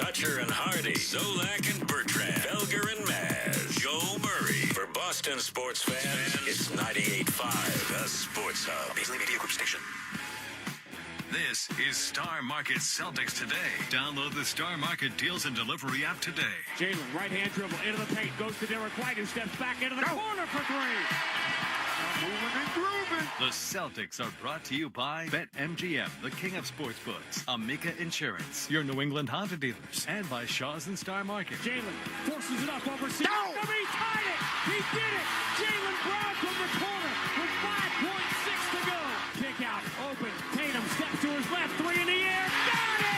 Hutcher and Hardy, Zolak and Bertrand, Felger and Maz, Joe Murray. For Boston sports fans, it's 98.5, the Sports Hub. Beasley Media Group Station. This is Star Market Celtics Today. Download the Star Market Deals and Delivery app today. Jaylen, right-hand dribble into the paint, goes to Derek White, who steps back into the corner for three. Moving and grooving. The Celtics are brought to you by BetMGM, the king of sportsbooks, Amica Insurance, your New England Honda dealers, and by Shaw's and Star Market. Jaylen forces it up over C. No! He tied it! He did it! Jaylen Brown from the corner with 5.6 to go. Kick out, open. Tatum steps to his left, three in the air. Got it!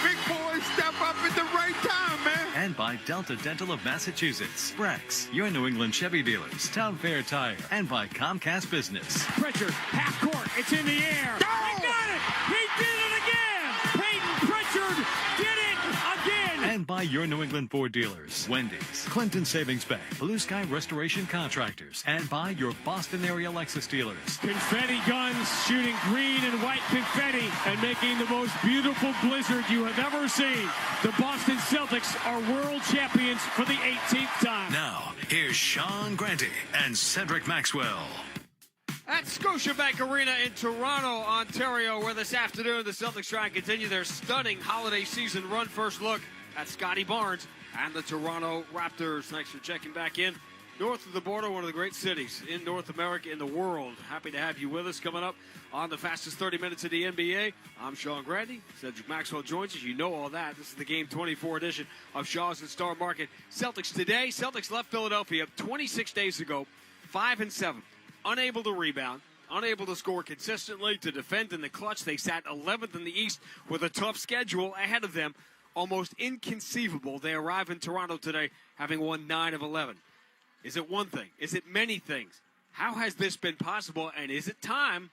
Big boy, step up at the right time, man. And by Delta Dental of Massachusetts, Brex, your New England Chevy dealers, Town Fair Tire, and by Comcast Business. Pritchard, half court, it's in the air. Go! He got it! He did it again! Peyton Pritchard did it again! And by your New England Ford dealers, Wendy's, Clinton Savings Bank, Blue Sky Restoration Contractors, and by your Boston area Lexus dealers. Confetti guns shooting green and white confetti and making the most beautiful blizzard you have ever seen. The Boston Celtics are world champions for the 18th time. Now, here's Sean Grante and Cedric Maxwell. At Scotiabank Arena in Toronto, Ontario, where this afternoon the Celtics try and continue their stunning holiday season run. First look at Scotty Barnes and the Toronto Raptors. Thanks for checking back in. North of the border, one of the great cities in North America, in the world. Happy to have you with us. Coming up on the fastest 30 minutes of the NBA, I'm Sean Grande. Cedric Maxwell joins us. You know all that. This is the Game 24 edition of Shaw's and Star Market. Celtics today. Celtics left Philadelphia 26 days ago, 5-7. Unable to rebound, unable to score consistently, to defend in the clutch. They sat 11th in the East with a tough schedule ahead of them. Almost inconceivable. They arrive in Toronto today having won 9 of 11. Is it one thing? Is it many things? How has this been possible? And is it time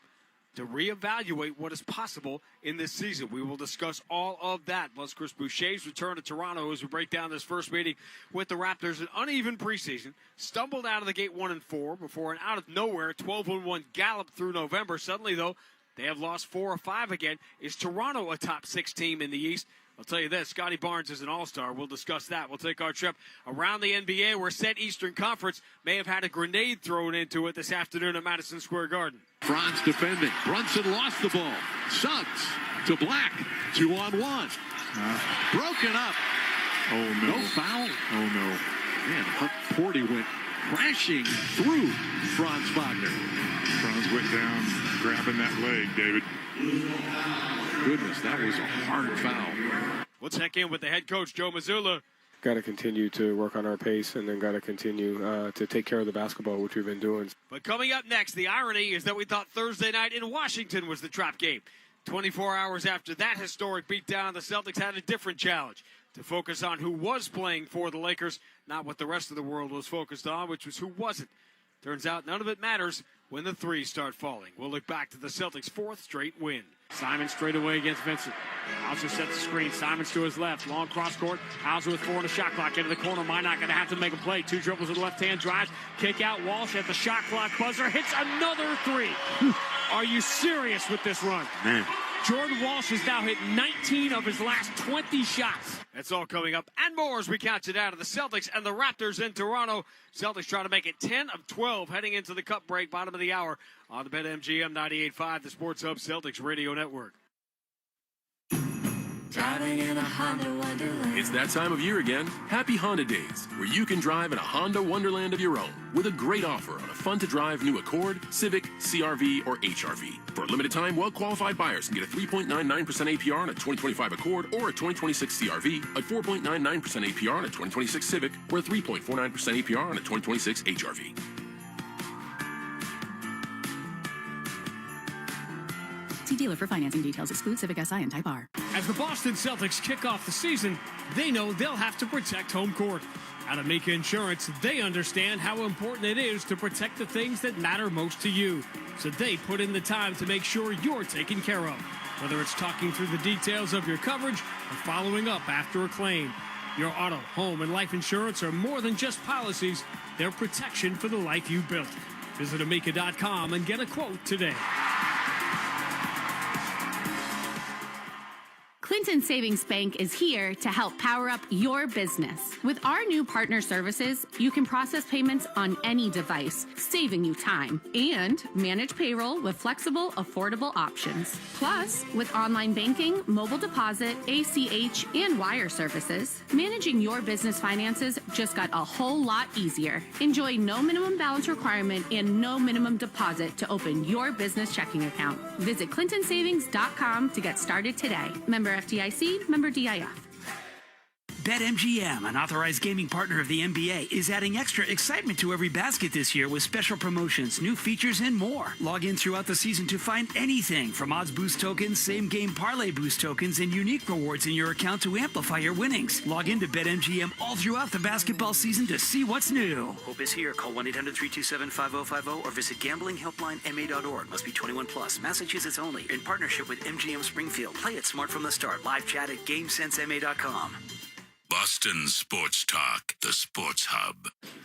to reevaluate what is possible in this season? We will discuss all of that, plus Chris Boucher's return to Toronto as we break down this first meeting with the Raptors. An uneven preseason, stumbled out of the gate 1-4 before an out of nowhere 12-1 gallop through November. Suddenly, though, they have lost 4 or 5 again. Is Toronto a top 6 team in the East? I'll tell you this, Scotty Barnes is an all-star. We'll discuss that. We'll take our trip around the NBA, where said Eastern Conference may have had a grenade thrown into it this afternoon at Madison Square Garden. Franz defending. Brunson lost the ball. Suggs to Black. 2-on-1. Broken up. Oh, no. No foul. Oh, no. Man, Porty went crashing through Franz Wagner. Franz went down, grabbing that leg, David. Goodness, that was a hard foul. We'll check in with the head coach, Joe Mazzulla. Got to continue to work on our pace, and then got to continue to take care of the basketball, which we've been doing. But coming up next, the irony is that we thought Thursday night in Washington was the trap game. 24 hours after that historic beatdown, the Celtics had a different challenge: to focus on who was playing for the Lakers, not what the rest of the world was focused on, which was who wasn't. Turns out none of it matters when the threes start falling. We'll look back to the Celtics' 4th straight win. Simon straight away against Vincent. Hauser sets the screen. Simon's to his left. Long cross court. Hauser with 4 on the shot clock. Into the corner. Minot going to have to make a play. 2 dribbles with the left hand. Drives. Kick out. Walsh at the shot clock buzzer. Hits another 3. Are you serious with this run? Man. Jordan Walsh has now hit 19 of his last 20 shots. That's all coming up and more as we count it down to the Celtics and the Raptors in Toronto. Celtics trying to make it 10 of 12 heading into the cup break, bottom of the hour on the BetMGM 98.5, the Sports Hub Celtics Radio Network. Driving in a Honda Wonderland. It's that time of year again. Happy Honda Days, where you can drive in a Honda Wonderland of your own with a great offer on a fun-to-drive new Accord, Civic, CR-V, or HR-V. For a limited time, well-qualified buyers can get a 3.99% APR on a 2025 Accord or a 2026 CR-V, a 4.99% APR on a 2026 Civic, or a 3.49% APR on a 2026 HR-V. See dealer for financing details. Exclude Civic Si and Type R. As the Boston Celtics kick off the season, they know they'll have to protect home court. At Amica Insurance, they understand how important it is to protect the things that matter most to you. So they put in the time to make sure you're taken care of. Whether it's talking through the details of your coverage or following up after a claim. Your auto, home, and life insurance are more than just policies. They're protection for the life you built. Visit Amica.com and get a quote today. Clinton Clinton Savings Bank is here to help power up your business. With our new partner services, you can process payments on any device, saving you time, and manage payroll with flexible, affordable options. Plus, with online banking, mobile deposit, ACH, and wire services, managing your business finances just got a whole lot easier. Enjoy no minimum balance requirement and no minimum deposit to open your business checking account. Visit clintonsavings.com to get started today. Member FDIC, member DIF. BetMGM, an authorized gaming partner of the NBA, is adding extra excitement to every basket this year with special promotions, new features, and more. Log in throughout the season to find anything from odds boost tokens, same-game parlay boost tokens, and unique rewards in your account to amplify your winnings. Log in to BetMGM all throughout the basketball season to see what's new. Hope is here. Call 1-800-327-5050 or visit gamblinghelplinema.org. Must be 21 plus. Massachusetts only. In partnership with MGM Springfield. Play it smart from the start. Live chat at GameSenseMA.com. Boston Sports Talk, the Sports Hub.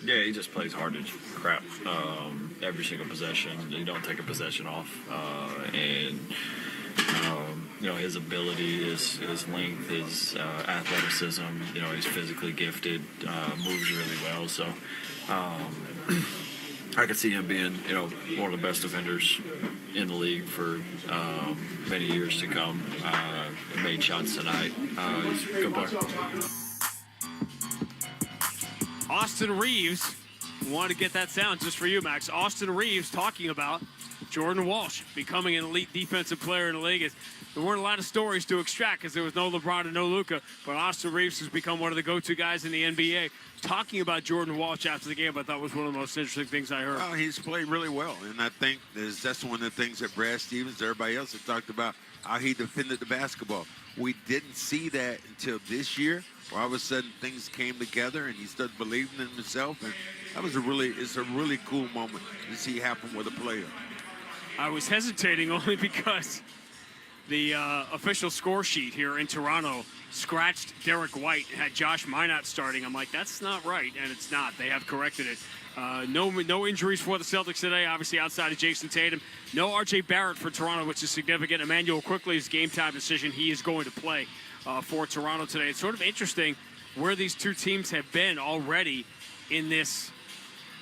Yeah, he just plays hard as crap every single possession. You don't take a possession off. His ability, his length, his athleticism, he's physically gifted, moves really well. So I could see him being, one of the best defenders in the league for many years to come. Made shots tonight. He's a good player. Austin Reeves, wanted to get that sound just for you, Max. Austin Reeves talking about Jordan Walsh becoming an elite defensive player in the league. There weren't a lot of stories to extract because there was no LeBron and no Luka, but Austin Reeves has become one of the go-to guys in the NBA. Talking about Jordan Walsh after the game, I thought was one of the most interesting things I heard. Well, he's played really well, and I think that's one of the things that Brad Stevens, everybody else have talked about, how he defended the basketball. We didn't see that until this year. All of a sudden, things came together, and he started believing in himself, and it's a really cool moment to see happen with a player. I was hesitating only because the official score sheet here in Toronto scratched Derek White and had Josh Minot starting. I'm like, that's not right, and it's not. They have corrected it. No injuries for the Celtics today, obviously outside of Jason Tatum. No R.J. Barrett for Toronto, which is significant. Emmanuel Quickly's game-time decision. He is going to play for Toronto today. It's sort of interesting where these two teams have been already in this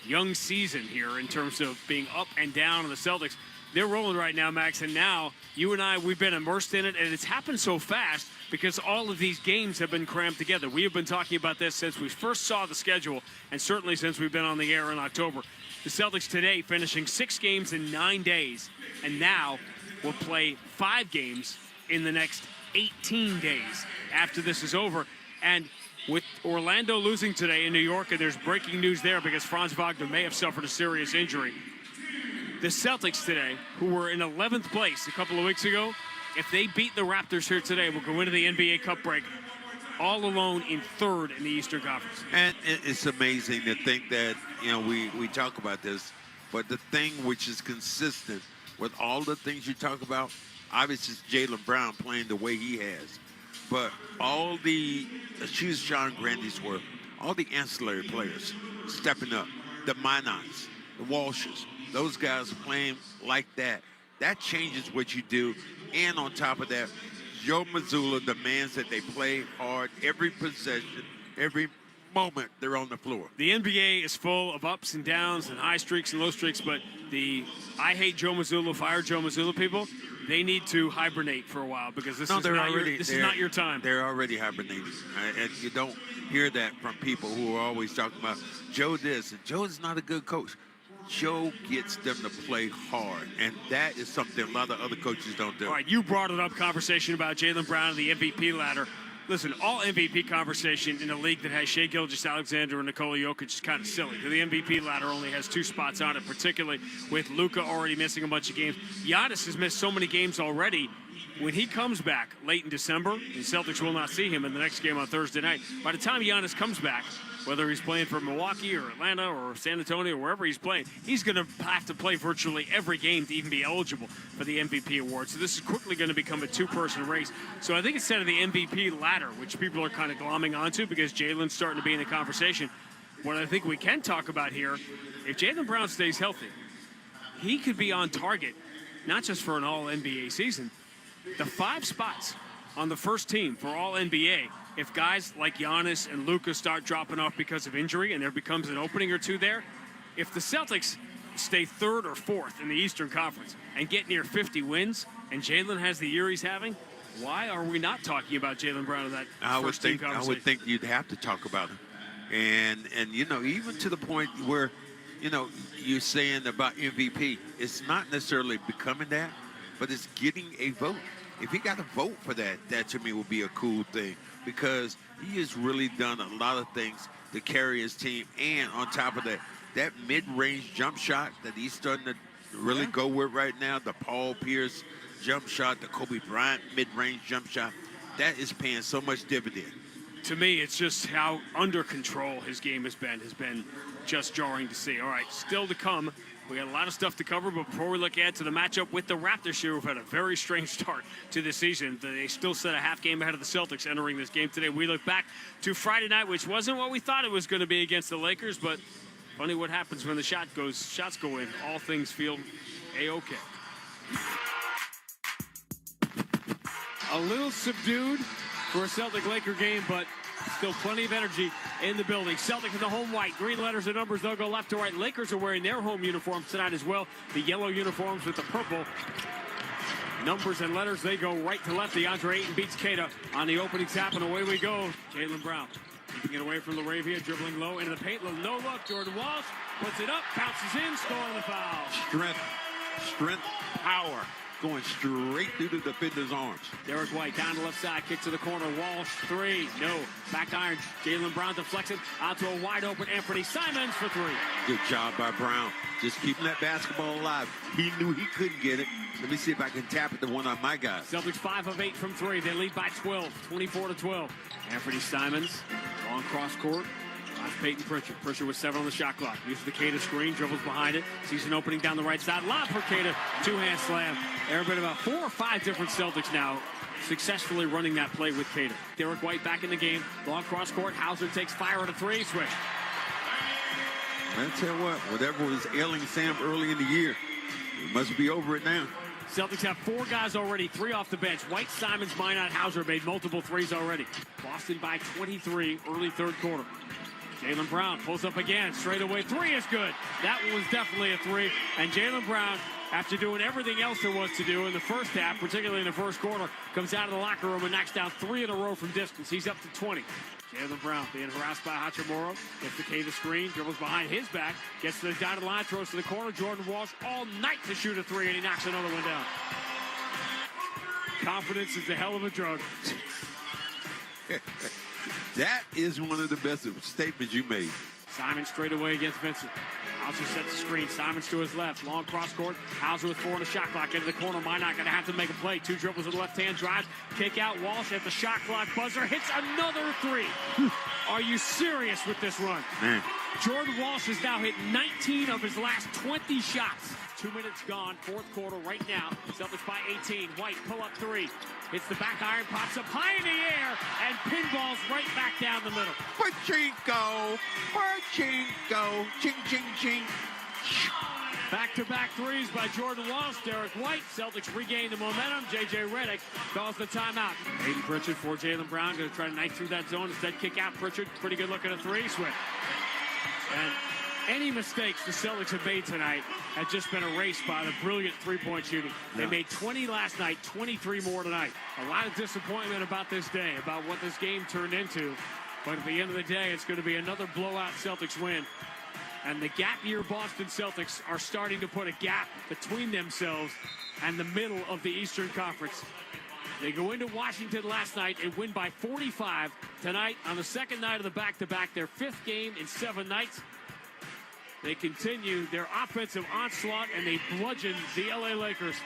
young season here in terms of being up and down on the Celtics. They're rolling right now, Max, and now you and I, we've been immersed in it, and it's happened so fast because all of these games have been crammed together. We have been talking about this since we first saw the schedule, and certainly since we've been on the air in October. The Celtics today finishing 6 games in 9 days, and now will play 5 games in the next 18 days after this is over. And with Orlando losing today in New York, and there's breaking news there because Franz Wagner may have suffered a serious injury, the Celtics today, who were in 11th place a couple of weeks ago, if they beat the Raptors here today, will go into the NBA Cup break all alone in 3rd in the Eastern Conference. And it's amazing to think that, we talk about this, but the thing which is consistent with all the things you talk about, obviously it's Jaylen Brown playing the way he has. But all the shoes Sean Grandy's worth, all the ancillary players stepping up, the Minots, the Walshes, those guys playing like that, that changes what you do. And on top of that, Joe Mazzulla demands that they play hard every possession, every moment they're on the floor. The NBA is full of ups and downs and high streaks and low streaks, but the I hate Joe Mazzulla, fire Joe Mazzulla people, they need to hibernate for a while because this is not your time. They're already hibernating. And you don't hear that from people who are always talking about Joe this, and Joe is not a good coach. Joe gets them to play hard, and that is something a lot of other coaches don't do. All right, you brought it up, conversation about Jaylen Brown and the MVP ladder. Listen, all MVP conversation in a league that has Shai Gilgeous-Alexander and Nikola Jokic is kind of silly. The MVP ladder only has 2 spots on it, particularly with Luka already missing a bunch of games. Giannis has missed so many games already. When he comes back late in December, the Celtics will not see him in the next game on Thursday night. By the time Giannis comes back, whether he's playing for Milwaukee or Atlanta or San Antonio or wherever he's playing, he's going to have to play virtually every game to even be eligible for the MVP award. So this is quickly going to become a 2-person race. So I think instead of the MVP ladder, which people are kind of glomming onto because Jaylen's starting to be in the conversation, what I think we can talk about here, if Jaylen Brown stays healthy, he could be on target, not just for an all-NBA season, the 5 spots on the first team for all NBA. If guys like Giannis and Luka start dropping off because of injury and there becomes an opening or two there, if the Celtics stay third or fourth in the Eastern Conference and get near 50 wins, and Jaylen has the year he's having, why are we not talking about Jaylen Brown in that first team conversation? I would think you'd have to talk about him. And you know, even to the point where, you know, you're saying about MVP, it's not necessarily becoming that, but it's getting a vote. If he got a vote for that, that to me would be a cool thing, because he has really done a lot of things to carry his team. And on top of that, that mid-range jump shot that he's starting to really go with right now, the Paul Pierce jump shot, the Kobe Bryant mid-range jump shot, that is paying so much dividend. To me, it's just how under control his game has been just jarring to see. All right, still to come. We got a lot of stuff to cover, but before we look ahead to the matchup with the Raptors here, we've had a very strange start to the season. They still set a half game ahead of the Celtics entering this game today. We look back to Friday night, which wasn't what we thought it was going to be against the Lakers, but funny what happens when the shots go in. All things feel A-OK. A little subdued for a Celtic-Laker game, but still plenty of energy in the building. Celtic in the home white. Green letters and numbers. They'll go left to right. Lakers are wearing their home uniforms tonight as well. The yellow uniforms with the purple numbers and letters. They go right to left. DeAndre Ayton beats Keita on the opening tap, and away we go. Jaylen Brown keeping it away from LaRavia, dribbling low into the paint. No look. Jordan Walsh puts it up, bounces in, scoring the foul. Strength, power. Going straight through the defender's arms. Derek White down the left side, kick to the corner. Walsh, three, no. Back iron, Jaylen Brown deflects it out to a wide open Anthony Simons for three. Good job by Brown. Just keeping that basketball alive. He knew he couldn't get it. Let me see if I can tap it to one of my guys. Celtics 5 of 8 from three. They lead by 12, 24-12. Anthony Simons, long cross court. Peyton Pritchard. Pritchard with 7 on the shot clock. Uses the Keita screen, dribbles behind it. Sees an opening down the right side. Lob for Keita. Two-hand slam. There have been about 4 or 5 different Celtics now successfully running that play with Keita. Derek White back in the game. Long cross court. Hauser takes fire on a three. Switch. I'll tell you what, whatever was ailing Sam early in the year, it must be over it now. Celtics have 4 guys already, 3 off the bench. White, Simons, Minot, Hauser made multiple threes already. Boston by 23, early third quarter. Jaylen Brown pulls up again, straight away. 3 is good. That one was definitely a 3. And Jaylen Brown, after doing everything else there was to do in the first half, particularly in the first quarter, comes out of the locker room and knocks down 3 in a row from distance. He's up to 20. Jaylen Brown being harassed by Hachimura. Gets the Keita screen, dribbles behind his back, gets to the dotted line, throws to the corner. Jordan Walsh all night to shoot a 3, and he knocks another one down. Confidence is a hell of a drug. That is one of the best statements you made. Simon straight away against Vincent. Hauser sets the screen. Simons to his left. Long cross court. Hauser with 4 on the shot clock. Into the corner. Minot going to have to make a play. 2 dribbles with the left hand. Drives. Kick out. Walsh at the shot clock buzzer. Hits another 3. Are you serious with this run? Man. Jordan Walsh has now hit 19 of his last 20 shots. 2 minutes gone. Fourth quarter right now. Celtics by 18. White pull up 3. Hits the back iron. Pops up high in the air. And pinballs right back down the middle. Pachinko. Ching, ching, ching. Back-to-back threes by Jordan Walsh. Derek White. Celtics regain the momentum. J.J. Redick calls the timeout. Hayden Pritchard for Jaylen Brown. Going to try to knife through that zone. Instead, kick out Pritchard. Pretty good look at a 3. Switch. And any mistakes the Celtics have made tonight have just been erased by the brilliant three-point shooting. They made 20 last night, 23 more tonight. A lot of disappointment about this day, about what this game turned into. But at the end of the day, it's going to be another blowout Celtics win. And the gap year Boston Celtics are starting to put a gap between themselves and the middle of the Eastern Conference. They go into Washington last night and win by 45. Tonight, on the second night of the back-to-back, their 5th game in 7 nights. They continue their offensive onslaught, and they bludgeon the L.A. Lakers.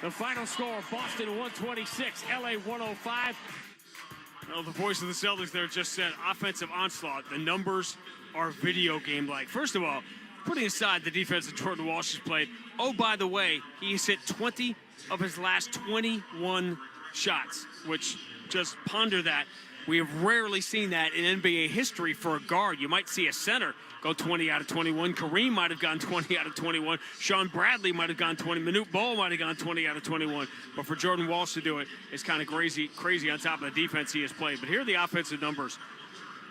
The final score, Boston 126, L.A. 105. Well, the voice of the Celtics there just said offensive onslaught. The numbers are video game-like. First of all, putting aside the defense that Jordan Walsh has played, oh, by the way, he's hit 20 of his last 21 shots, which, just ponder that. We have rarely seen that in NBA history for a guard. You might see a center go 20 out of 21. Kareem might have gone 20 out of 21. Sean Bradley might have gone 20. Manute Bol might have gone 20 out of 21. But for Jordan Walsh to do it is kind of crazy on top of the defense he has played. But here are the offensive numbers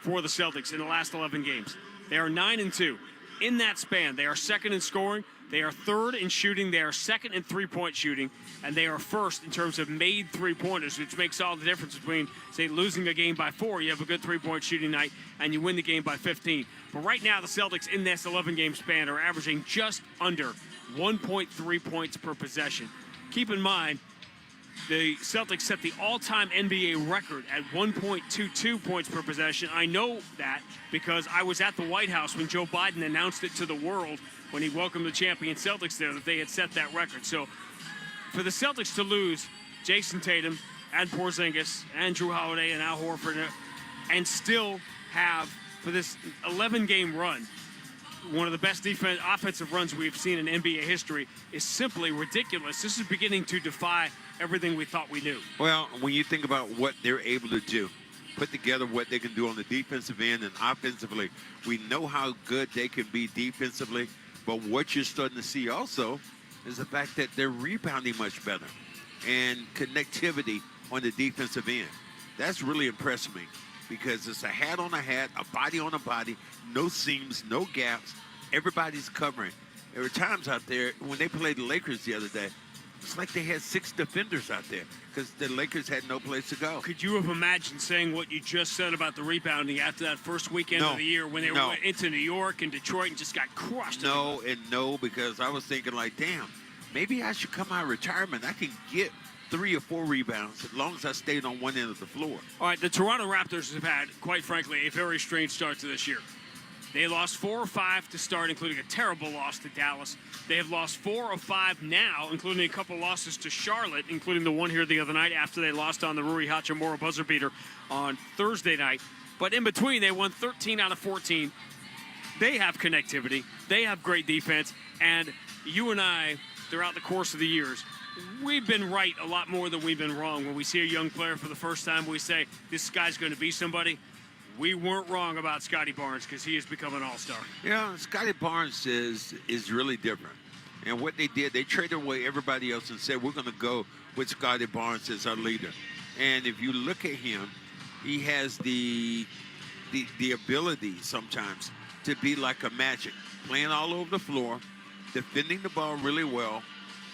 for the Celtics in the last 11 games. They are 9-2. In that span, they are second in scoring. They are third in shooting. They are second in three-point shooting. And they are first in terms of made three-pointers, which makes all the difference between, say, losing a game by 4, you have a good three-point shooting night, and you win the game by 15. But right now, the Celtics in this 11-game span are averaging just under 1.3 points per possession. Keep in mind, the Celtics set the all-time NBA record at 1.22 points per possession. I know that because I was at the White House when Joe Biden announced it to the world when he welcomed the champion Celtics there, that they had set that record. So for the Celtics to lose Jason Tatum and Porzingis and Drew Holiday and Al Horford and still have, for this 11-game run, one of the best offensive runs we've seen in NBA history is simply ridiculous. This is beginning to defy everything we thought we knew. Well, when you think about what they're able to do, put together what they can do on the defensive end and offensively, we know how good they can be defensively, but what you're starting to see also is the fact that they're rebounding much better and connectivity on the defensive end. That's really impressed me because it's a hat on a hat, a body on a body, no seams, no gaps. Everybody's covering. There were times out there when they played the Lakers the other day, it's like they had 6 defenders out there because the Lakers had no place to go. Could you have imagined saying what you just said about the rebounding after that first weekend of the year when they went into New York and Detroit and just got crushed? No, because I was thinking like, damn, maybe I should come out of retirement. I can get 3 or 4 rebounds as long as I stayed on one end of the floor. All right, the Toronto Raptors have had, quite frankly, a very strange start to this year. They lost 4 or 5 to start, including a terrible loss to Dallas. They have lost 4 of 5 now, including a couple losses to Charlotte, including the one here the other night after they lost on the Rui Hachimura buzzer beater on Thursday night. But in between, they won 13 out of 14. They have connectivity. They have great defense. And you and I, throughout the course of the years, we've been right a lot more than we've been wrong. When we see a young player for the first time, we say, this guy's going to be somebody. We weren't wrong about Scotty Barnes because he has become an all-star. Yeah, Scotty Barnes is really different. And what they did, they traded away everybody else and said, we're going to go with Scotty Barnes as our leader. And if you look at him, he has the ability sometimes to be like a Magic, playing all over the floor, defending the ball really well,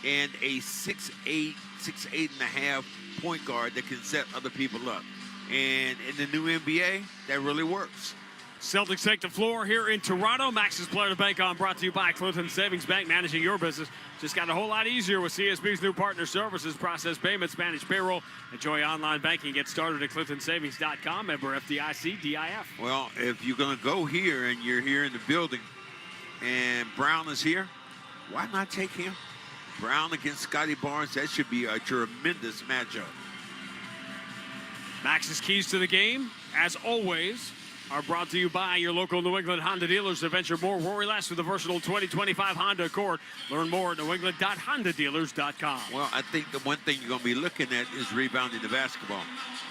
and a 6'8", 6'8.5" point guard that can set other people up. And in the new NBA, that really works. Celtics take the floor here in Toronto. Max's Player to Bank On, brought to you by Clinton Savings Bank. Managing your business just got a whole lot easier with CSB's new partner services. Process payments, manage payroll, enjoy online banking. Get started at ClintonSavings.com. Member FDIC, DIF. Well, if you're going to go here and you're here in the building and Brown is here, why not take him? Brown against Scotty Barnes, that should be a tremendous matchup. Max's keys to the game, as always, are brought to you by your local New England Honda dealers. Adventure more, worry less with the versatile 2025 Honda Accord. Learn more at newengland.hondadealers.com. Well, I think the one thing you're going to be looking at is rebounding the basketball.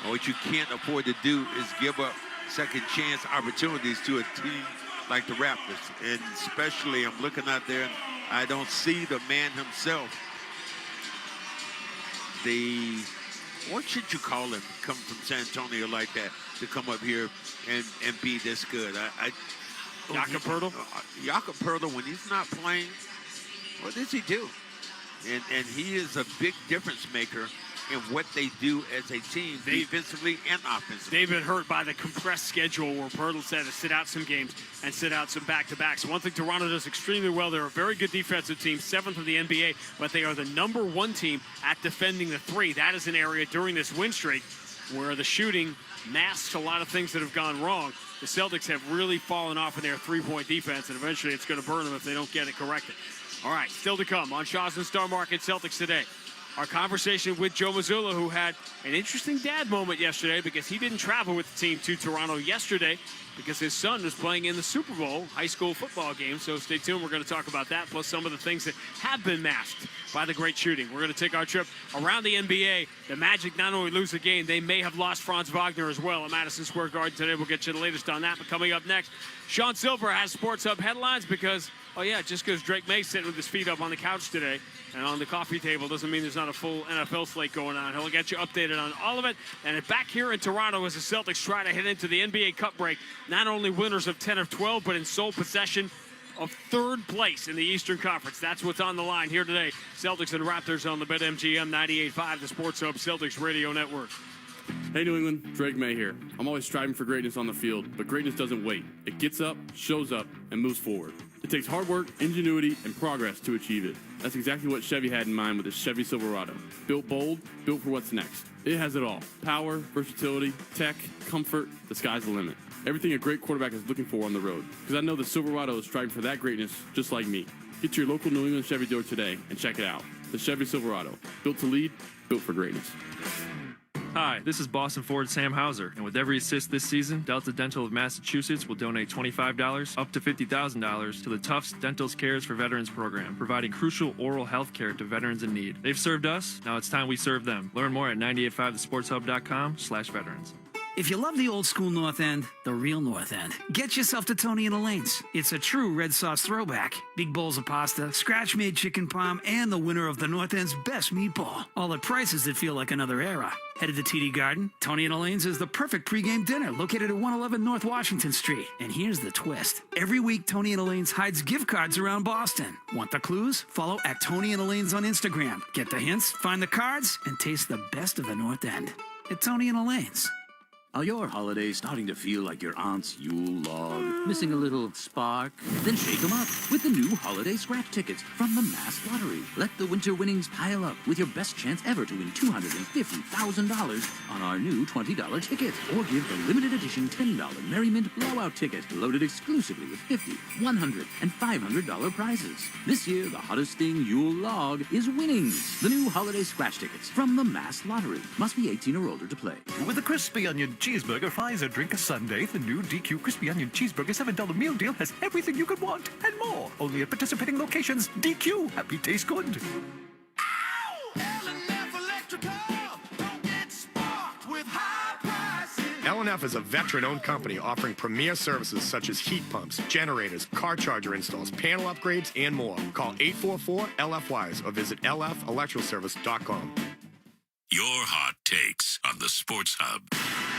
And what you can't afford to do is give up second chance opportunities to a team like the Raptors. And especially, I'm looking out there, and I don't see the man himself. What should you call him, come from San Antonio like that, to come up here and be this good? Jakob Poeltl? Jakob Poeltl, when he's not playing, what does he do? And he is a big difference maker in what they do as a team, defensively and offensively. They've been hurt by the compressed schedule where Poeltl had to sit out some games and sit out some back-to-backs. One thing Toronto does extremely well, they're a very good defensive team, 7th in the NBA, but they are the #1 team at defending the 3. That is an area during this win streak where the shooting masks a lot of things that have gone wrong. The Celtics have really fallen off in their three-point defense, and eventually it's going to burn them if they don't get it corrected. All right, still to come on Shaw's and Star Market Celtics Today. our conversation with Joe Mazzulla, who had an interesting dad moment yesterday because he didn't travel with the team to Toronto yesterday because his son was playing in the Super Bowl high school football game. So stay tuned. We're going to talk about that, plus some of the things that have been masked by the great shooting. We're going to take our trip around the NBA. The Magic not only lose a game, they may have lost Franz Wagner as well at Madison Square Garden today. We'll get you the latest on that. But coming up next, Sean Silver has Sports Hub headlines because, oh yeah, just because Drake May's sitting with his feet up on the couch today and on the coffee table doesn't mean there's not a full NFL slate going on. He'll get you updated on all of it. And back here in Toronto as the Celtics try to head into the NBA Cup break, not only winners of 10 of 12, but in sole possession of third place in the Eastern Conference. That's what's on the line here today. Celtics and Raptors on the BetMGM 98.5, the Sports Hub Celtics Radio Network. Hey New England, Drake May here. I'm always striving for greatness on the field, but greatness doesn't wait. It gets up, shows up, and moves forward. It takes hard work, ingenuity, and progress to achieve it. That's exactly what Chevy had in mind with the Chevy Silverado. Built bold, built for what's next. It has it all. Power, versatility, tech, comfort, the sky's the limit. Everything a great quarterback is looking for on the road. Because I know the Silverado is striving for that greatness just like me. Get to your local New England Chevy dealer today and check it out. The Chevy Silverado. Built to lead, built for greatness. Hi, this is Boston Ford Sam Hauser, and with every assist this season, Delta Dental of Massachusetts will donate $25 up to $50,000 to the Tufts Dental's Cares for Veterans program, providing crucial oral health care to veterans in need. They've served us, now it's time we serve them. Learn more at 985thesportshub.com/veterans. If you love the old school North End, the real North End, get yourself to Tony and Elaine's. It's a true red sauce throwback. Big bowls of pasta, scratch-made chicken parm, and the winner of the North End's best meatball. All at prices that feel like another era. Headed to TD Garden, Tony and Elaine's is the perfect pregame dinner located at 111 North Washington Street. And here's the twist. Every week, Tony and Elaine's hides gift cards around Boston. Want the clues? Follow at Tony and Elaine's on Instagram. Get the hints, find the cards, and taste the best of the North End. At Tony and Elaine's. Are your holidays starting to feel like your aunt's Yule log? Missing a little spark? Then shake them up with the new holiday scratch tickets from the Mass Lottery. Let the winter winnings pile up with your best chance ever to win $250,000 on our new $20 ticket. Or give the limited edition $10 Merriment Blowout ticket, loaded exclusively with $50, $100, and $500 prizes. This year, the hottest thing Yule log is winnings. The new holiday scratch tickets from the Mass Lottery. Must be 18 or older to play. With a crispy onion cheeseburger, fries, or drink a sundae, the new DQ Crispy Onion Cheeseburger $7 meal deal has everything you could want and more. Only at participating locations. DQ. Happy taste good. L&F is a veteran-owned company offering premier services such as heat pumps, generators, car charger installs, panel upgrades, and more. Call 844-LF-WISE or visit lfelectralservice.com. Your hot takes on the Sports Hub.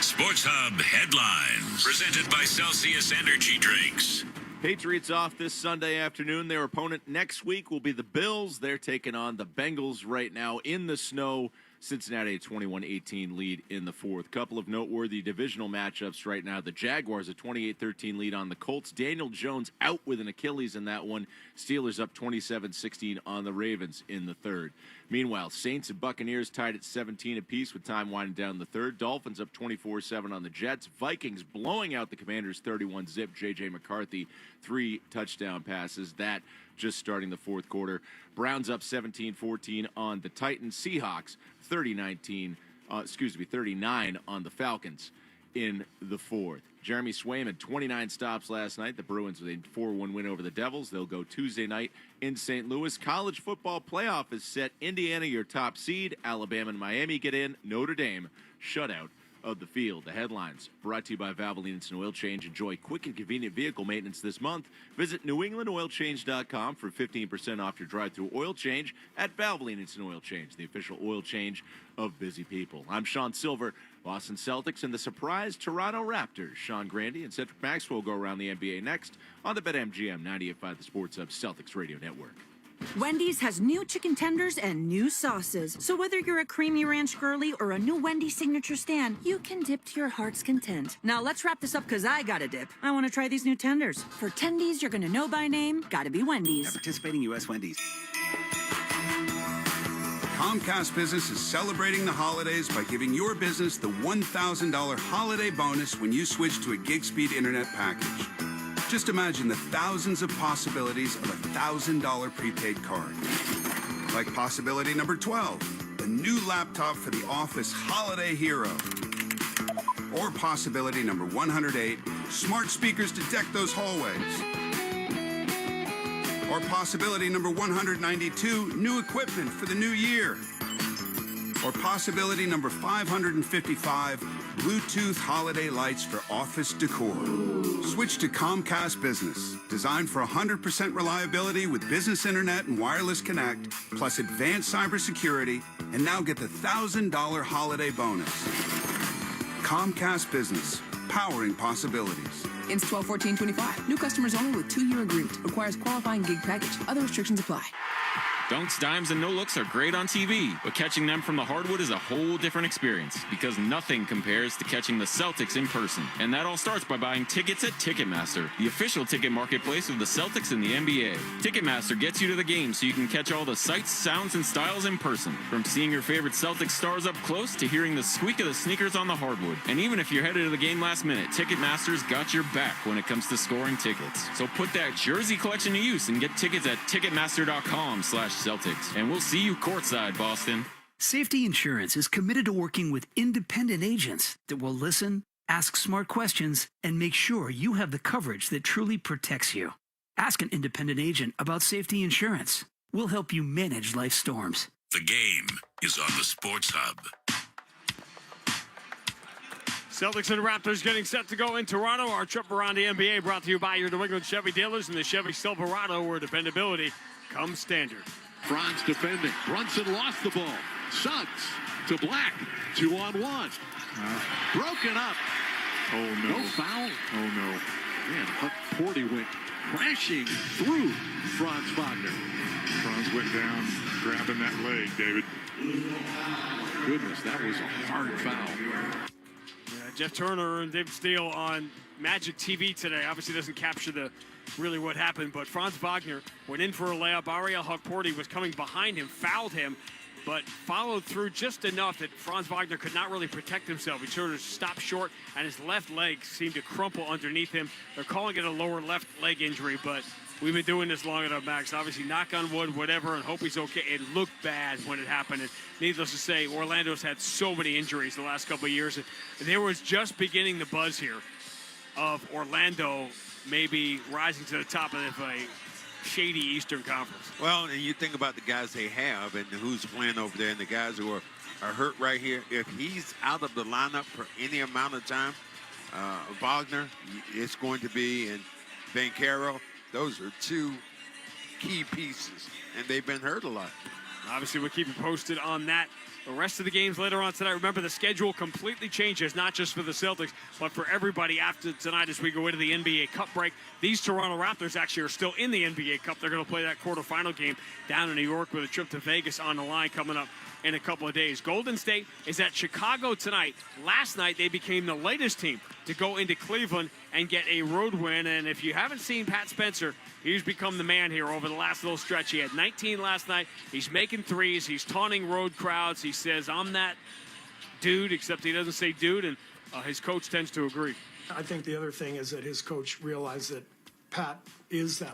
Sports Hub headlines, presented by Celsius Energy Drinks. Patriots off this Sunday afternoon. Their opponent next week will be the Bills. They're taking on the Bengals right now in the snow. Cincinnati a 21-18 lead in the fourth. Couple of noteworthy divisional matchups right now. The Jaguars a 28-13 lead on the Colts. Daniel Jones out with an Achilles in that one. Steelers up 27-16 on the Ravens in the third. Meanwhile, Saints and Buccaneers tied at 17 apiece with time winding down the third. Dolphins up 24-7 on the Jets. Vikings blowing out the Commanders 31-zip. J.J. McCarthy, 3 touchdown passes. That just starting the fourth quarter. Browns up 17-14 on the Titans. Seahawks 39 on the Falcons in the fourth. Jeremy Swayman, 29 stops last night. The Bruins with a 4-1 win over the Devils. They'll go Tuesday night in St. Louis. College football playoff is set. Indiana, your top seed. Alabama and Miami get in. Notre Dame, shutout of the field. The headlines brought to you by Valvoline Instant Oil Change. Enjoy quick and convenient vehicle maintenance this month. Visit NewEnglandOilChange.com for 15% off your drive-through oil change at Valvoline Instant Oil Change, the official oil change of busy people. I'm Sean Silver. Boston Celtics and the surprise Toronto Raptors. Sean Grandy and Cedric Maxwell go around the NBA next on the BetMGM 98.5 The Sports Hub Celtics Radio Network. Wendy's has new chicken tenders and new sauces. So whether you're a creamy ranch girly or a new Wendy's signature stand, you can dip to your heart's content. Now let's wrap this up because I gotta dip. I want to try these new tenders. For tendies you're gonna know by name, gotta be Wendy's. At participating U.S. Wendy's. Comcast Business is celebrating the holidays by giving your business the $1,000 holiday bonus when you switch to a gig speed internet package. Just imagine the thousands of possibilities of a $1,000 prepaid card. Like possibility number 12, the new laptop for the office holiday hero. Or possibility number 108, smart speakers to deck those hallways. Or possibility number 192, new equipment for the new year. Or possibility number 555, Bluetooth holiday lights for office decor. Switch to Comcast Business, designed for 100% reliability with business internet and wireless connect, plus advanced cybersecurity, and now get the $1,000 holiday bonus. Comcast Business, powering possibilities. Ends 12/14/25. New customers only with 2-year agreement. Requires qualifying gig package. Other restrictions apply. Dunks, dimes, and no-looks are great on TV, but catching them from the hardwood is a whole different experience because nothing compares to catching the Celtics in person. And that all starts by buying tickets at Ticketmaster, the official ticket marketplace of the Celtics and the NBA. Ticketmaster gets you to the game so you can catch all the sights, sounds, and styles in person. From seeing your favorite Celtics stars up close to hearing the squeak of the sneakers on the hardwood. And even if you're headed to the game last minute, Ticketmaster's got your back when it comes to scoring tickets. So put that jersey collection to use and get tickets at Ticketmaster.com/Celtics. And we'll see you courtside, Boston. Safety Insurance is committed to working with independent agents that will listen, ask smart questions, and make sure you have the coverage that truly protects you. Ask an independent agent about safety insurance. We'll help you manage life storms. The game is on the Sports Hub. Celtics and Raptors getting set to go in Toronto. Our trip around the NBA brought to you by your New England Chevy dealers and the Chevy Silverado, where dependability comes standard. Franz defending. Brunson lost the ball. Suggs to Black. 2-on-1. Broken up. Oh, no. No foul. Oh, no. Man, Huck Porty went crashing through Franz Wagner. Franz went down, grabbing that leg, David. Goodness, that was a hard foul. Yeah, Jeff Turner and David Steele on Magic TV today. Obviously doesn't capture the really what happened, but Franz Wagner went in for a layup. Ariel Huck-Porty was coming behind him, fouled him, but followed through just enough that Franz Wagner could not really protect himself. He sort of stopped short, and his left leg seemed to crumple underneath him. They're calling it a lower left leg injury, but we've been doing this long enough, Max. Obviously, knock on wood, whatever, and hope he's okay. It looked bad when it happened, and needless to say, Orlando's had so many injuries the last couple of years. There was just beginning the buzz here of Orlando maybe rising to the top of a shady Eastern Conference. Well, and you think about the guys they have and who's playing over there and the guys who are hurt right here. If he's out of the lineup for any amount of time, Wagner, it's going to be, and Banchero, those are two key pieces, and they've been hurt a lot. Obviously, we'll keep you posted on that. The rest of the games later on tonight. Remember, the schedule completely changes, not just for the Celtics, but for everybody after tonight as we go into the NBA Cup break. These Toronto Raptors actually are still in the NBA Cup. They're going to play that quarterfinal game down in New York with a trip to Vegas on the line coming up in a couple of days. Golden State is at Chicago tonight. Last night, they became the latest team to go into Cleveland and get a road win. And if you haven't seen Pat Spencer, he's become the man here over the last little stretch. He had 19 last night. He's making threes. He's taunting road crowds. He says, I'm that dude, except he doesn't say dude, and his coach tends to agree. I think the other thing is that his coach realized that Pat is that.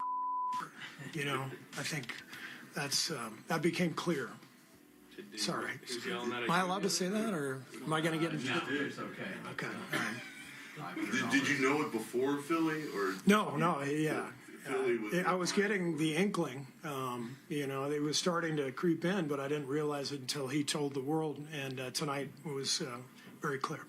You know, I think that's that became clear. Sorry. Am I allowed to say that, or am I going to get into it? It's okay. Okay, all right. Did you know it before Philly, or? No, yeah. I was getting the inkling, you know, it was starting to creep in, but I didn't realize it until he told the world, and tonight was very clear.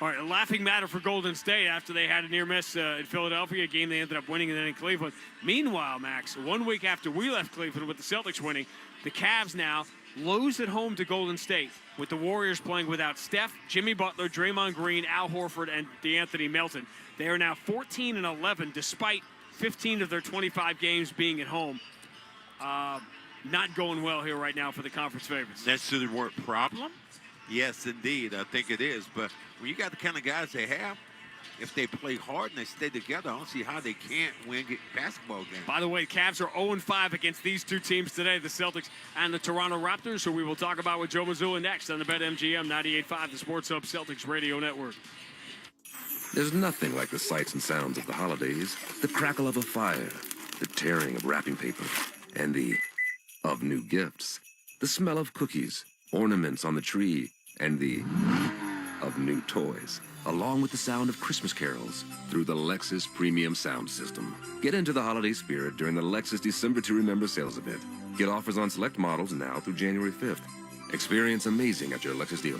All right, a laughing matter for Golden State after they had a near miss in Philadelphia, a game they ended up winning and then in Cleveland. Meanwhile, Max, 1 week after we left Cleveland with the Celtics winning, the Cavs now lose at home to Golden State, with the Warriors playing without Steph, Jimmy Butler, Draymond Green, Al Horford, and DeAnthony Melton. They are now 14-11 despite 15 of their 25 games being at home. Not going well here right now for the conference favorites. That's the word problem? Yes, indeed. I think it is. But when you got the kind of guys they have, if they play hard and they stay together, I don't see how they can't win basketball games. By the way, Cavs are 0-5 against these two teams today, the Celtics and the Toronto Raptors, who we will talk about with Joe Mazzulla next on the BetMGM 98.5, the Sports Hub Celtics Radio Network. There's nothing like the sights and sounds of the holidays. The crackle of a fire, the tearing of wrapping paper, and the of new gifts. the smell of cookies, ornaments on the tree, and the of new toys, along with the sound of Christmas carols through the Lexus Premium Sound System. Get into the holiday spirit during the Lexus December to Remember sales event. Get offers on select models now through January 5th. Experience amazing at your Lexus dealer.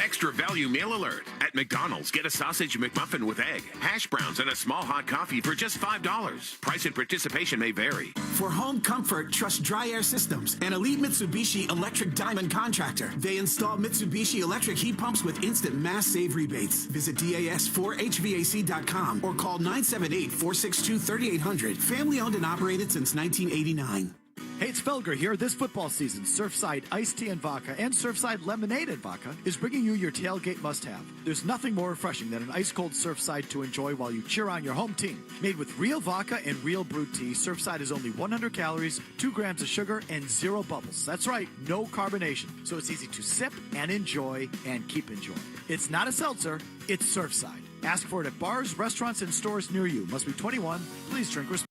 Extra value meal alert. At McDonald's, get a sausage McMuffin with egg, hash browns, and a small hot coffee for just $5. Price and participation may vary. For home comfort, trust Dry Air Systems, an elite Mitsubishi electric diamond contractor. They install Mitsubishi electric heat pumps with instant mass save rebates. Visit DAS4HVAC.com or call 978-462-3800. Family owned and operated since 1989. Hey, it's Felger here. This football season, Surfside Iced Tea and Vodka and Surfside Lemonade and Vodka is bringing you your tailgate must-have. There's nothing more refreshing than an ice-cold Surfside to enjoy while you cheer on your home team. Made with real vodka and real brewed tea, Surfside is only 100 calories, 2 grams of sugar, and 0 bubbles. That's right, no carbonation. So it's easy to sip and enjoy and keep enjoying. It's not a seltzer, it's Surfside. Ask for it at bars, restaurants, and stores near you. Must be 21. Please drink responsibly.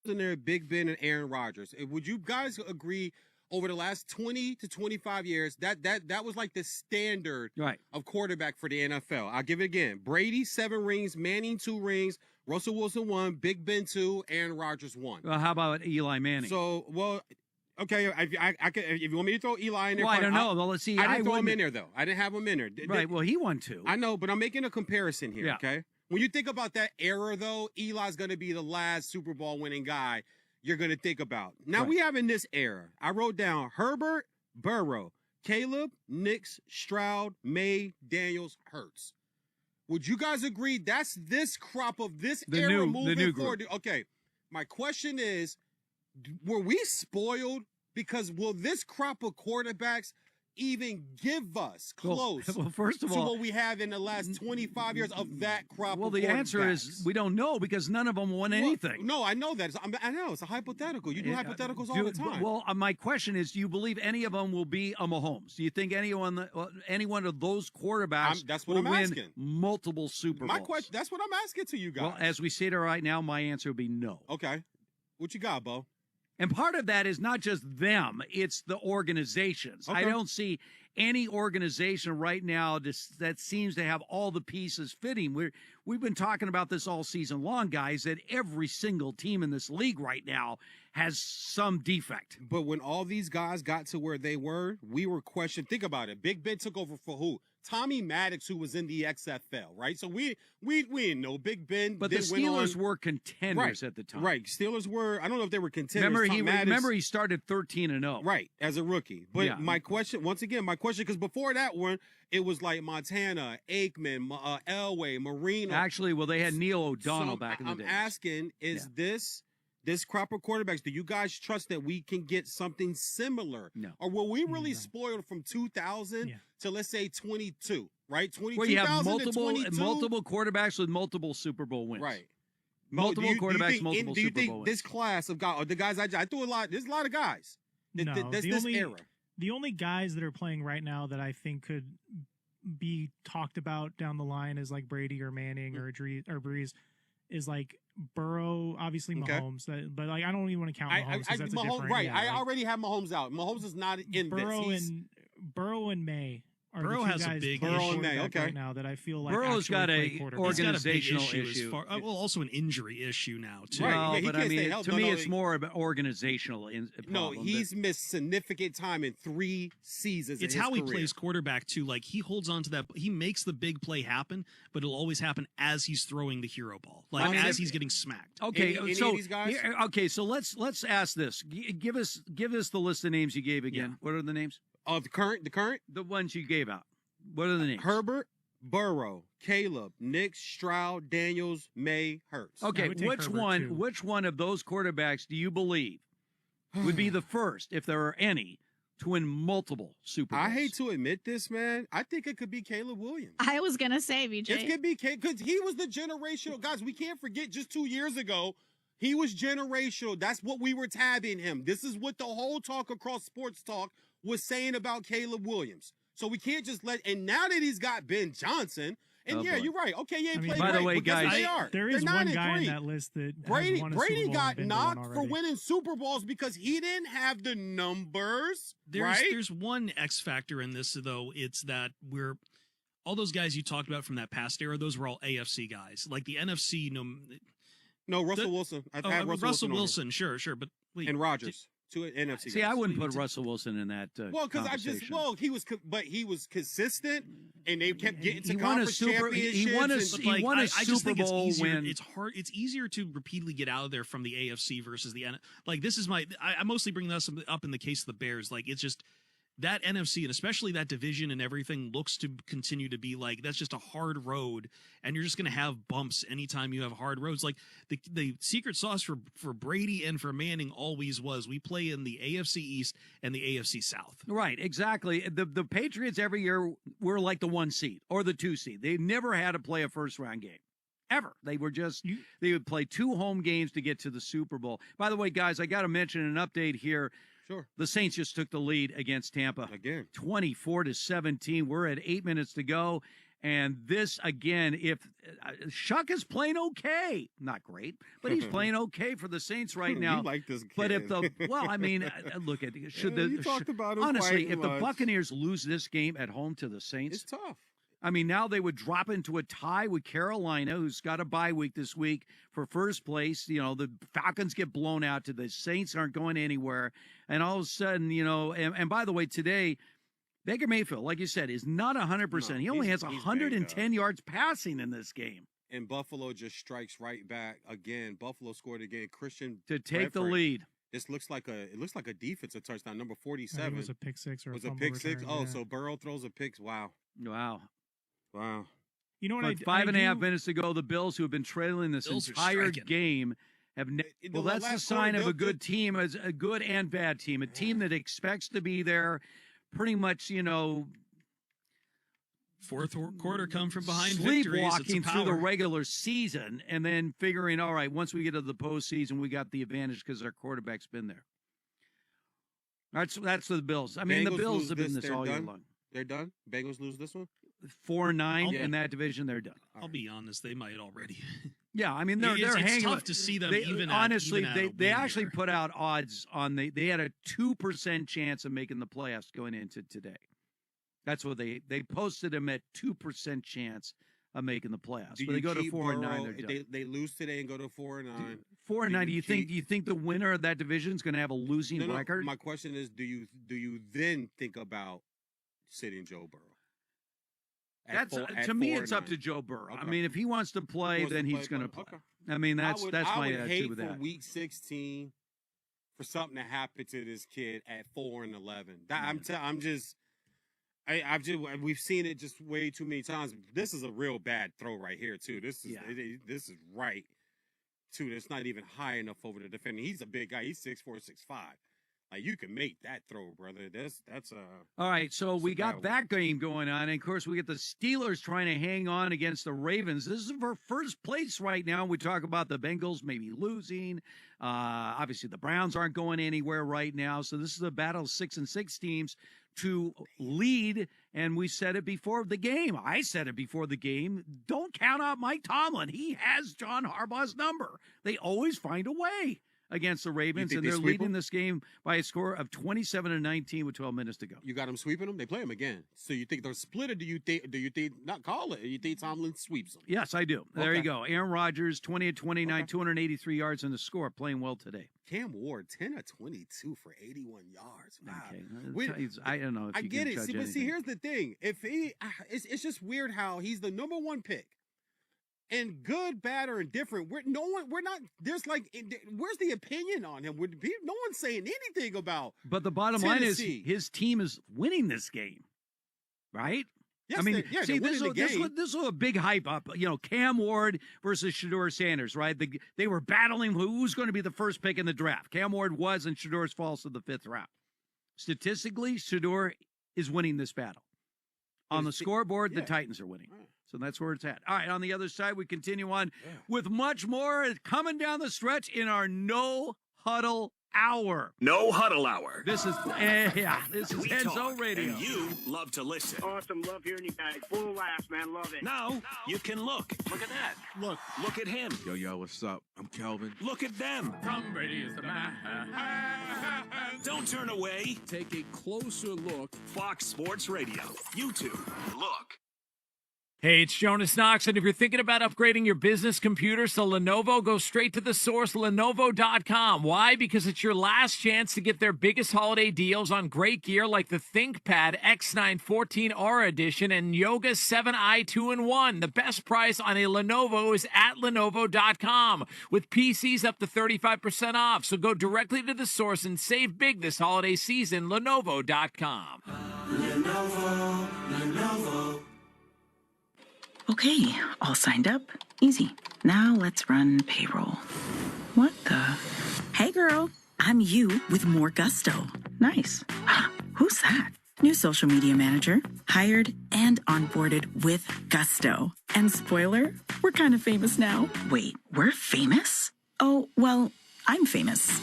in there, Big Ben and Aaron Rodgers. Would you guys agree over the last 20 to 25 years that was like the standard of quarterback for the NFL? I'll give it again. Brady 7 rings, Manning 2 rings, Russell Wilson 1, Big Ben 2, Aaron Rodgers 1. Well, how about Eli Manning? So, well, okay, if you want me to throw Eli in there. Well, I don't know. Well, let's see. I didn't throw him in there, though. I didn't have him in there. Right, well, he won 2. I know, but I'm making a comparison here, okay? When you think about that era, though, Eli's going to be the last Super Bowl winning guy you're going to think about. Now, we have in this era, I wrote down Herbert, Burrow, Caleb, Nix, Stroud, May, Daniels, Hurts. Would you guys agree that's this crop of this era moving forward? Okay, my question is, were we spoiled? Because will this crop of quarterbacks even give us close well, first of to all, what we have in the last 25 years of that crop well, of the answer is we don't know because none of them won anything. No, I know that. I know. It's a hypothetical. You do hypotheticals all the time. Well, my question is, do you believe any of them will be a Mahomes? Do you think any one of those quarterbacks will win multiple Super Bowls? My question, that's what I'm asking to you guys. Well, as we sit here right now, my answer would be no. Okay. What you got, Bo? And part of that is not just them, it's the organizations. Okay. I don't see any organization right now that seems to have all the pieces fitting. We've been talking about this all season long, guys, that every single team in this league right now has some defect. But when all these guys got to where they were, we were questioned. Think about it. Big Ben took over for who? Tommy Maddox, who was in the XFL, right? So we didn't know Big Ben. But the Steelers were contenders at the time. Right. Steelers were, I don't know if they were contenders. Remember he started 13-0. Right, as a rookie. But my question, because before that one, it was like Montana, Aikman, Elway, Marino. Actually, well, they had Neil O'Donnell back in the day. I'm asking, is this crop of quarterbacks, do you guys trust that we can get something similar? No. Or were we really spoiled from 2000 to, let's say, 22, right? 22, Where you have multiple quarterbacks with multiple Super Bowl wins. Right. Multiple quarterbacks, multiple Super Bowl wins. Do you think this class of guys, or the guys I threw a lot, there's a lot of guys. No, this era. The only guys that are playing right now that I think could be talked about down the line is like Brady or Manning or Breeze is like Burrow, obviously Mahomes, but like I don't even want to count Mahomes because that's a different. Right, I already have Mahomes out. Mahomes is not in this. Burrow and May. Burrow has a big issue right now that I feel like Burrow's got a organizational issue. Well, also an injury issue now too. Right, but I mean, to me, it's more of an organizational problem. No, he's missed significant time in 3 seasons. It's how he plays quarterback too. Like he holds on to that. He makes the big play happen, but it'll always happen as he's throwing the hero ball, like as he's getting smacked. Okay, so let's ask this. Give us the list of names you gave again. What are the names? The current? The ones you gave out. What are the names? Herbert, Burrow, Caleb, Nix, Stroud, Daniels, May, Hurts. Okay, which one of those quarterbacks do you believe would be the first, if there are any, to win multiple Super Bowls? I hate to admit this, man. I think it could be Caleb Williams. I was going to say, VJ. It could be because he was the generational. Guys, we can't forget just 2 years ago, he was generational. That's what we were tabbing him. This is what the whole talk across sports talk was saying about Caleb Williams. So we can't just and now that he's got Ben Johnson, and you're right. Okay, he ain't played by great, the way, guys, there is one guy in that list that Brady got knocked for winning Super Bowls because he didn't have the numbers. There's one X factor in this, though. It's that all those guys you talked about from that past era, those were all AFC guys. Like the NFC, no, Russell Wilson. I've had Russell Wilson, sure, but and Rodgers. To an NFC. See, I wouldn't put Russell Wilson in that. Well, because he was consistent, and they kept getting to conference championships. He won a Super Bowl win. It's hard. It's easier to repeatedly get out of there from the AFC versus the like. This is I mostly bring this up in the case of the Bears. Like it's just that NFC and especially that division and everything looks to continue to be like that's just a hard road, and you're just going to have bumps anytime you have hard roads. Like the secret sauce for Brady and for Manning always was we play in the AFC East and the AFC South. Right, exactly. The Patriots every year were like the 1 seed or the 2 seed. They never had to play a first round game. Ever. They would play 2 home games to get to the Super Bowl. By the way, guys, I got to mention an update here. Sure. The Saints just took the lead against Tampa. Again. 24-17. We're at 8 minutes to go. And this, again, if Shuck is playing okay, not great, but he's playing okay for the Saints right now. You like this kid. But if the, well, I mean, look at, you talked about him honestly, quite if the much. Buccaneers lose this game at home to the Saints, It's tough. I mean, now they would drop into a tie with Carolina, who's got a bye week this week for first place. You know, the Falcons get blown out to the Saints aren't going anywhere. And all of a sudden, you know, and by the way, today, Baker Mayfield, like you said, is not 100%. No, he only has he's 110 yards passing in this game. And Buffalo just strikes right back again. Buffalo scored again. Christian To take the Bradford. lead. This looks like a defensive touchdown. Number I think 47. it was a pick six or Was a a fumble pick six? return, Oh, yeah. so Burrow throws a pick. Wow. Wow. You know what? But five and a half minutes ago, the Bills, who have been trailing this Bills are entire striking. game, have well, that's the last sign quarter, of a good team, as a good and bad team, a team that expects to be there, pretty much, you know, Fourth quarter come from behind victories. sleepwalking It's a through the power. regular season, and then figuring, all right, once we get to the postseason, we got the advantage because our quarterback's been there. That's the Bills. I mean, the Bengals Bills lose have been this they're all year done? long. They're done? Bengals lose this one? 4-9 in that division, they're done. I'll be honest, they might already. Yeah, I mean they're It's hanging. tough to see them they, even. honestly, at a they win actually here. put out odds on they had a 2% chance of making the playoffs going into today. That's what they posted them at 2% chance of making the playoffs. Do But they you go to keep 4-9. Burrow? They're done. They lose today and go to 4-9. 4-9. Do you think the winner of that division is going to have a losing No, record? my question is, do you then think about sitting Joe Burrow? To me, it's up to Joe Burrow. I mean, if he wants to play, then he's going to play. I mean, that's my I would attitude hate with for that. week 16 for something to happen to this kid at 4-11. We've seen it just way too many times. This is a real bad throw right here too. This is right too. It's not even high enough over the defender. He's a big guy. He's 6'4", 6'5". Like, you can make that throw, brother. That's All right, so we got that game going on, and of course we get the Steelers trying to hang on against the Ravens. This is for first place right now. We talk about the Bengals maybe losing. Obviously, the Browns aren't going anywhere right now, so this is a battle of 6-6 teams to lead. And we said it before the game. I said it before the game. Don't count out Mike Tomlin. He has John Harbaugh's number. They always find a way against the Ravens, and they're leading this game by a score of 27-19 with 12 minutes to go. You got them sweeping them. They play them again. So you think they're split, or do you think not call it? You think Tomlin sweeps them? Yes, I do. There you go. Aaron Rodgers, 20 of 29, 283 yards in the score, playing well today. Cam Ward, 10 of 22 for 81 yards. Wow. Okay. I don't know if I you get can it. judge See, but here's the thing. If he, it's just weird how he's the number one pick. And good, bad, or indifferent, where's the opinion on him? No one's saying anything about. But the bottom line is his team is winning this game, right? Yes, I mean, they're see, winning this the game. was a big hype up. You know, Cam Ward versus Shedeur Sanders, right? They were battling who's going to be the first pick in the draft. Cam Ward was, and Shedeur falls to the 5th round. Statistically, Shedeur is winning this battle. On the scoreboard, the Titans are winning. So that's where it's at. All right, on the other side, we continue on with much more coming down the stretch in our No Huddle Hour. No Huddle Hour. This is this is We Enzo talk, Radio. And you love to listen. Awesome. Love hearing you guys. Full laughs, man. Love it. Now you can look. Look at that. Look at him. Yo, what's up? I'm Kelvin. Look at them. Tom Brady is the man. Don't turn away. Take a closer look. Fox Sports Radio. YouTube. Look. Hey, it's Jonas Knox, and if you're thinking about upgrading your business computers to Lenovo, go straight to the source, Lenovo.com. Why? Because it's your last chance to get their biggest holiday deals on great gear like the ThinkPad X9 14 Aura Edition and Yoga 7i 2-in-1. The best price on a Lenovo is at Lenovo.com, with PCs up to 35% off. So go directly to the source and save big this holiday season, Lenovo.com. Lenovo. Okay, all signed up. Easy. Now let's run payroll. What the? Hey girl, I'm you with more gusto. Nice. Who's that? New social media manager, hired and onboarded with gusto. And spoiler, we're kind of famous now. Wait, we're famous? Oh, well, I'm famous.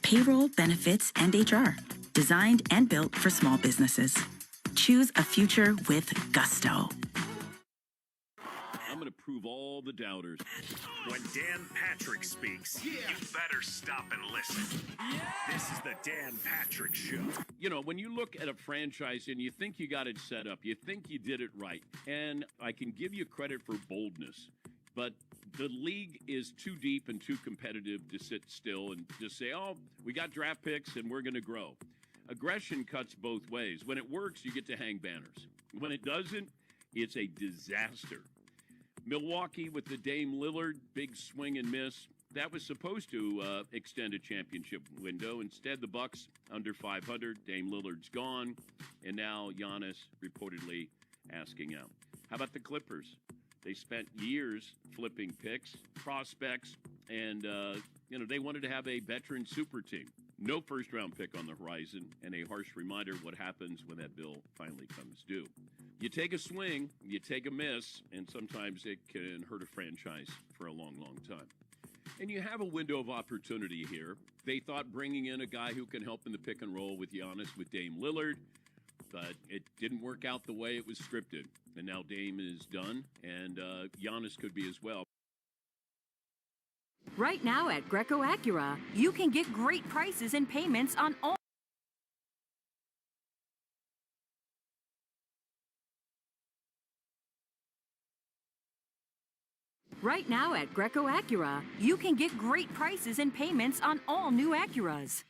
Payroll, benefits, and HR. Designed and built for small businesses. Choose a future with gusto. I'm going to prove all the doubters. When Dan Patrick speaks, you better stop and listen. This is the Dan Patrick Show. You know, when you look at a franchise and you think you got it set up, you think you did it right, and I can give you credit for boldness, but the league is too deep and too competitive to sit still and just say, oh, we got draft picks and we're going to grow. Aggression cuts both ways. When it works, you get to hang banners. When it doesn't, it's a disaster. Milwaukee with the Dame Lillard, big swing and miss. That was supposed to extend a championship window. Instead, the Bucks under 500. Dame Lillard's gone, and now Giannis reportedly asking out. How about the Clippers? They spent years flipping picks, prospects, and they wanted to have a veteran super team. No first-round pick on the horizon, and a harsh reminder of what happens when that bill finally comes due. You take a swing, you take a miss, and sometimes it can hurt a franchise for a long, long time. And you have a window of opportunity here. They thought bringing in a guy who can help in the pick and roll with Giannis, with Dame Lillard, but it didn't work out the way it was scripted. And now Dame is done, and Giannis could be as well. Right now at Greco Acura, you can get great prices and payments on all. Right now at Greco Acura, you can get great prices and payments on all new Acuras.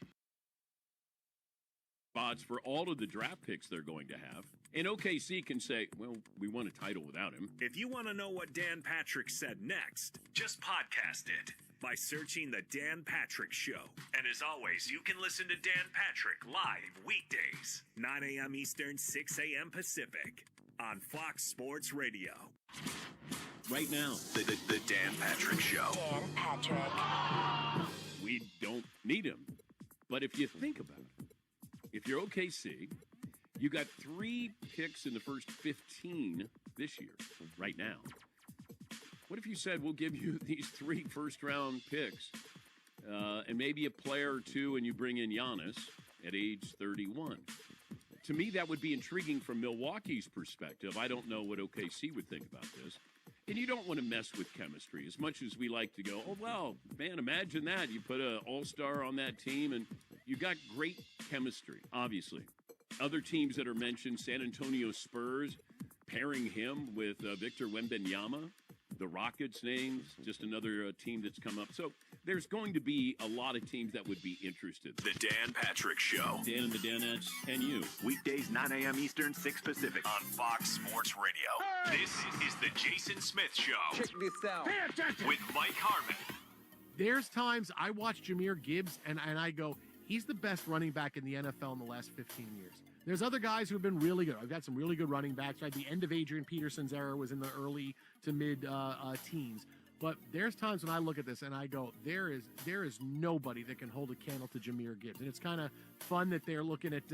Odds for all of the draft picks they're going to have. And OKC can say, well, we won a title without him. If you want to know what Dan Patrick said next, just podcast it by searching The Dan Patrick Show. And as always, you can listen to Dan Patrick live weekdays, 9 a.m. Eastern, 6 a.m. Pacific, on Fox Sports Radio. Right now, The Dan Patrick Show. Dan Patrick. We don't need him. But if you think about it, if you're OKC, you got 3 picks in the first 15 this year, right now. What if you said, we'll give you these 3 first-round picks and maybe a player or two, and you bring in Giannis at age 31? To me, that would be intriguing from Milwaukee's perspective. I don't know what OKC would think about this. And you don't want to mess with chemistry as much as we like to go, oh, well, man, imagine that. You put an all-star on that team, and you got great chemistry, obviously. Other teams that are mentioned, San Antonio Spurs, pairing him with Victor Wembanyama. The Rockets' names, just another team that's come up. So there's going to be a lot of teams that would be interested. The Dan Patrick Show. Dan and the Danettes and you. Weekdays, 9 a.m. Eastern, 6 Pacific, on Fox Sports Radio. This is the Jason Smith Show. Check this out. With Mike Harmon. There's times I watch Jahmyr Gibbs and I go, he's the best running back in the NFL in the last 15 years. There's other guys who have been really good. I've got some really good running backs. Right? The end of Adrian Peterson's era was in the early to mid teens. But there's times when I look at this and I go, there is nobody that can hold a candle to Jahmyr Gibbs. And it's kind of fun that they're looking at,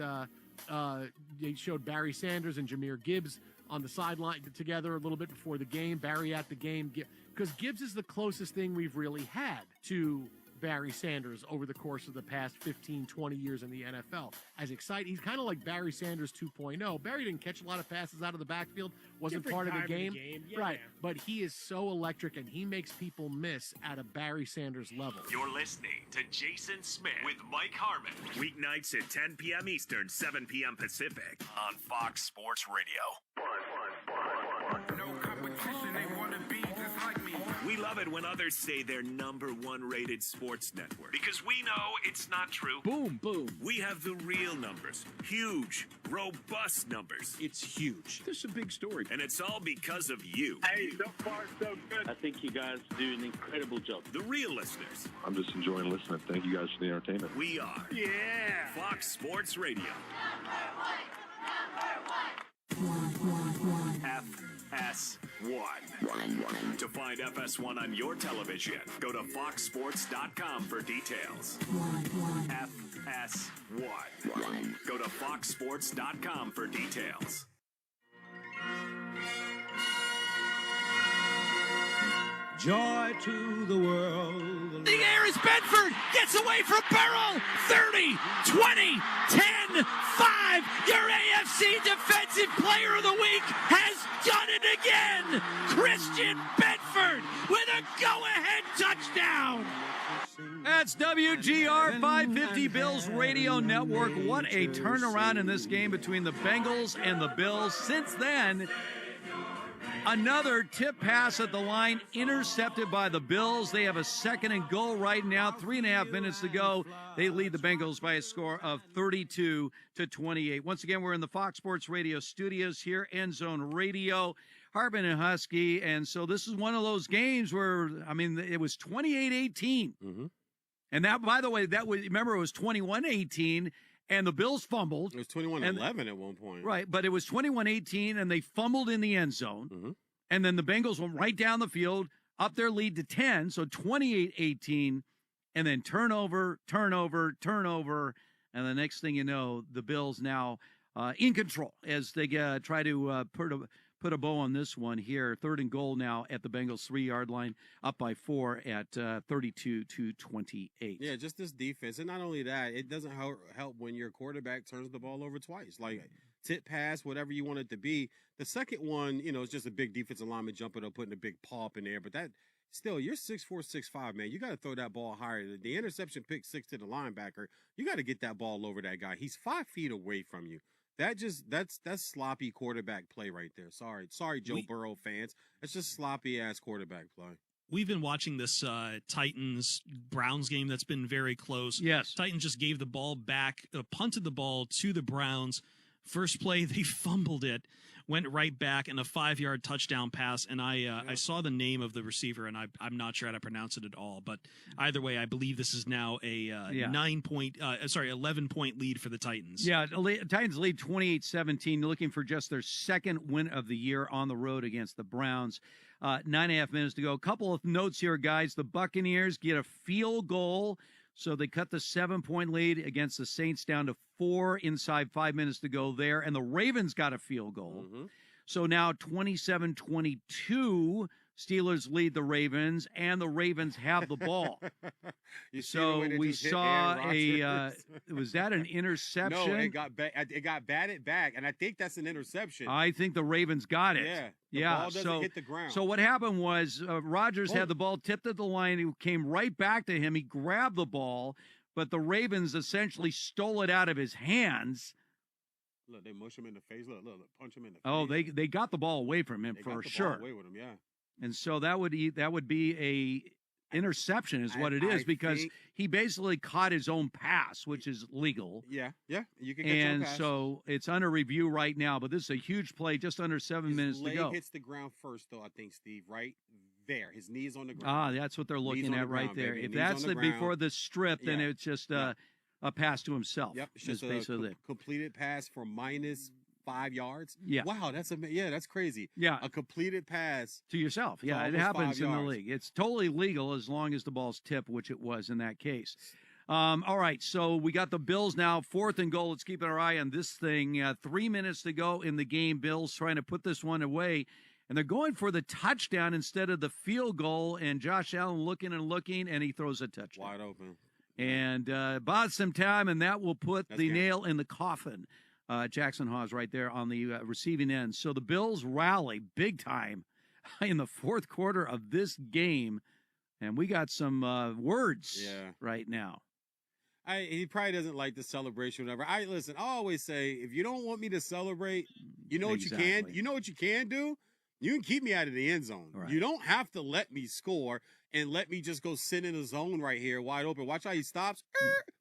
they showed Barry Sanders and Jahmyr Gibbs on the sideline together a little bit before the game. Barry at the game. Because Gibbs is the closest thing we've really had to Barry Sanders over the course of the past 15, 20 years in the NFL. As exciting, he's kind of like Barry Sanders 2.0. Barry didn't catch a lot of passes out of the backfield, wasn't part of the game. Yeah, right, but he is so electric, and he makes people miss at a Barry Sanders level. You're listening to Jason Smith with Mike Harmon. Weeknights at 10 p.m. Eastern, 7 p.m. Pacific, on Fox Sports Radio. No competition, they want to be just like me. We love it when others say they're #1 rated sports network, because we know it's not true. Boom, boom. We have the real numbers. Huge, robust numbers. It's huge. This is a big story, and it's all because of you. Hey, so far so good. I think you guys do an incredible job. The real listeners. I'm just enjoying listening. Thank you guys for the entertainment. We are. Yeah. Fox Sports Radio. FS1. To find FS1 on your television, go to foxsports.com for details. FS1. Go to foxsports.com for details. Joy to the world. The air there is Bedford. Gets away from Burrow. 30, 20, 10, 5. Your AFC Defensive Player of the Week has done it again. Christian Bedford with a go-ahead touchdown. That's WGR 550 Bills Radio Network. What a turnaround in this game between the Bengals and the Bills. Since then, another tip pass at the line intercepted by the Bills. They have a 2nd and goal right now. 3.5 minutes to go. They lead the Bengals by a score of 32-28. Once again, we're in the Fox Sports Radio studios here, End Zone Radio. Harbin and Husky, and so this is one of those games where, I mean, it was 28-18. Mm-hmm. And that, by the way, remember, it was 21-18, and the Bills fumbled. It was 21-11 at one point. Right, but it was 21-18, and they fumbled in the end zone. Mm-hmm. And then the Bengals went right down the field, up their lead to 10, so 28-18, and then turnover, and the next thing you know, the Bills now in control as they try to put a bow on this one here. 3rd and goal now at the Bengals 3-yard line, up by 4 at 32-28. Yeah, just this defense. And not only that, it doesn't help when your quarterback turns the ball over twice. Like tip pass, whatever you want it to be. The second one, it's just a big defensive lineman jumping up, putting a big paw up in there. But that still, you're 6'4", 6'5", man. You got to throw that ball higher. The interception pick 6 to the linebacker. You got to get that ball over that guy. He's 5 feet away from you. That's sloppy quarterback play right there. Sorry, Joe Burrow fans. It's just sloppy ass quarterback play. We've been watching this Titans-Browns game that's been very close. Yes. Titans just gave the ball back, punted the ball to the Browns. First play, they fumbled it, went right back, and a 5-yard touchdown pass. And I saw the name of the receiver, and I'm not sure how to pronounce it at all. But either way, I believe this is now a 11-point lead for the Titans. Yeah, Titans lead 28-17, looking for just their 2nd win of the year on the road against the Browns. 9.5 minutes to go. A couple of notes here, guys. The Buccaneers get a field goal, so they cut the 7-point lead against the Saints down to 4 inside 5 minutes to go there. And the Ravens got a field goal. Mm-hmm. So now 27-22, Steelers lead the Ravens, and the Ravens have the ball. So we saw was that an interception? No, it got batted back, and I think that's an interception. I think the Ravens got it. Yeah. The ball doesn't hit the ground. So what happened was Rodgers had the ball tipped at the line. He came right back to him. He grabbed the ball, but the Ravens essentially stole it out of his hands. Look, they mush him in the face. Look, punch him in the face. Oh, they got the ball away from him for sure. Ball away with him, yeah. And so that would be a interception is what it is, because he basically caught his own pass, which is legal. Yeah, you can get your pass. And so it's under review right now, but this is a huge play, just under 7 minutes to go. His leg hits the ground first, though, I think, Steve, right there. His knee is on the ground. That's what they're looking at right there. If that's before the strip, then it's just a pass to himself. Yep, it's just a completed pass for minus 5 yards. Yeah. Wow, that's crazy. Yeah. A completed pass to yourself. Yeah, it happens in the league. It's totally legal as long as the ball's tipped, which it was in that case. All right, so we got the Bills now, 4th and goal. Let's keep our eye on this thing. 3 minutes to go in the game. Bills trying to put this one away, and they're going for the touchdown instead of the field goal, and Josh Allen looking, and he throws a touchdown. Wide open. And bought some time, and that will put the nail in the coffin. Jackson Hawes right there on the receiving end. So the Bills rally big time in the 4th quarter of this game, and we got some words right now. He probably doesn't like the celebration, whatever. I always say, if you don't want me to celebrate, you know what you can. You know what you can do. You can keep me out of the end zone. Right. You don't have to let me score and let me just go sit in a zone right here, wide open. Watch how he stops.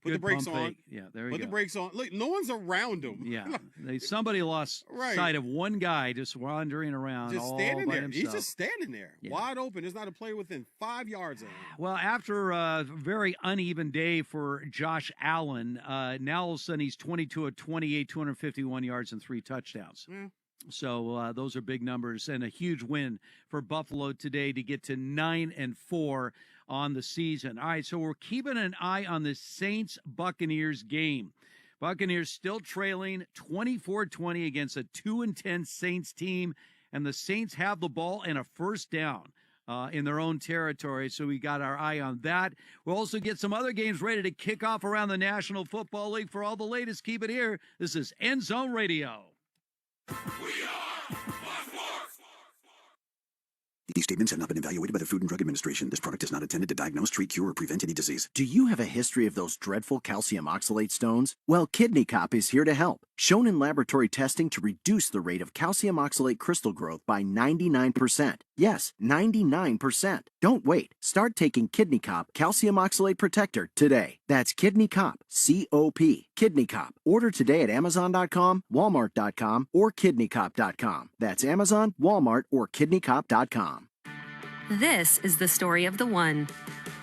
Put the brakes on. Yeah, there you go. Put the brakes on. Look, no one's around him. Yeah, somebody lost sight of one guy just wandering around, just all standing by there. himself. He's just standing there, wide open. There's not a player within 5 yards of him. Well, after a very uneven day for Josh Allen, now all of a sudden he's 22 of 28, 251 yards and 3 touchdowns. Yeah. So those are big numbers, and a huge win for Buffalo today to get to 9-4 on the season. All right, so we're keeping an eye on the Saints-Buccaneers game. Buccaneers still trailing 24-20 against a 2-10 Saints team, and the Saints have the ball and a first down. in their own territory, so we got our eye on that. We'll also get some other games ready to kick off around the National Football League. For all the latest, keep it here. This is End Zone Radio. These statements have not been evaluated by the Food and Drug Administration. This product is not intended to diagnose, treat, cure, or prevent any disease. Do you have a history of those dreadful calcium oxalate stones? Well, Kidney Cop is here to help. Shown in laboratory testing to reduce the rate of calcium oxalate crystal growth by 99%. Yes, 99%. Don't wait. Start taking Kidney Cop Calcium Oxalate Protector today. That's Kidney Cop, C-O-P. Kidney Cop. Order today at Amazon.com, Walmart.com, or KidneyCop.com. That's Amazon, Walmart, or KidneyCop.com. This is the story of the one.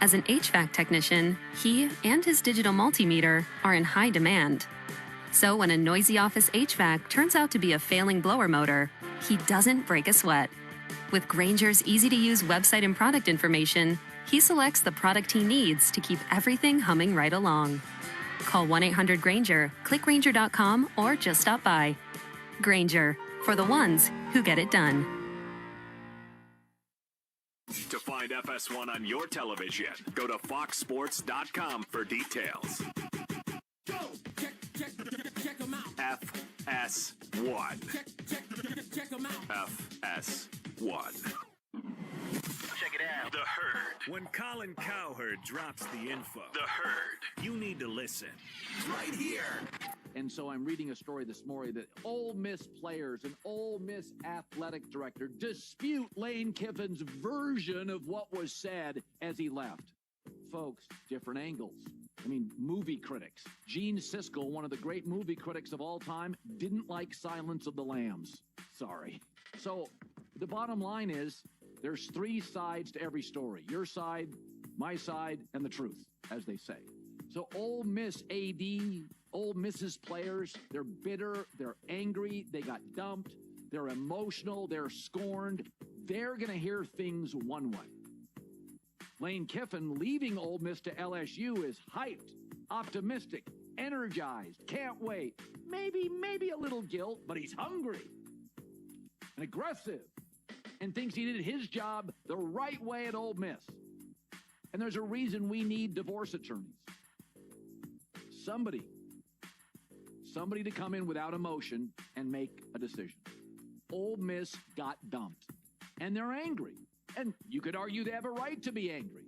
As an HVAC technician, he and his digital multimeter are in high demand. So when a noisy office HVAC turns out to be a failing blower motor, he doesn't break a sweat. With Grainger's easy-to-use website and product information, he selects the product he needs to keep everything humming right along. Call 1-800-GRAINGER, click Grainger.com, or just stop by. Grainger, for the ones who get it done. To find FS1 on your television, go to foxsports.com for details. FS1. FS1. Check it out. The Herd. When Colin Cowherd drops the info, The Herd, you need to listen. Right here. And so I'm reading a story this morning that Ole Miss players and Ole Miss athletic director dispute Lane Kiffin's version of what was said as he left. Folks, different angles. I mean, movie critics. Gene Siskel, one of the great movie critics of all time, didn't like Silence of the Lambs. Sorry. So the bottom line is there's three sides to every story. Your side, my side, and the truth, as they say. So Ole Miss AD, Ole Miss's players, they're bitter, they're angry, they got dumped, they're emotional, they're scorned. They're going to hear things one way. Lane Kiffin leaving Ole Miss to LSU is hyped, optimistic, energized, can't wait. Maybe a little guilt, but he's hungry and aggressive and thinks he did his job the right way at Ole Miss. And there's a reason we need divorce attorneys. Somebody to come in without emotion and make a decision. Ole Miss got dumped, and they're angry. And you could argue they have a right to be angry.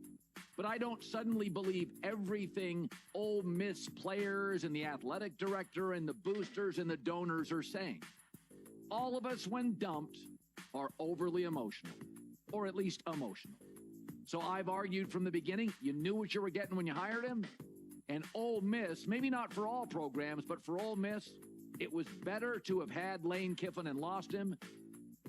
But I don't suddenly believe everything Ole Miss players and the athletic director and the boosters and the donors are saying. All of us, when dumped, are overly emotional, or at least emotional. So I've argued from the beginning, you knew what you were getting when you hired him. And Ole Miss, maybe not for all programs, but for Ole Miss, it was better to have had Lane Kiffin and lost him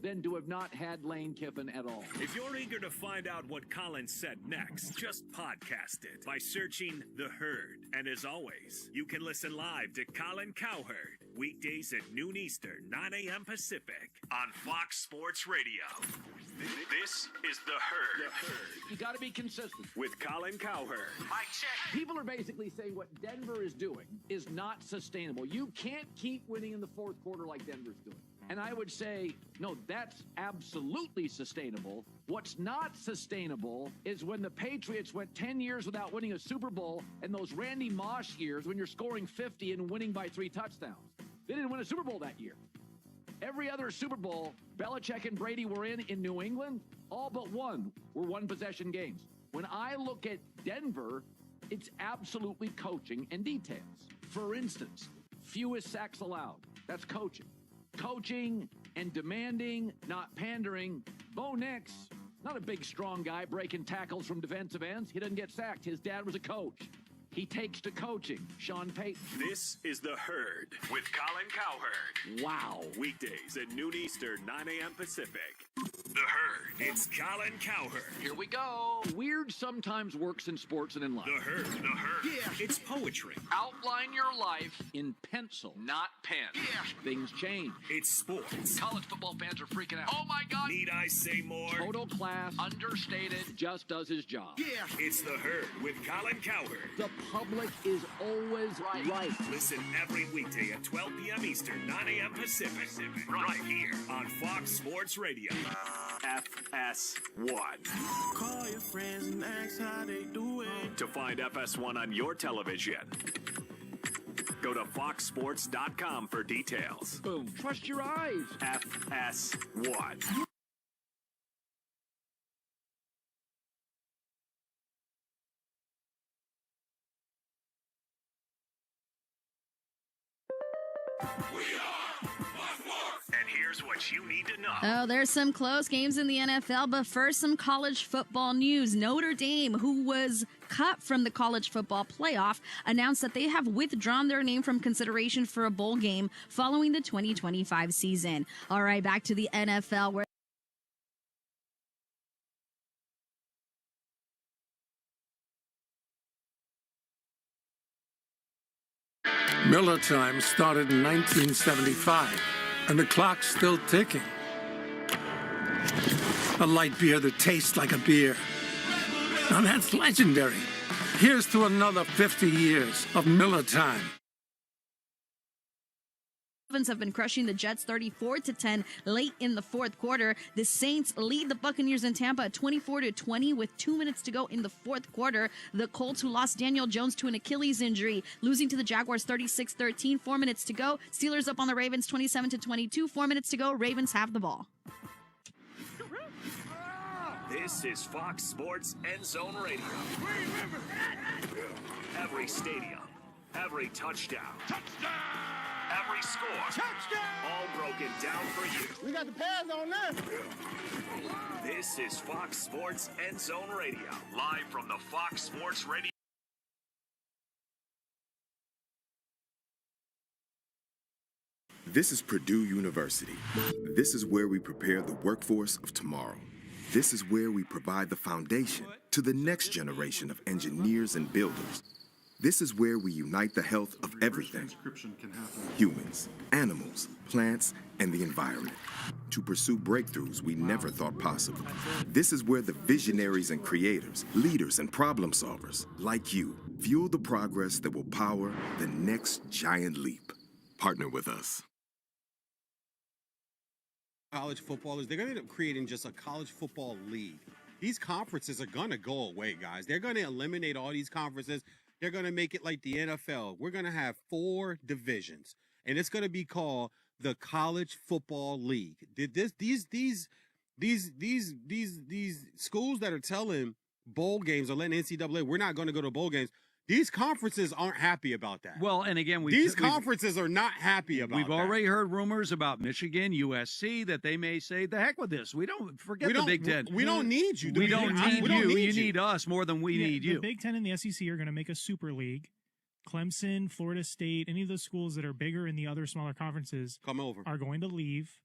than to have not had Lane Kiffin at all. If you're eager to find out what Colin said next, just podcast it by searching The Herd. And as always, you can listen live to Colin Cowherd weekdays at noon Eastern, 9 a.m. Pacific on Fox Sports Radio. This is The Herd. The Herd. You got to be consistent. With Colin Cowherd. Mike check. People are basically saying what Denver is doing is not sustainable. You can't keep winning in the fourth quarter like Denver's doing. And I would say, no, that's absolutely sustainable. What's not sustainable is when the Patriots went 10 years without winning a Super Bowl, and those Randy Moss years when you're scoring 50 and winning by 3 touchdowns. They didn't win a Super Bowl that year. Every other Super Bowl Belichick and Brady were in New England, all but one were one-possession games. When I look at Denver, it's absolutely coaching and details. For instance, fewest sacks allowed. That's coaching. Coaching and demanding, not pandering. Bo Nix, not a big, strong guy breaking tackles from defensive ends. He doesn't get sacked. His dad was a coach. He takes to coaching. Sean Payton. This is The Herd with Colin Cowherd. Wow. Weekdays at noon Eastern, 9 a.m. Pacific. The Herd. It's Colin Cowherd. Here we go. Weird sometimes works in sports and in life. The Herd. The Herd. Yeah. It's poetry. Outline your life in pencil, not pen. Yeah. Things change. It's sports. College football fans are freaking out. Oh my God. Need I say more? Total class, understated, just does his job. Yeah. It's The Herd with Colin Cowherd. The public is always right. Listen every weekday at 12 p.m. Eastern, 9 a.m. Pacific. Right here on Fox Sports Radio. FS1. Call your friends and ask how they doing. To find FS1 on your television, go to foxsports.com for details. Boom. Trust your eyes. FS1. And here's what you need to know. Oh, there's some close games in the NFL, but first, some college football news. Notre Dame, who was cut from the college football playoff, announced that they have withdrawn their name from consideration for a bowl game following the 2025 season. All right, back to the NFL, where Miller Time started in 1975, and the clock's still ticking. A light beer that tastes like a beer. Now that's legendary. Here's to another 50 years of Miller Time. have been crushing the Jets 34-10 late in the fourth quarter. The Saints lead the Buccaneers in Tampa at 24-20 with 2 minutes to go in the fourth quarter. The Colts, who lost Daniel Jones to an Achilles injury, losing to the Jaguars 36-13, 4 minutes to go. Steelers up on the Ravens 27-22, 4 minutes to go. Ravens have the ball. This is Fox Sports End Zone Radio. Every stadium, every touchdown. Every score. Touchdown! All broken down for you. We got the pads on that. This is Fox Sports End Zone Radio. Live from the Fox Sports Radio. This is Purdue University. This is where we prepare the workforce of tomorrow. This is where we provide the foundation to the next generation of engineers and builders. This is where we unite the health of everything, humans, animals, plants, and the environment, to pursue breakthroughs we never thought possible. This is where the visionaries and creators, leaders and problem solvers, like you, fuel the progress that will power the next giant leap. Partner with us. College footballers, they're going to end up creating just a college football league. These conferences are going to go away, guys. They're going to eliminate all these conferences. They're going to make it like the NFL. We're going to have 4 divisions, and it's going to be called the College Football League. These schools that are telling bowl games or letting NCAA, we're not going to go to bowl games. These conferences aren't happy about that. Well, and again, these conferences are not happy about that. We've already heard rumors about Michigan, USC, that they may say, the heck with this. We don't forget the Big Ten. We don't need you. We don't need you. You need us more than we need you. The Big Ten and the SEC are going to make a super league. Clemson, Florida State, any of those schools that are bigger in the other smaller conferences are going to leave.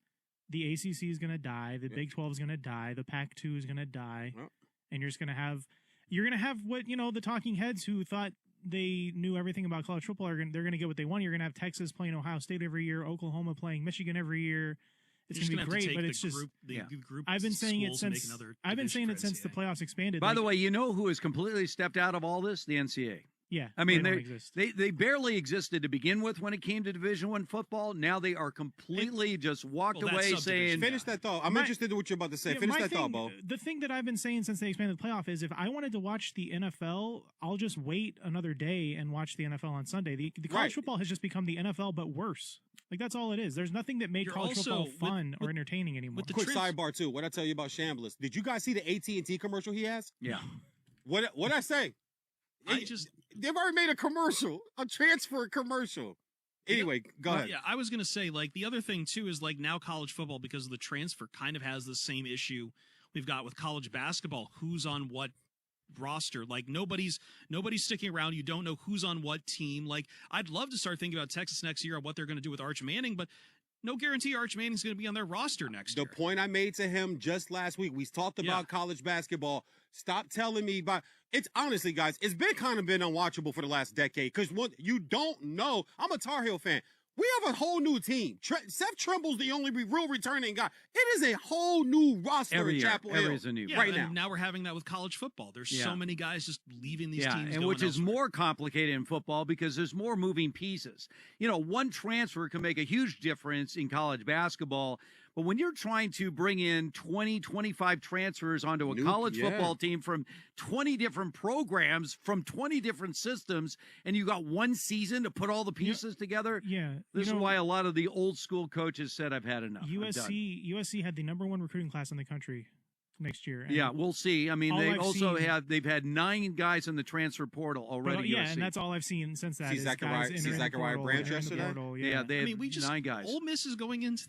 The ACC is going to die. The Big 12 is going to die. The Pac-2 is going to die. And you're just going to have... You're going to have what, the talking heads who thought they knew everything about college football, they're going to get what they want. You're going to have Texas playing Ohio State every year, Oklahoma playing Michigan every year. It's going to be great, but it's just I've been saying it since the playoffs expanded. By the way, you know who has completely stepped out of all this? The NCAA. Yeah, I mean they barely existed to begin with when it came to Division I football. Now they are completely just walked away saying. Finish that thought. I'm interested in what you're about to say. Finish that thought, Bo. The thing that I've been saying since they expanded the playoff is if I wanted to watch the NFL, I'll just wait another day and watch the NFL on Sunday. The college football has just become the NFL but worse. Like that's all it is. There's nothing that made college football fun or entertaining anymore. Quick sidebar too. What I tell you about Chambliss? Did you guys see the AT&T commercial he has? Yeah. What I say? They've already made a commercial, a transfer commercial. Anyway, go ahead. Yeah, I was going to say, the other thing, too, is, now college football, because of the transfer, kind of has the same issue we've got with college basketball. Who's on what roster? Nobody's sticking around. You don't know who's on what team. I'd love to start thinking about Texas next year on what they're going to do with Arch Manning, but no guarantee Arch Manning's going to be on their roster next year. The point I made to him just last week, we talked about college basketball. Stop telling me about it's honestly, guys, it's been unwatchable for the last decade because you don't know. I'm a Tar Heel fan. We have a whole new team. Seth Trimble's the only real returning guy. It is a whole new roster in Chapel Hill right now. Now we're having that with college football. There's so many guys just leaving these teams. And which is more complicated in football because there's more moving pieces. One transfer can make a huge difference in college basketball. But when you're trying to bring in 20, 25 transfers onto a college football team from 20 different programs, from 20 different systems, and you got one season to put all the pieces together, this is why a lot of the old school coaches said, I've had enough. USC had the #1 recruiting class in the country next year. And we'll see. I mean, they've had 9 guys in the transfer portal already. Yeah, and that's all I've seen since that. Zachariah Branch yesterday? Yeah, they had 9 guys. Ole Miss is going into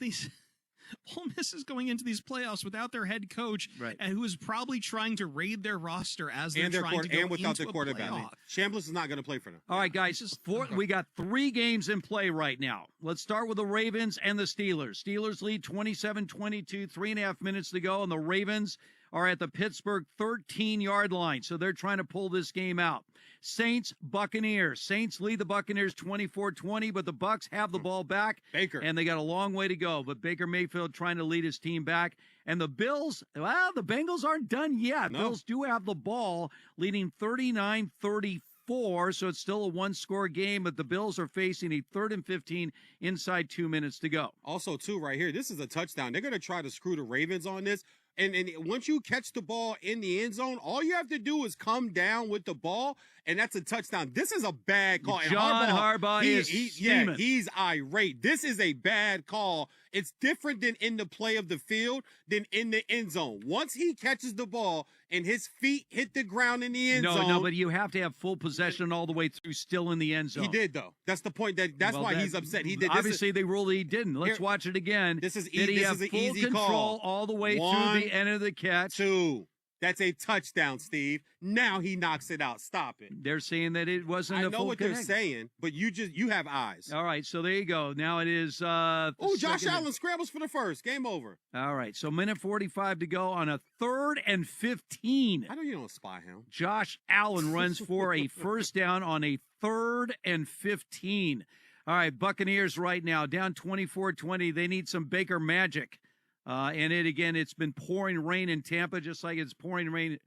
these playoffs without their head coach, and who is probably trying to raid their roster as they're trying to go without into their quarterback. playoff. Chambliss is not going to play for them. All right, guys, we got 3 games in play right now. Let's start with the Ravens and the Steelers. Steelers lead 27-22, 3.5 minutes to go, and the Ravens are at the Pittsburgh 13-yard line, so they're trying to pull this game out. Saints, Buccaneers. Saints lead the Buccaneers 24-20, but the Bucs have the ball back. And they got a long way to go, but Baker Mayfield trying to lead his team back. And the Bills, well, the Bengals aren't done yet. No. Bills do have the ball, leading 39-34. So it's still a one-score game, but the Bills are facing a 3rd and 15 inside 2 minutes to go. Also, too, right here, this is a touchdown. They're going to try to screw the Ravens on this. And once you catch the ball in the end zone, all you have to do is come down with the ball, and that's a touchdown. This is a bad call. John Harbaugh is steaming. He's irate. This is a bad call. It's different than in the play of the field than in the end zone. Once he catches the ball and his feet hit the ground in the end zone. No, but you have to have full possession all the way through, still in the end zone. He did, though. That's the point. That's why he's upset. He did. Obviously, they ruled he didn't. Let's watch it again. Did he have an full easy control call all the way through the end of the catch? 2. That's a touchdown, Steve. Now he knocks it out. Stop it. They're saying that it wasn't a full I know what connect. they're saying, but you have eyes. All right, so there you go. Now it is Josh Allen scrambles for the first. Game over. All right, so 1:45 to go on a 3rd and 15. I know you don't spy him. Josh Allen runs for a first down on a 3rd and 15. All right, Buccaneers right now down 24-20. They need some Baker magic. And it's been pouring rain in Tampa, just like it's pouring rain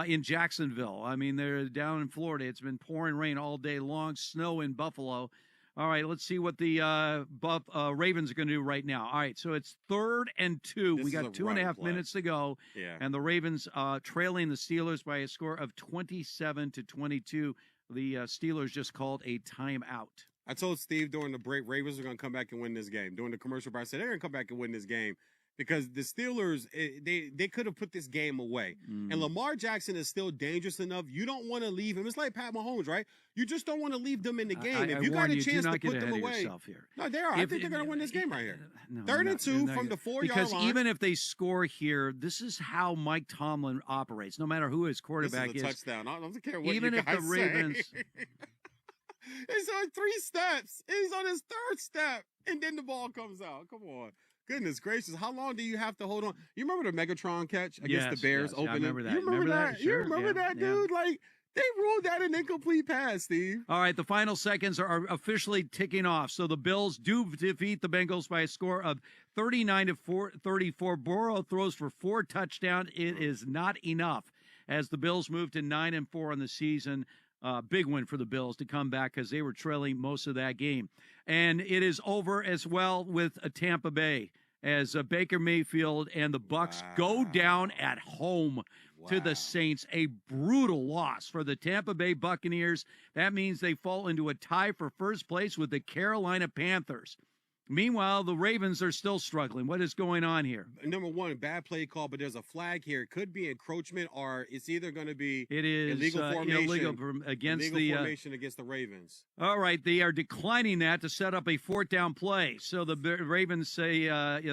in Jacksonville. I mean, they're down in Florida. It's been pouring rain all day long, snow in Buffalo. All right, let's see what the Ravens are going to do right now. All right, so it's 3rd and 2. We got 2.5 minutes to go. Yeah. And the Ravens trailing the Steelers by a score of 27-22. The Steelers just called a timeout. I told Steve during the break, Ravens are going to come back and win this game. During the commercial break, I said they're going to come back and win this game. Because the Steelers, they could have put this game away. And Lamar Jackson is still dangerous enough. You don't want to leave him. It's like Pat Mahomes, right? You just don't want to leave them in the game. If you got a chance to put them away. No, they are. I think they're going to win this game right here. 3rd and 2 from the 4-yard line. Because even if they score here, this is how Mike Tomlin operates, no matter who his quarterback is. This is a touchdown. I don't care what even you if guys the Ravens. He's on 3 steps. He's on his 3rd step. And then the ball comes out. Come on. Goodness gracious, how long do you have to hold on? You remember the Megatron catch against the Bears opening? I remember that. You remember that? Sure. You remember that, dude? Like, they ruled that an incomplete pass, Steve. All right, the final seconds are officially ticking off. So the Bills do defeat the Bengals by a score of 39-34. Burrow throws for 4 touchdowns. It is not enough as the Bills move to 9-4 on the season. Big win for the Bills to come back because they were trailing most of that game. And it is over as well with Tampa Bay as Baker Mayfield and the Bucs go down at home to the Saints. A brutal loss for the Tampa Bay Buccaneers. That means they fall into a tie for first place with the Carolina Panthers. Meanwhile, the Ravens are still struggling. What is going on here? Number one, bad play call, but there's a flag here. It could be encroachment, or it's either going to be illegal formation against the Ravens. All right, they are declining that to set up a 4th down play. So the Ravens say, the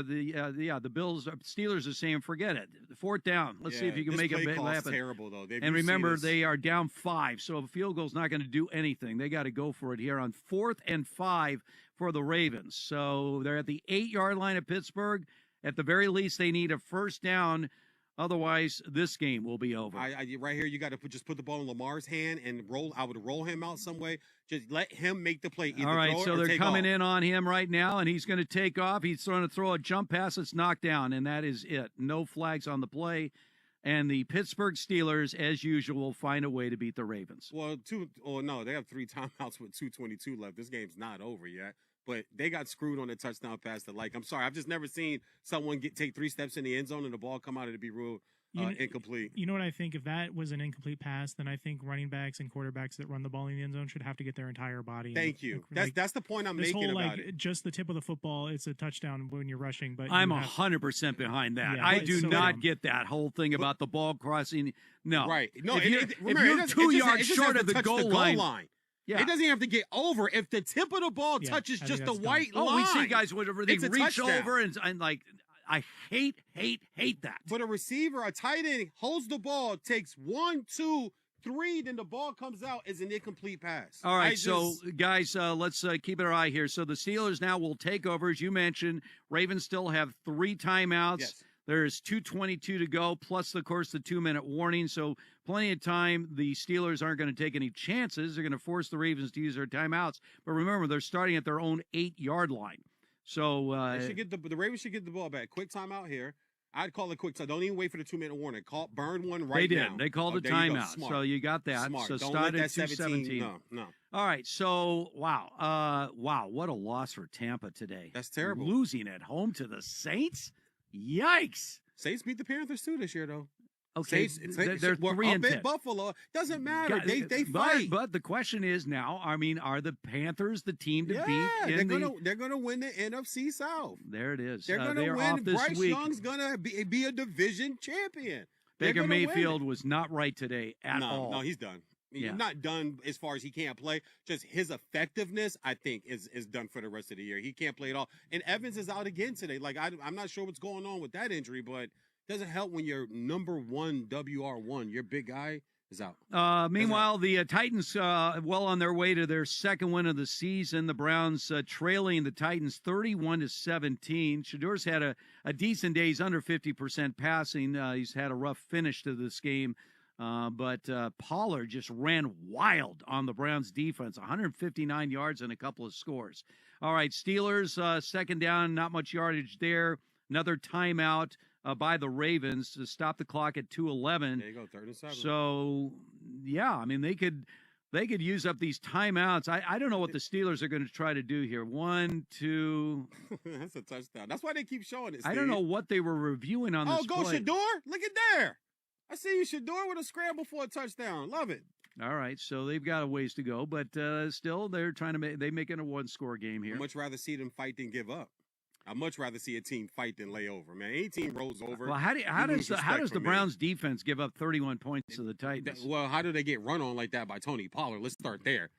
Steelers are saying, forget it. 4th down. Let's see if you can make it happen. Terrible though. And remember, they are down 5, so a field goal is not going to do anything. They got to go for it here on 4th and 5. For the Ravens. So they're at the 8-yard line of Pittsburgh. At the very least, they need a first down. Otherwise, this game will be over. Right here, you got to just put the ball in Lamar's hand and roll. I would roll him out some way. Just let him make the play. All right, so they're coming in on him right now, and he's going to take off. He's going to throw a jump pass that's knocked down, and that is it. No flags on the play. And the Pittsburgh Steelers, as usual, find a way to beat the Ravens. Well, they have 3 timeouts with 2:22 left. This game's not over yet. but they got screwed on the touchdown pass. I'm sorry, I've just never seen someone take 3 steps in the end zone and the ball come out and it be ruled incomplete. You know what I think? If that was an incomplete pass, then I think running backs and quarterbacks that run the ball in the end zone should have to get their entire body. Thank you. That's the point I'm making about it. Just the tip of the football, it's a touchdown when you're rushing. But I'm 100% behind that. Yeah, I do not get that whole thing about the ball crossing. No. Right. No, if you're 2 yards short of the goal line. Yeah. It doesn't have to get over. If the tip of the ball touches just the white line. Oh, we see guys whenever they reach touchdown. over and like, I hate that. But a receiver, a tight end, holds the ball, takes 1, 2, 3, then the ball comes out as an incomplete pass. All right, so guys, let's keep our eye here. So the Steelers now will take over, as you mentioned. Ravens still have 3 timeouts. Yes. There's 2:22 to go, plus, of course, the 2-minute warning. So plenty of time. The Steelers aren't going to take any chances. They're going to force the Ravens to use their timeouts. But remember, they're starting at their own 8-yard line. So the Ravens should get the ball back. Quick timeout here. I'd call it quick. So don't even wait for the 2-minute warning. Burn one right now. They did. They called a timeout. So you got that. Smart. So don't start let at that 2:17. No. All right. So wow, what a loss for Tampa today. That's terrible. Losing at home to the Saints. Yikes. Saints beat the Panthers too this year, though. Okay, they're 3-10. Buffalo. Doesn't matter. They fight. But the question is now, I mean, are the Panthers the team to beat? They're gonna win the NFC South. There it is. They're gonna win. Bryce Young's gonna be a division champion. Baker Mayfield was not right today at all. No, he's done. He's not done as far as he can't play. Just his effectiveness, I think, is done for the rest of the year. He can't play at all. And Evans is out again today. Like I'm not sure what's going on with that injury, but doesn't help when your number 1 WR1, your big guy, is out. Meanwhile, the Titans well on their way to their 2nd win of the season. The Browns trailing the Titans 31-17. Shadour's had a decent day. He's under 50% passing. He's had a rough finish to this game. But Pollard just ran wild on the Browns defense, 159 yards and a couple of scores. All right, Steelers, 2nd down, not much yardage there. Another timeout by the Ravens to stop the clock at 2:11. There you go, 3rd and 7. So, yeah, I mean, they could use up these timeouts. I don't know what the Steelers are going to try to do here. 1, 2. That's a touchdown. That's why they keep showing it, Steve. I don't know what they were reviewing on this go play. Shador. Look at there. I see you, Shador, with a scramble for a touchdown. Love it. All right, so they've got a ways to go, but still, they're trying to make it a 1-score game here. I'd much rather see them fight than give up. I'd much rather see a team fight than lay over, man. Any team rolls over. Well, how does the Browns defense give up 31 points to the Titans? Well, how do they get run on like that by Tony Pollard? Let's start there.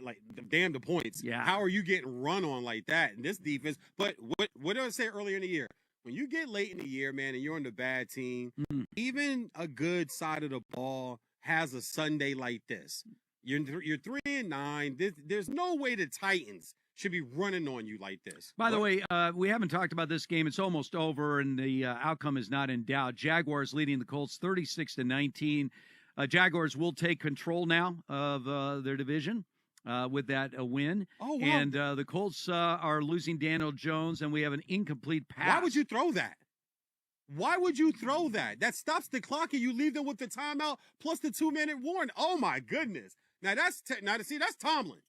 Like, damn the points. Yeah. How are you getting run on like that in this defense? But what did I say earlier in the year? When you get late in the year, man, and you're on the bad team, even a good side of the ball has a Sunday like this. You're 3-9. There's no way the Titans should be running on you like this. By the way, we haven't talked about this game. It's almost over, and the outcome is not in doubt. Jaguars leading the Colts 36-19. Jaguars will take control now of their division with that win. Oh, wow. And the Colts are losing Daniel Jones, and we have an incomplete pass. Why would you throw that? Why would you throw that? That stops the clock, and you leave them with the timeout plus the 2-minute warning. Oh, my goodness. Now, that's Tomlin.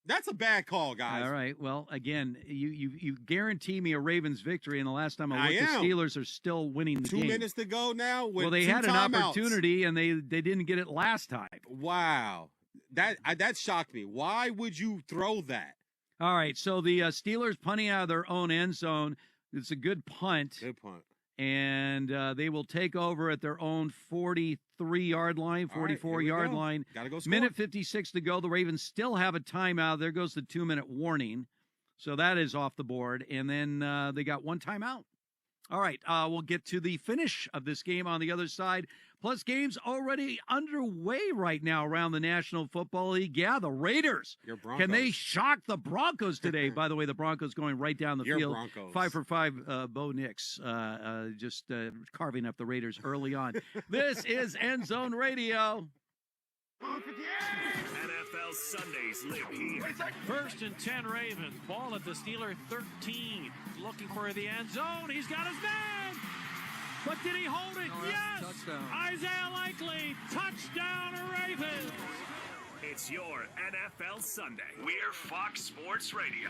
That's a bad call, guys. All right. Well, again, you guarantee me a Ravens victory, and the last time I looked, the Steelers are still winning the game. 2 minutes to go now. With they had an opportunity, and they didn't get it last time. Wow, that shocked me. Why would you throw that? All right. So the Steelers punting out of their own end zone. It's a good punt. Good punt. And they will take over at their own 43-yard line, 44-yard line. Gotta go score. Minute 56 to go. The Ravens still have a timeout. There goes the 2-minute warning. So that is off the board. And then they got one timeout. All right, we'll get to the finish of this game on the other side. Plus, games already underway right now around the National Football League. Yeah, the Raiders. Can they shock the Broncos today? By the way, the Broncos going right down the field. Broncos. 5 for 5, Bo Nix just carving up the Raiders early on. This is End Zone Radio. NFL Sundays live here. 1st and 10 Ravens. Ball at the Steeler 13. Looking for the end zone. He's got his man. But did he hold it? Yes. Touchdown. Isaiah Likely. Touchdown Ravens. It's your NFL Sunday. We're Fox Sports Radio.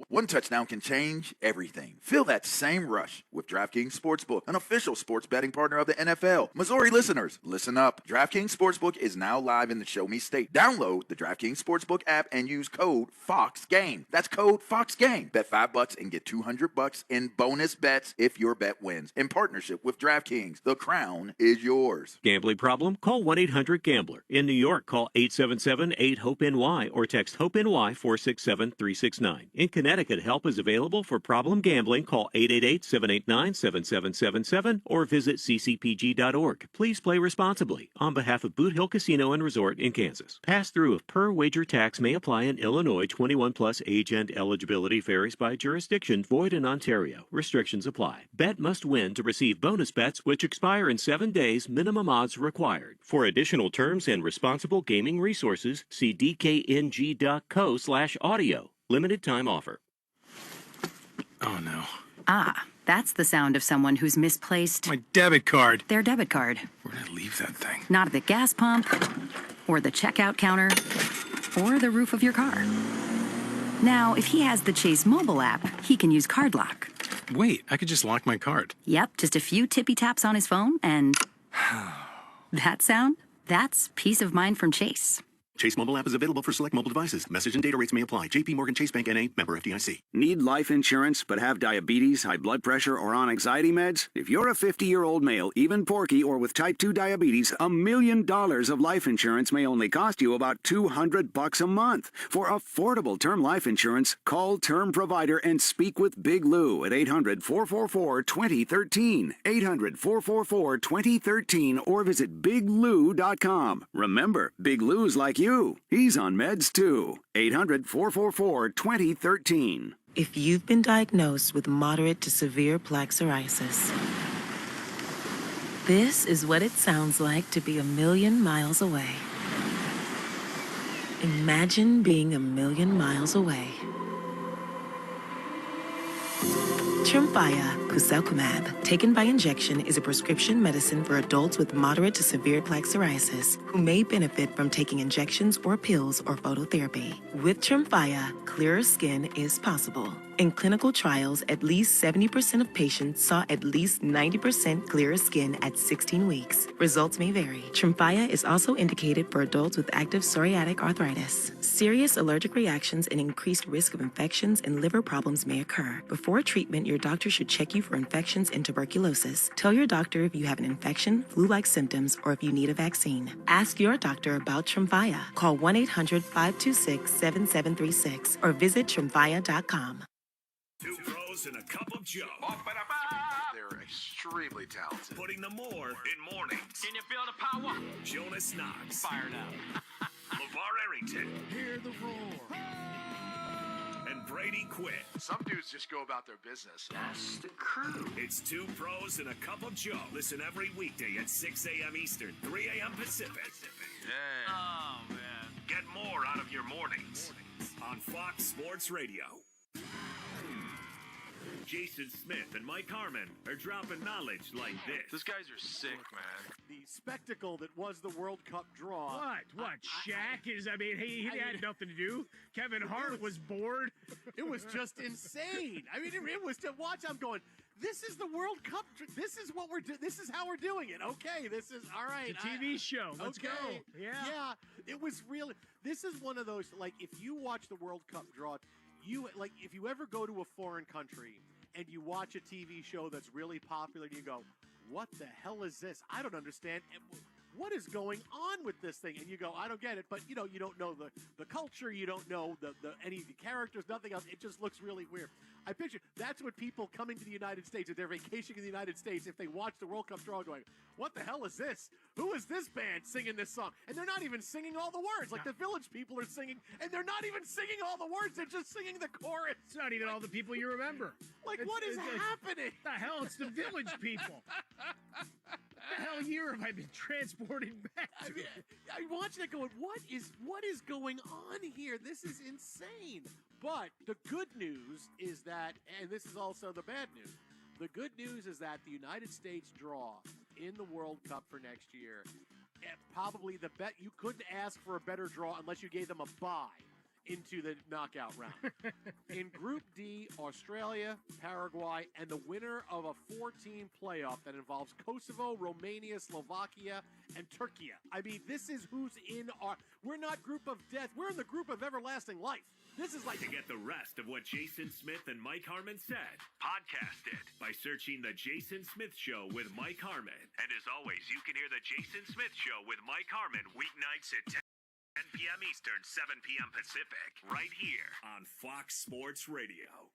One touchdown can change everything. Feel that same rush with DraftKings Sportsbook, an official sports betting partner of the NFL. Missouri listeners, listen up. DraftKings Sportsbook is now live in the Show Me State. Download the DraftKings Sportsbook app and use code FOXGAME. That's code FOXGAME. Bet $5 and get $200 in bonus bets if your bet wins. In partnership with DraftKings, the crown is yours. Gambling problem? Call 1-800-GAMBLER. In New York, call 877-8-HOPE-NY or text HOPE-NY 467-369. In Connecticut, help is available for problem gambling. Call 888-789-7777 or visit ccpg.org. Please play responsibly. On behalf of Boot Hill Casino and Resort in Kansas. Pass-through of per-wager tax may apply in Illinois. 21-plus age and eligibility varies by jurisdiction. Void in Ontario. Restrictions apply. Bet must win to receive bonus bets which expire in 7 days. Minimum odds required. For additional terms and responsible gaming resources, see dkng.co/audio. Limited time offer. Oh, no. Ah, that's the sound of someone who's misplaced My debit card. their debit card. Where did I leave that thing? Not at the gas pump, or the checkout counter, or the roof of your car. Now, if he has the Chase mobile app, he can use Card Lock. Wait, I could just lock my card. Yep, just a few tippy taps on his phone, and that sound? That's peace of mind from Chase. Chase mobile app is available for select mobile devices. Message and data rates may apply. JP Morgan Chase Bank N.A. member FDIC. Need life insurance but have diabetes, high blood pressure, or on anxiety meds? If you're a 50-year-old male, even porky, or with type 2 diabetes, $1 million of life insurance may only cost you about $200 a month. For affordable term life insurance, call Term Provider and speak with Big Lou at 800-444-2013, 800-444-2013, or visit biglou.com. Remember, Big Lou's like you. He's on meds too. 800-444-2013. If you've been diagnosed with moderate to severe plaque psoriasis, this is what it sounds like to be 1,000,000 miles away. Imagine being 1,000,000 miles away. Tremfya guselkumab, taken by injection, is a prescription medicine for adults with moderate to severe plaque psoriasis who may benefit from taking injections or pills or phototherapy. With Tremfya, clearer skin is possible. In clinical trials, at least 70% of patients saw at least 90% clearer skin at 16 weeks. Results may vary. Tremfya is also indicated for adults with active psoriatic arthritis. Serious allergic reactions and increased risk of infections and liver problems may occur. Before treatment, your doctor should check you for infections and tuberculosis. Tell your doctor if you have an infection, flu-like symptoms, or if you need a vaccine. Ask your doctor about Tremfya. Call 1-800-526-7736 or visit tremfya.com. Two pros and a cup of Joe. They're extremely talented. Putting the more in mornings. Can you feel the power? Jonas Knox. Fired up. LeVar Arrington. Hear the roar. And Brady Quinn. Some dudes just go about their business. That's the crew. It's Two Pros and a Cup of Joe. Listen every weekday at 6 a.m. Eastern, 3 a.m. Pacific. Yeah. Oh, man. Get more out of your mornings on Fox Sports Radio. Jason Smith and Mike Harmon are dropping knowledge like this. These guys are sick, man. The spectacle that was the World Cup draw. What? Shaq is, he had nothing to do. Kevin Hart was bored. It was just insane. It was to watch. I'm going, this is the World Cup. This is what we're doing. This is how we're doing it. Okay, this is all right. It's a TV show. Let's go. Yeah. It was really. This is one of those, like, if you watch the World Cup draw, if you ever go to a foreign country and you watch a TV show that's really popular and you go, what the hell is this? I don't understand. What is going on with this thing? And you go, I don't get it. But, you don't know the culture. You don't know any of the characters, nothing else. It just looks really weird. I picture that's what people coming to the United States, if they're vacationing in the United States, if they watch the World Cup draw going, what the hell is this? Who is this band singing this song? And they're not even singing all the words. Like the Village People are singing, and they're not even singing all the words. They're just singing the chorus. It's not even all the people you remember. What is happening? The hell? It's the Village People. What the hell year have I been transported back to? I'm watching it going, what is going on here? This is insane. But the good news is that, and this is also the bad news, the good news is that the United States draw in the World Cup for next year, probably you couldn't ask for a better draw unless you gave them a bye. into the knockout round. In Group D, Australia, Paraguay, and the winner of a 4-team playoff that involves Kosovo, Romania, Slovakia, and Turkey. I mean, this is who's in our... We're not group of death. We're in the group of everlasting life. This is like... To get the rest of what Jason Smith and Mike Harmon said, podcast it by searching The Jason Smith Show with Mike Harmon. And as always, you can hear The Jason Smith Show with Mike Harmon weeknights at 10 p.m. Eastern, 7 p.m. Pacific, right here on Fox Sports Radio.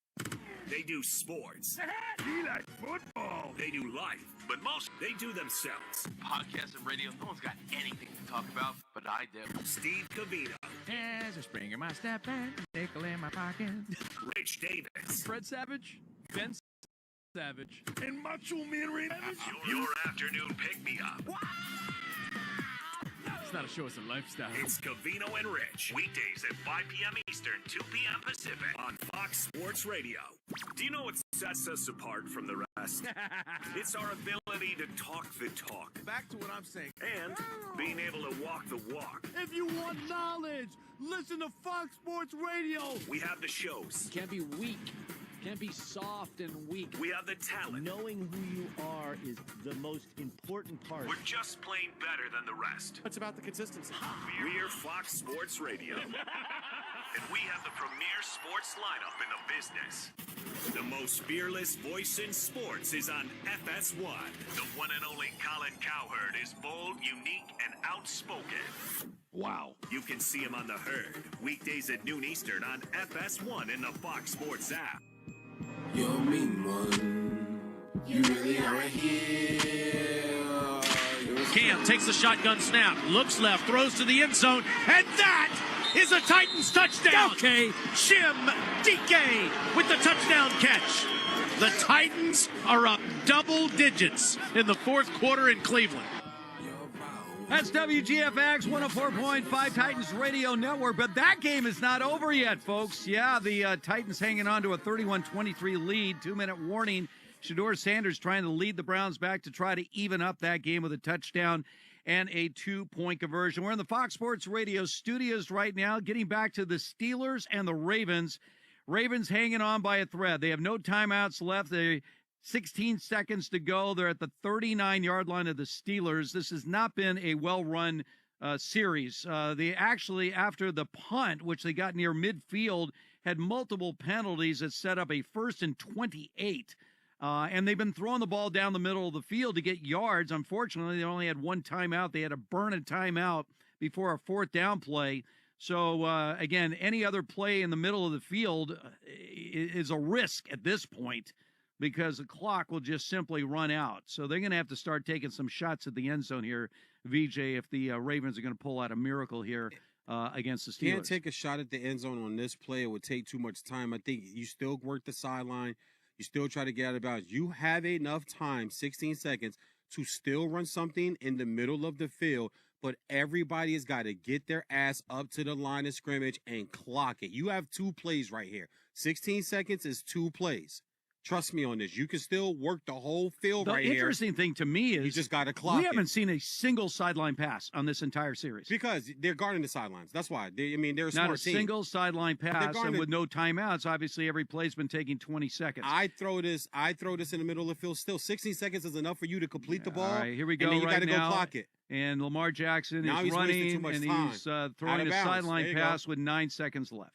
They do sports. He like football. They do life, but most they do themselves. Podcast and radio, no one's got anything to talk about, but I do. Steve Cavino. There's a spring in my step and nickel in my pocket. Rich Davis. Fred Savage, Ben Savage, and Macho Man Ray. Your afternoon pick-me-up. It's not a show, it's a lifestyle. It's Cavino and Rich. Weekdays at 5 p.m. Eastern, 2 p.m. Pacific on Fox Sports Radio. Do you know what sets us apart from the rest? It's our ability to talk the talk. Back to what I'm saying. And being able to walk the walk. If you want knowledge, listen to Fox Sports Radio. We have the shows. Can't be weak. Can't be soft and weak. We have the talent. Knowing who you are is the most important part. We're just plain better than the rest. It's about the consistency. We're Fox Sports Radio. And we have the premier sports lineup in the business. The most fearless voice in sports is on FS1. The one and only Colin Cowherd is bold, unique, and outspoken. Wow. You can see him on The Herd, weekdays at noon Eastern on FS1 in the Fox Sports app. You're a mean one. You really are a heel. Cam takes the shotgun snap, looks left, throws to the end zone, and that is a Titans touchdown. Okay, Shim DK with the touchdown catch. The Titans are up double digits in the fourth quarter in Cleveland. That's WGFX 104.5 Titans Radio Network, but that game is not over yet, folks. Yeah, the Titans hanging on to a 31-23 lead, 2-minute warning. Shedeur Sanders trying to lead the Browns back to try to even up that game with a touchdown and a 2-point conversion. We're in the Fox Sports Radio studios right now, getting back to the Steelers and the Ravens. Ravens hanging on by a thread. They have no timeouts left. 16 seconds to go. They're at the 39-yard line of the Steelers. This has not been a well-run series. They actually, after the punt, which they got near midfield, had multiple penalties that set up a 1st and 28. And they've been throwing the ball down the middle of the field to get yards. Unfortunately, they only had one timeout. They had to burn a timeout before a 4th down play. So, again, any other play in the middle of the field is a risk at this point, because the clock will just simply run out. So they're going to have to start taking some shots at the end zone here, VJ, if the Ravens are going to pull out a miracle here against the Steelers. Can't take a shot at the end zone on this play. It would take too much time. I think you still work the sideline. You still try to get out of bounds. You have enough time, 16 seconds, to still run something in the middle of the field, but everybody has got to get their ass up to the line of scrimmage and clock it. You have 2 plays right here. 16 seconds is 2 plays. Trust me on this. You can still work the whole field right here. The interesting thing to me is you just got to clock we haven't seen a single sideline pass on this entire series. Because they're guarding the sidelines. That's why. They're a Not smart a team. single sideline pass, and with no timeouts, obviously every play's been taking 20 seconds. I throw this in the middle of the field. Still, 16 seconds is enough for you to complete the ball. All right, here we go. And then you right got to go now. clock it. And Lamar Jackson Now is he's wasting running, too much and time. he's throwing a sideline pass with 9 seconds left.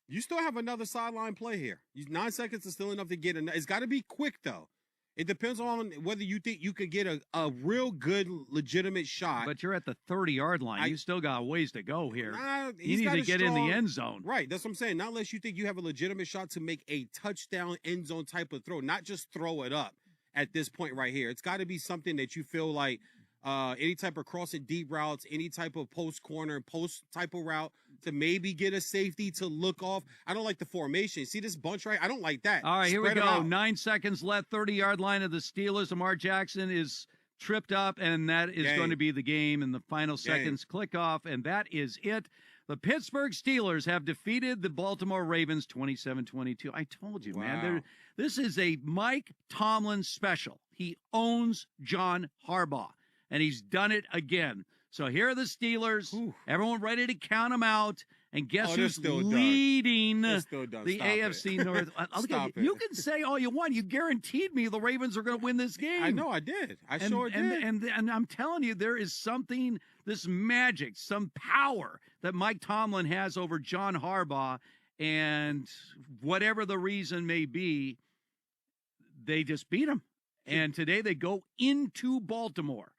You still have another sideline play here. 9 seconds is still enough to get in. It's got to be quick, though. It depends on whether you think you could get a real good, legitimate shot. But you're at the 30-yard line. You still got a ways to go here. You need to get in the end zone. Right, that's what I'm saying. Not unless you think you have a legitimate shot to make a touchdown end zone type of throw, not just throw it up at this point right here. It's got to be something that you feel like any type of crossing deep routes, any type of post corner, post type of route to maybe get a safety to look off. I don't like the formation. See this bunch right? I don't like that. All right, here we Spread 'em go. out. 9 seconds left, 30-yard line of the Steelers. Lamar Jackson is tripped up, and that is going to be the game in the final seconds. Click off, and that is it. The Pittsburgh Steelers have defeated the Baltimore Ravens 27-22. I told you, man. This is a Mike Tomlin special. He owns John Harbaugh, and he's done it again. So here are the Steelers. Everyone ready to count them out. And guess who's still leading They're still done. the Stop AFC it. North? Stop it. You can say all you want. You guaranteed me the Ravens are going to win this game. I know I did. I sure did. And I'm telling you, there is something, this magic, some power that Mike Tomlin has over John Harbaugh. And whatever the reason may be, they just beat him. And today they go into Baltimore.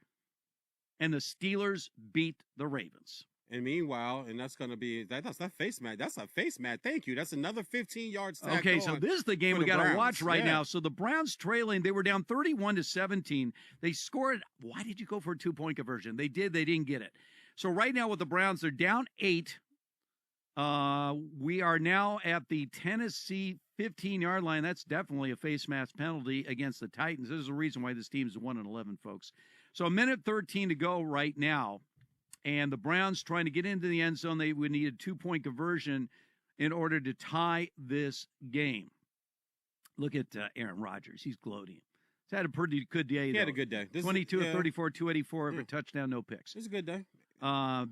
And the Steelers beat the Ravens. And meanwhile, and that's going to be that's not face mat. That's a face mat. Thank you. That's another 15 yards. Okay, so this is the game we got to watch right now. So the Browns trailing, they were down 31-17. They scored. Why did you go for a 2-point conversion? They did. They didn't get it. So right now with the Browns, they're down 8. We are now at the Tennessee 15-yard line. That's definitely a face mask penalty against the Titans. This is the reason why this team is 1-11, folks. So a minute 13 to go right now. And the Browns trying to get into the end zone. They would need a 2-point conversion in order to tie this game. Look at Aaron Rodgers. He's gloating. He's had a pretty good day. He had a good day. 22 of 34, 284 for a touchdown, no picks. It's a good day.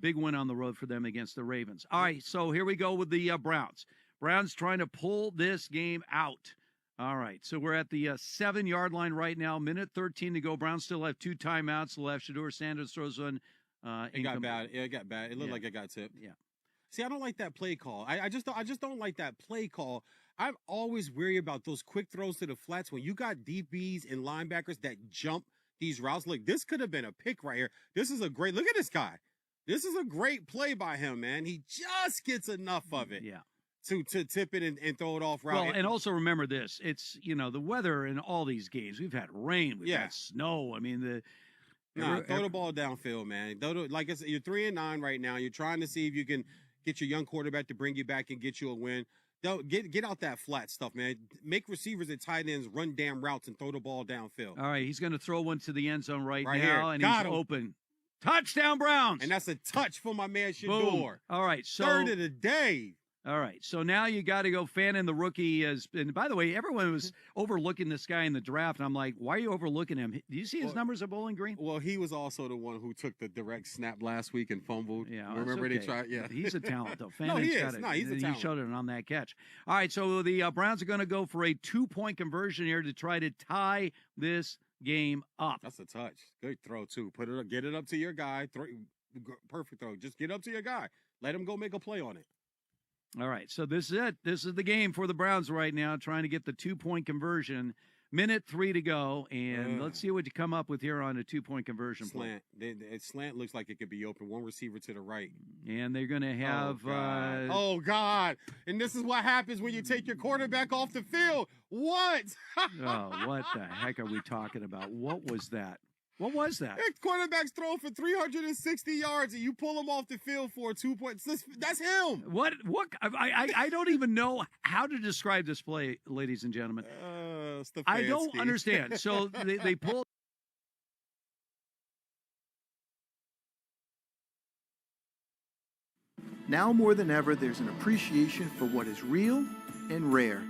Big win on the road for them against the Ravens. All right, so here we go with the Browns. Browns trying to pull this game out. All right, so we're at the 7-yard line right now. Minute 13 to go. Browns still have 2 timeouts left. Shedeur Sanders throws one. It got bad. It got bad. It looked like it got tipped. Yeah. See, I don't like that play call. I just don't like that play call. I'm always worried about those quick throws to the flats when you got DBs and linebackers that jump these routes. Look, this could have been a pick right here. This is a great look at this guy. This is a great play by him, man. He just gets enough of it. Yeah. To tip it and throw it off route. Well, and also remember this. It's, the weather in all these games. We've had rain. We've had snow. I mean, throw the ball downfield, man. Like I said, you're 3-9 right now. You're trying to see if you can get your young quarterback to bring you back and get you a win. Don't get out that flat stuff, man. Make receivers and tight ends run damn routes and throw the ball downfield. All right, he's going to throw one to the end zone right now, here. and Got he's him. open. Touchdown, Browns! And that's a touch for my man Shedeur. Boom. All right, so third of the day. All right, so now you got to go fan in the rookie. And by the way, everyone was overlooking this guy in the draft, and I'm like, why are you overlooking him? Do you see his numbers at Bowling Green? Well, he was also the one who took the direct snap last week and fumbled. Yeah, remember they tried? Yeah, he's a talent though. No, he is. Got No, he's a talent. He showed it on that catch. All right, so the Browns are going to go for a 2-point conversion here to try to tie this game up. That's a touch. Good throw too. Get it up to your guy. Perfect throw. Just get up to your guy. Let him go make a play on it. All right, so this is it. This is the game for the Browns right now, trying to get the 2-point conversion. Minute 3 to go, and let's see what you come up with here on a 2-point conversion slant. Slant looks like it could be open. One receiver to the right. And they're going to have... Oh, God. And this is what happens when you take your quarterback off the field. What? Oh, what the heck are we talking about? What was that? What was that? Quarterback's throwing for 360 yards, and you pull him off the field for 2 points. That's him. What? I don't even know how to describe this play, ladies and gentlemen. I don't understand. So they pull. Now more than ever, there's an appreciation for what is real and rare.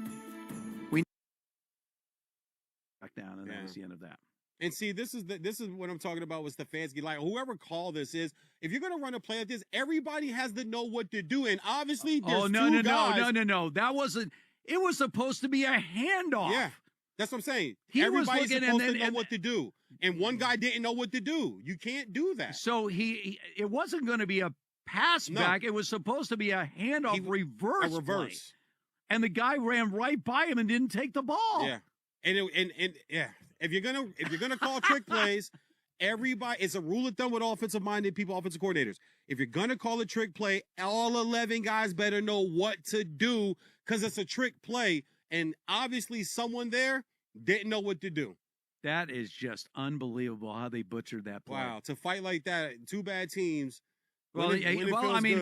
Back down, and that was the end of that. And see, this is what I'm talking about with Stefanski. Like, whoever call this is, if you're going to run a play like this, everybody has to know what to do. And obviously, there's two guys. No. That wasn't. It was supposed to be a handoff. Yeah, that's what I'm saying. Everybody's supposed to know what to do. And one guy didn't know what to do. You can't do that. So it wasn't going to be a pass back. It was supposed to be a handoff reverse. Play. And the guy ran right by him and didn't take the ball. Yeah. And yeah. If you're gonna call trick plays, everybody, it's a rule of thumb with offensive-minded people, offensive coordinators. If you're gonna call a trick play, all 11 guys better know what to do because it's a trick play. And obviously, someone there didn't know what to do. That is just unbelievable how they butchered that play. Wow, to fight like that, two bad teams. Well,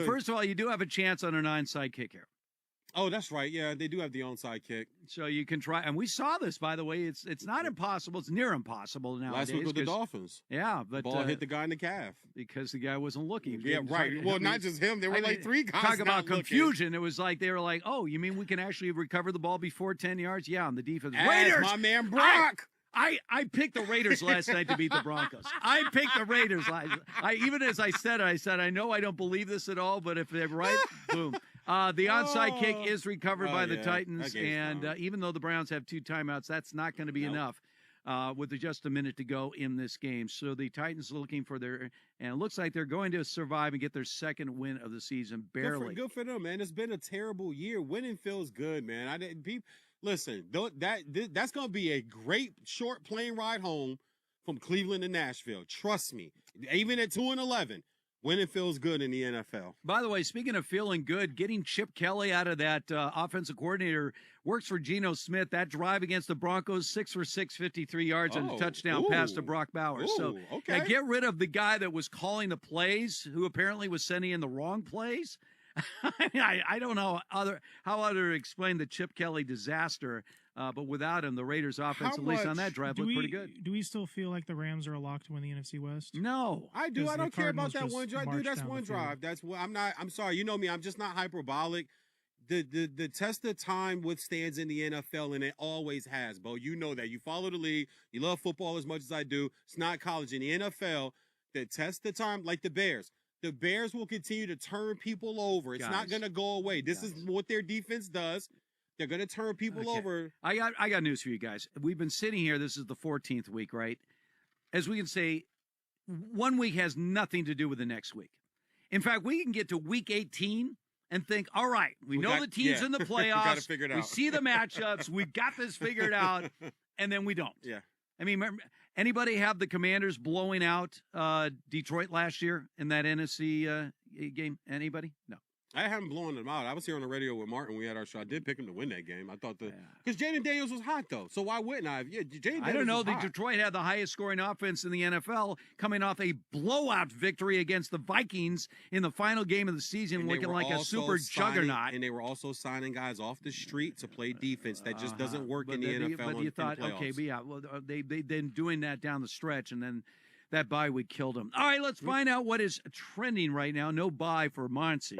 first of all, you do have a chance on an onside kick here. Oh, that's right. Yeah, they do have the onside kick. So you can try. And we saw this, by the way. It's not impossible. It's near impossible nowadays. Last week with the Dolphins. Yeah, but ball hit the guy in the calf. Because the guy wasn't looking. Yeah, right. Well, not just him. There were like 3 guys Talk about confusion. Looking. It was like they were like, oh, you mean we can actually recover the ball before 10 yards? Yeah, on the defense. Raiders! My man Brock! I picked the Raiders last night to beat the Broncos. I picked the Raiders last night. Even as I said, I know I don't believe this at all, but if they're right, boom. The onside kick is recovered by the Titans, and even though the Browns have 2 timeouts, that's not going to be enough with just a minute to go in this game. So the Titans are looking for and it looks like they're going to survive and get their second win of the season, barely. Good for them, man. It's been a terrible year. Winning feels good, man. Listen, that's going to be a great short plane ride home from Cleveland to Nashville. Trust me. Even at 2-11, winning feels good in the NFL. By the way, speaking of feeling good, getting Chip Kelly out of that offensive coordinator works for Geno Smith. That drive against the Broncos, 6 for 6, 53 yards and a touchdown pass to Brock Bowers. So get rid of the guy that was calling the plays, who apparently was sending in the wrong plays. I don't know how to explain the Chip Kelly disaster, but without him, the Raiders' offense, at least on that drive, looked pretty good. Do we still feel like the Rams are a lock to win the NFC West? No, I do. I don't care about that one drive. Dude, that's one drive. That's what I'm sorry. You know me. I'm just not hyperbolic. The test of time withstands in the NFL, and it always has, Bo. You know that. You follow the league. You love football as much as I do. It's not college. In the NFL, the test of time, like the Bears. The Bears will continue to turn people over. It's not going to go away. This is what their defense does. They're going to turn people over. I got news for you guys. We've been sitting here. This is the 14th week, right? As we can say, one week has nothing to do with the next week. In fact, we can get to week 18 and think, all right, we know the team's in the playoffs. We got to figure it out. We see the matchups. We got this figured out, and then we don't. Yeah. I mean, anybody have the Commanders blowing out Detroit last year in that NFC game? Anybody? No. I haven't blown them out. I was here on the radio with Martin. We had our show. I did pick him to win that game. I thought because Jaylen Daniels was hot though. So why wouldn't I? Yeah, Jaylen Daniels. I don't know. Detroit had the highest scoring offense in the NFL, coming off a blowout victory against the Vikings in the final game of the season, looking like a super juggernaut. And they were also signing guys off the street to play defense. That just doesn't work in the NFL. But you thought, okay, but yeah, well, they've been doing that down the stretch, and then that bye week killed them. All right, let's find out what is trending right now. No bye for Monty.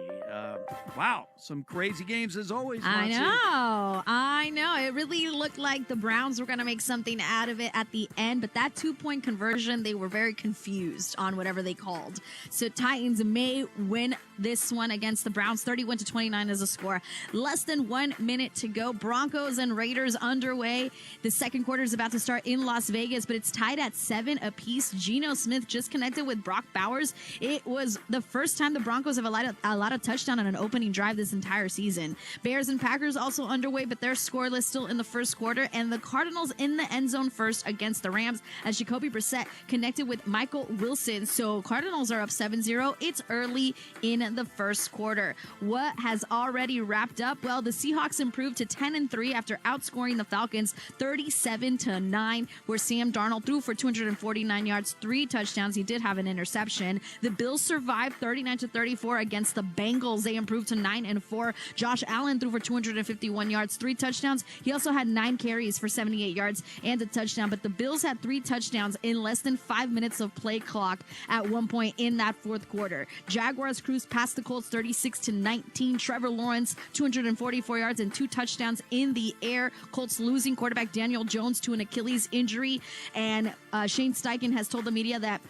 Wow, some crazy games as always, Monty. I know. It really looked like the Browns were going to make something out of it at the end, but that 2-point conversion, they were very confused on whatever they called. So Titans may win this one against the Browns. 31-29 is a score. Less than 1 minute to go. Broncos and Raiders underway. The second quarter is about to start in Las Vegas, but it's tied at 7 apiece. Geno Smith just connected with Brock Bowers. It was the first time the Broncos have allowed a touchdown on an opening drive this entire season. Bears and Packers also underway, but they're scoreless still in the first quarter. And the Cardinals in the end zone first against the Rams as Jacoby Brissett connected with Michael Wilson. So Cardinals are up 7-0. It's early in the first quarter. What has already wrapped up? Well, the Seahawks improved to 10-3 after outscoring the Falcons 37-9, where Sam Darnold threw for 249 yards, 3 touchdowns. He did have an interception. The Bills survived 39-34 against the Bengals. They improved to 9-4. Josh Allen threw for 251 yards, 3 touchdowns. He also had 9 carries for 78 yards and a touchdown. But the Bills had 3 touchdowns in less than 5 minutes of play clock at one point in that fourth quarter. Jaguars cruised past the Colts 36-19. Trevor Lawrence 244 yards and 2 touchdowns in the air. Colts losing quarterback Daniel Jones to an Achilles injury, and Shane Steichen has told the media that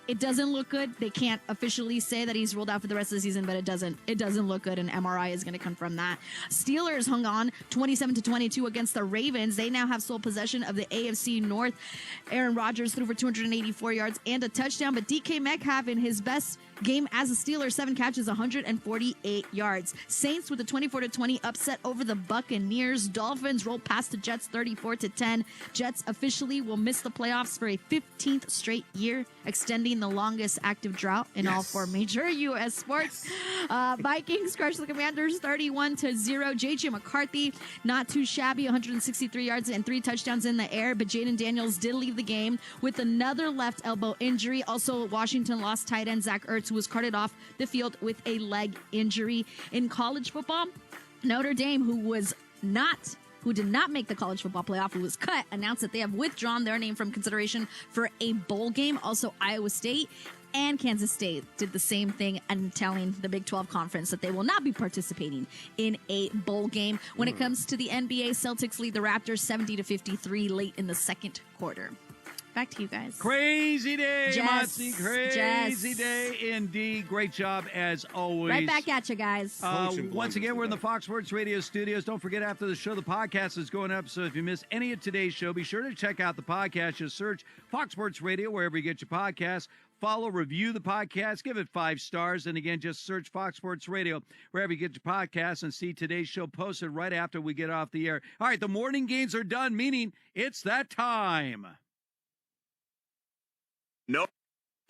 it doesn't look good. They can't officially say that he's ruled out for the rest of the season, but it doesn't look good, and MRI is going to confirm that. Steelers hung on 27-22 against the Ravens. They now have sole possession of the AFC North. Aaron Rodgers threw for 284 yards and a touchdown, but DK Metcalf in his best game as a Steeler, 7 catches, 148 yards. Saints with a 24-20 upset over the Buccaneers. Dolphins rolled past the Jets 34-10. Jets officially will miss the playoffs for a 15th straight year, extending the longest active drought in all 4 major U.S. sports. Vikings crushed the Commanders 31-0. J.J. McCarthy, not too shabby, 163 yards and 3 touchdowns in the air, but Jaden Daniels did leave the game with another left elbow injury. Also, Washington lost tight end Zach Ertz, who was carted off the field with a leg injury. In college football, Notre Dame, who did not make the college football playoff, who was cut, announced that they have withdrawn their name from consideration for a bowl game. Also, Iowa State and Kansas State did the same thing and telling the Big 12 Conference that they will not be participating in a bowl game. When it comes to the NBA, Celtics lead the Raptors 70-53 late in the second quarter. Back to you guys. Crazy day, Jess. Motzi. Crazy day indeed. Great job as always. Right back at you guys. Once again, we're in the Fox Sports Radio studios. Don't forget, after the show, the podcast is going up. So if you miss any of today's show, be sure to check out the podcast. Just search Fox Sports Radio wherever you get your podcasts. Follow, review the podcast, give it 5 stars. And again, just search Fox Sports Radio wherever you get your podcasts and see today's show posted right after we get off the air. All right, the morning games are done, meaning it's that time. Nope.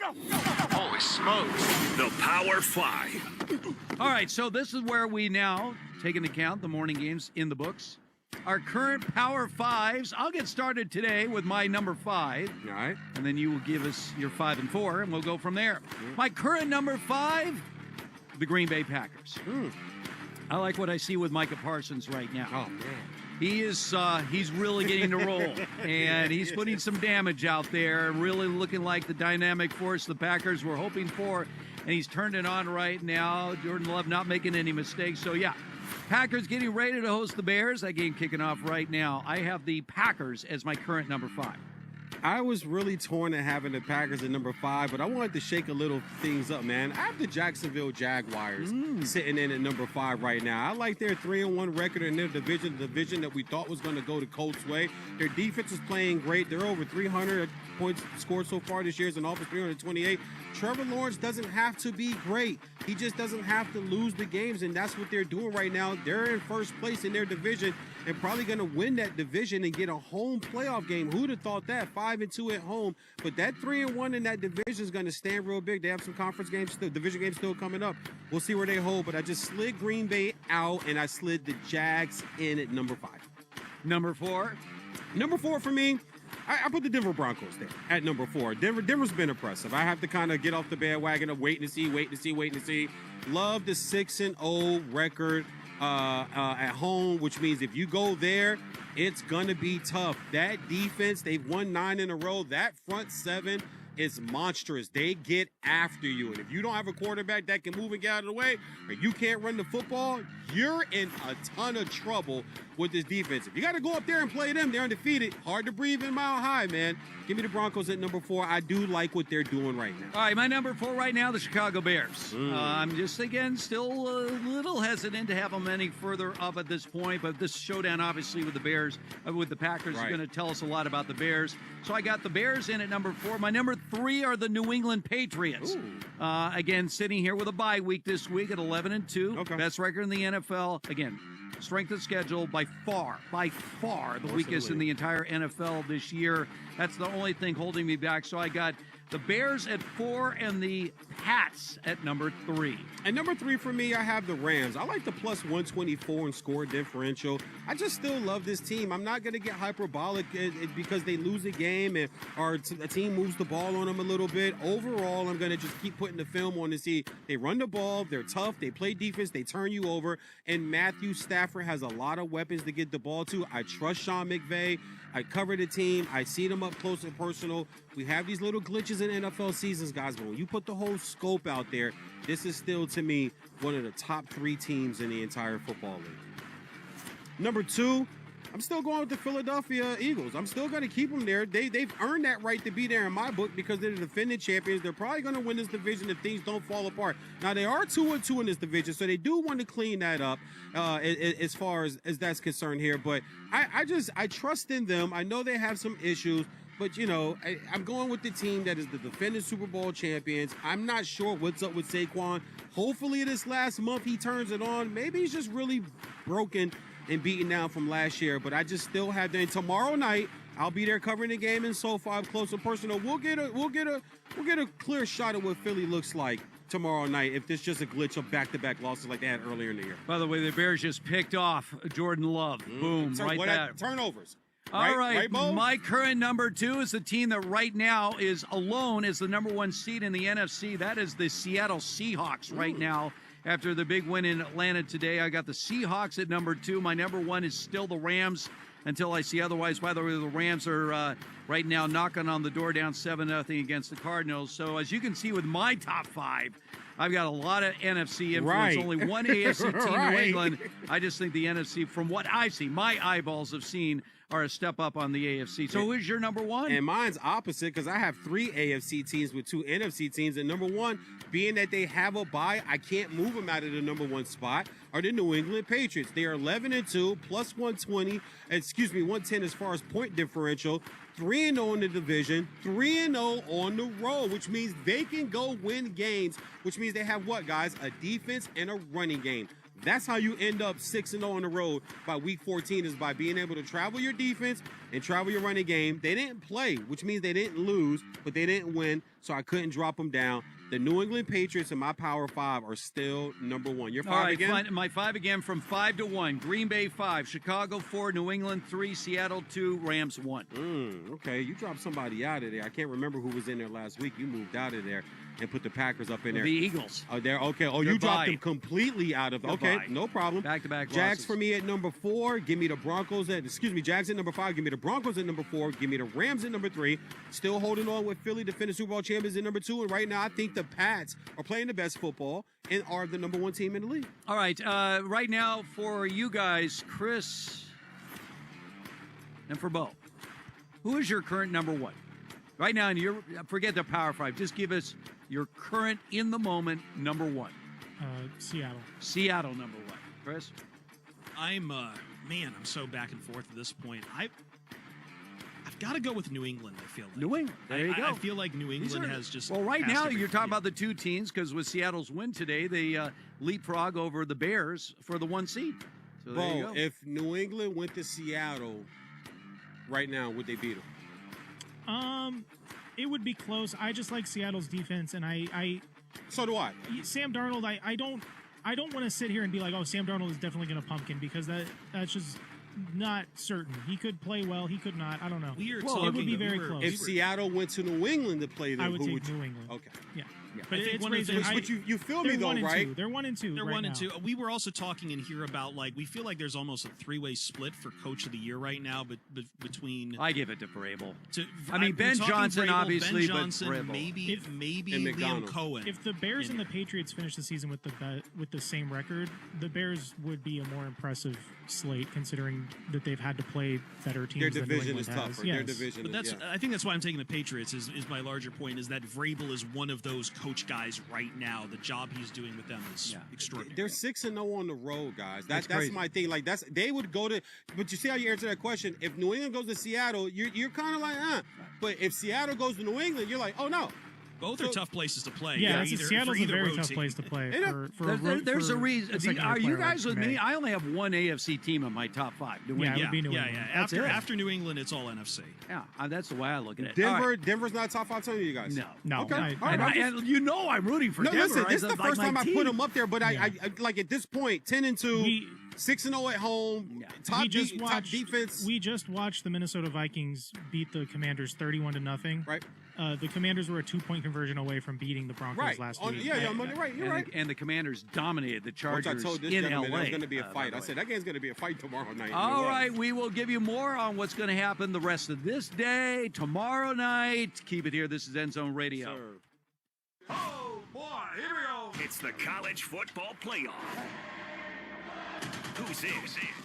Holy smokes. The Power 5. All right, so this is where we now take into account the morning games in the books. Our current Power 5s. I'll get started today with my number 5. All right. And then you will give us your 5 and 4, and we'll go from there. My current number 5, the Green Bay Packers. I like what I see with Micah Parsons right now. Oh, man. He's really getting to roll, and he's putting some damage out there, really looking like the dynamic force the Packers were hoping for, and he's turned it on right now. Jordan Love not making any mistakes. So, yeah, Packers getting ready to host the Bears. That game kicking off right now. I have the Packers as my current number 5. I was really torn at having the Packers at number 5, but I wanted to shake a little things up, man. I have the Jacksonville Jaguars sitting in at number 5 right now. I like their 3-1 record in their division, the division that we thought was going to go the Colts' way. Their defense is playing great. They're over 300 points scored so far this year. It's an offense 328. Trevor Lawrence doesn't have to be great. He just doesn't have to lose the games, and that's what they're doing right now. They're in first place in their division and probably going to win that division and get a home playoff game. Who'd have thought that? 5-2 at home. But that 3-1 in that division is going to stand real big. They have some conference games still, division games still coming up. We'll see where they hold. But I just slid Green Bay out, and I slid the Jags in at number 5. Number 4? Number 4 for me, I put the Denver Broncos there at number 4. Denver's been impressive. I have to kind of get off the bandwagon of waiting to see. Love the 6-0 record at home, which means if you go there, it's going to be tough. That defense, they've won 9 in a row. That front 7 is monstrous. They get after you. And if you don't have a quarterback that can move and get out of the way, or you can't run the football, you're in a ton of trouble with this defense. If you got to go up there and play them, they're undefeated. Hard to breathe in Mile High, man. Give me the Broncos at number 4. I do like what they're doing right now. All right, my number 4 right now, the Chicago Bears. I'm just, again, still a little hesitant to have them any further up at this point, but this showdown, obviously, with the Bears, with the Packers, is going to tell us a lot about the Bears. So I got the Bears in at number 4. My number 3 are the New England Patriots. Again, sitting here with a bye week this week at 11-2. Okay. Best record in the NFL. Again, strength of schedule by far the weakest in the entire NFL this year. That's the only thing holding me back. So I got the Bears at 4 and the Pats at number 3. And number 3 for me, I have the Rams. I like the plus 124 in score differential. I just still love this team. I'm not going to get hyperbolic because they lose a game and a team moves the ball on them a little bit. Overall, I'm going to just keep putting the film on to see they run the ball, they're tough, they play defense, they turn you over, and Matthew Stafford has a lot of weapons to get the ball to. I trust Sean McVay. I cover the team. I see them up close and personal. We have these little glitches in NFL seasons, guys, but when you put the whole scope out there, this is still, to me, one of the top 3 teams in the entire football league. Number 2, I'm still going with the Philadelphia Eagles. I'm still going to keep them there. They've earned that right to be there in my book because they're the defending champions. They're probably going to win this division if things don't fall apart. Now, they are 2-2 in this division, so they do want to clean that up as far as that's concerned here. But I trust in them. I know they have some issues. But, you know, I'm going with the team that is the defending Super Bowl champions. I'm not sure what's up with Saquon. Hopefully this last month he turns it on. Maybe he's just really broken and beaten down from last year. But I just still have them. Tomorrow night, I'll be there covering the game in SoFi up close and personal. We'll get a clear shot of what Philly looks like tomorrow night if there's just a glitch of back-to-back losses like they had earlier in the year. By the way, the Bears just picked off Jordan Love. Boom, right there. Turnovers. All right, my current number 2 is the team that right now is alone as the number 1 seed in the NFC. That is the Seattle Seahawks right now. After the big win in Atlanta today, I got the Seahawks at number 2. My number 1 is still the Rams. until I see otherwise. By the way, the Rams are right now knocking on the door, down 7-0 against the Cardinals. So as you can see with my top 5, I've got a lot of NFC influence. Right. Only one AFC team, Right. New England. I just think the NFC, from what I've seen, my eyeballs have seen, are a step up on the AFC. So who's your number one? And mine's opposite because I have 3 AFC teams with 2 NFC teams. And number one, being that they have a bye, I can't move them out of the number 1 spot, are the New England Patriots. They are 11-2, plus 110 as far as point differential. 3-0 in the division, 3-0 on the road, which means they can go win games, which means they have what, guys? A defense and a running game. That's how you end up 6-0 on the road by week 14, is by being able to travel your defense and travel your running game. They didn't play, which means they didn't lose, but they didn't win, so I couldn't drop them down. The New England Patriots in my Power 5 are still number 1. Your 5 again? My 5 again from 5 to 1. Green Bay 5, Chicago 4, New England 3, Seattle 2, Rams 1. Okay, you dropped somebody out of there. I can't remember who was in there last week. You moved out of there and put the Packers up in there. The Eagles. Oh, there. Okay. Oh, They're you dropped bye. them completely out of. Okay, bye. no problem. Back-to-back Jags losses. for me at number 4. Give me the Broncos at. Jags at number 5. Give me the Broncos at number 4. Give me the Rams at number 3. Still holding on with Philly, defending Super Bowl champions at number 2. And right now, I think the Pats are playing the best football and are the number 1 team in the league. All right. Right now for you guys, Chris and for Bo, who is your current number 1? Right now, and forget the Power 5. Just give us your current, in the moment, number 1. Seattle. Seattle, number 1. Chris? I'm so back and forth at this point. I've got to go with New England, I feel like. New England. There you go. I feel like New England has just. Well, right passed now, every- you're talking about the 2 teams, because with Seattle's win today, they leapfrog over the Bears for the 1 seed. So there you Bro, go. if New England went to Seattle right now, would they beat them? It would be close. I just like Seattle's defense, and I so do I. Sam Darnold, I don't want to sit here and be like, oh, Sam Darnold is definitely going to pumpkin, because that's just not certain. He could play well, he could not. I don't know. We are it would be very close. If Seattle went to New England to play them, I would who take would you? New England. Okay. Yeah. But But it's one of raising. those- But you feel me though, right? They're 1-2. They're right 1 and now. 2. We were also talking in here about, like, we feel like there's almost a 3-way split for Coach of the Year right now, but between. I give it to Vrabel. I mean, Ben talking Johnson, Vrabel, obviously, Ben but Johnson, Vrabel. maybe And Liam McDonald. Cohen. If the Bears and the Patriots finish the season with the same record, the Bears would be a more impressive slate, considering that they've had to play better teams. Their than New division is England has. tougher. Yes. Their division But is, that's I think that's why I'm taking the Patriots is my larger point is that Vrabel is one of those coach guys right now. The job he's doing with them is extraordinary. They're 6-0 on the road, guys. That's That's crazy. my thing. Like they would go to. But you see how you answer that question. If New England goes to Seattle, you're kind of like, But if Seattle goes to New England, you're like, oh no. Both are tough places to play. Yeah, for Seattle's for a either very road tough team. place to play. There's a a reason. Are you guys with me? I only have 1 AFC team in my top 5. New England. it would be New England. That's After New England, it's all NFC. Yeah, that's the way I look at it. Denver's not top 5 team, you guys. No. Okay. I- All right. And you know I'm rooting for No, Denver. listen, this is the Like first my time I team. put them up there, but I like at this point, 10-2, 6-0 at home, top defense. We just watched the Minnesota Vikings beat the Commanders 31-0. Right. The Commanders were a 2-point conversion away from beating the Broncos last week. I'm right. You're right. And the Commanders dominated the Chargers Once I told this in gentleman LA. there's going to be a by fight. the I way. said that game's going to be a fight tomorrow night. All right, we will give you more on what's going to happen the rest of this day, tomorrow night. Keep it here. This is End Zone Radio. Oh, boy, here we go. It's the college football playoff. Who's in?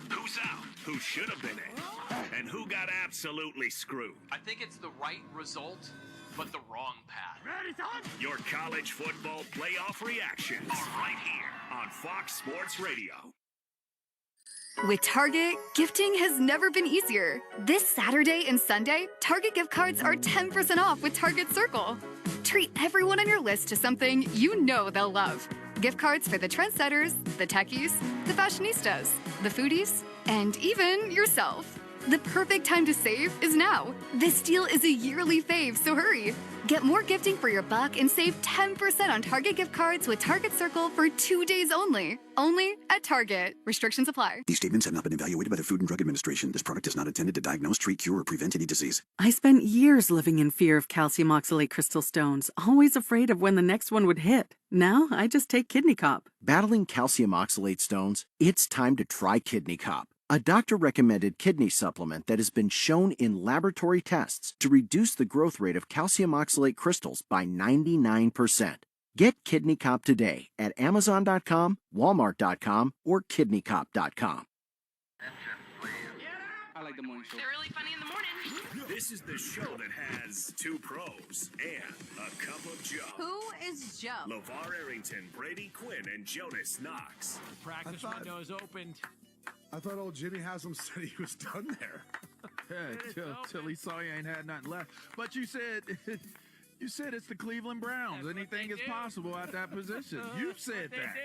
Who's out? Who should have been in? And who got absolutely screwed? I think it's the right result, but the wrong path. Ready, son? Your college football playoff reactions are right here on Fox Sports Radio. With Target, gifting has never been easier. This Saturday and Sunday, Target gift cards are 10% off with Target Circle. Treat everyone on your list to something you know they'll love. Gift cards for the trendsetters, the techies, the fashionistas, the foodies, and even yourself. The perfect time to save is now. This deal is a yearly fave, so hurry. Get more gifting for your buck and save 10% on Target gift cards with Target Circle for 2 days only. Only at Target. Restrictions apply. These statements have not been evaluated by the Food and Drug Administration. This product is not intended to diagnose, treat, cure, or prevent any disease. I spent years living in fear of calcium oxalate crystal stones, always afraid of when the next one would hit. Now, I just take Kidney Cop. Battling calcium oxalate stones? It's time to try Kidney Cop. a doctor-recommended kidney supplement that has been shown in laboratory tests to reduce the growth rate of calcium oxalate crystals by 99%. Get Kidney Cop today at Amazon.com, Walmart.com, or KidneyCop.com. I like the morning show. They're really funny in the morning. This is the show that has two pros and a cup of Joe. Who is Joe? LeVar Arrington, Brady Quinn, and Jonas Knox. Practice window is opened. I thought old Jimmy Haslam said he was done there. Yeah, till he saw he ain't had nothing left. But you said it's the Cleveland Browns. Anything is possible at that position. You said that.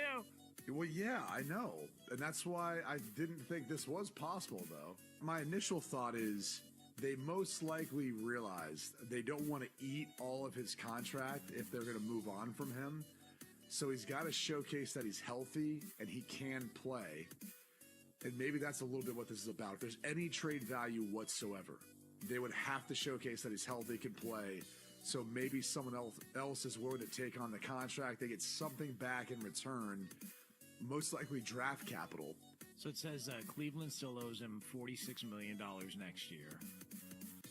Well, yeah, I know. And that's why I didn't think this was possible, though. My initial thought is they most likely realized they don't want to eat all of his contract if they're going to move on from him. So he's got to showcase that he's healthy and he can play. And maybe that's a little bit what this is about. If there's any trade value whatsoever, they would have to showcase that he's healthy, can play. So maybe someone else is willing to take on the contract. They get something back in return, most likely draft capital. So it says Cleveland still owes him $46 million next year,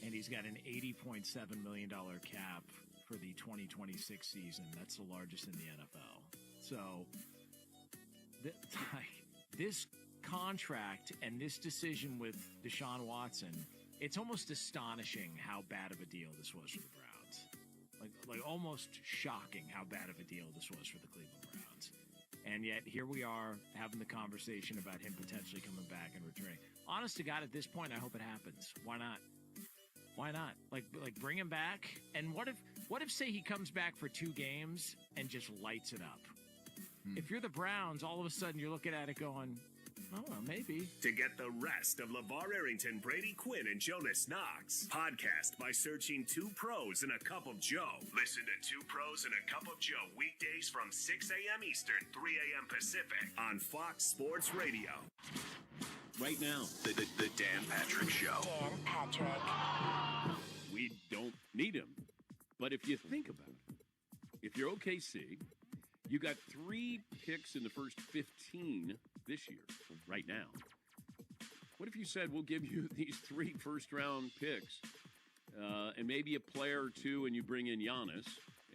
and he's got an $80.7 million cap for the 2026 season. That's the largest in the NFL. So this contract and this decision with Deshaun Watson, it's almost astonishing how bad of a deal this was for the Browns. Like almost shocking how bad of a deal this was for the Cleveland Browns. And yet here we are having the conversation about him potentially coming back and returning. Honest to God, at this point, I hope it happens. Why not? Why not? Like bring him back. And what if say he comes back for 2 games and just lights it up? If you're the Browns, all of a sudden you're looking at it going, oh, maybe. To get the rest of LeVar Arrington, Brady Quinn, and Jonas Knox, podcast by searching Two Pros and a Cup of Joe. Listen to Two Pros and a Cup of Joe weekdays from 6 a.m. Eastern, 3 a.m. Pacific on Fox Sports Radio. Right now, the Dan Patrick Show. Dan Patrick. We don't need him. But if you think about it, if you're OKC, you got 3 picks in the first 15 this year, right now. What if you said, we'll give you these 3 first-round picks and maybe a player or 2, and you bring in Giannis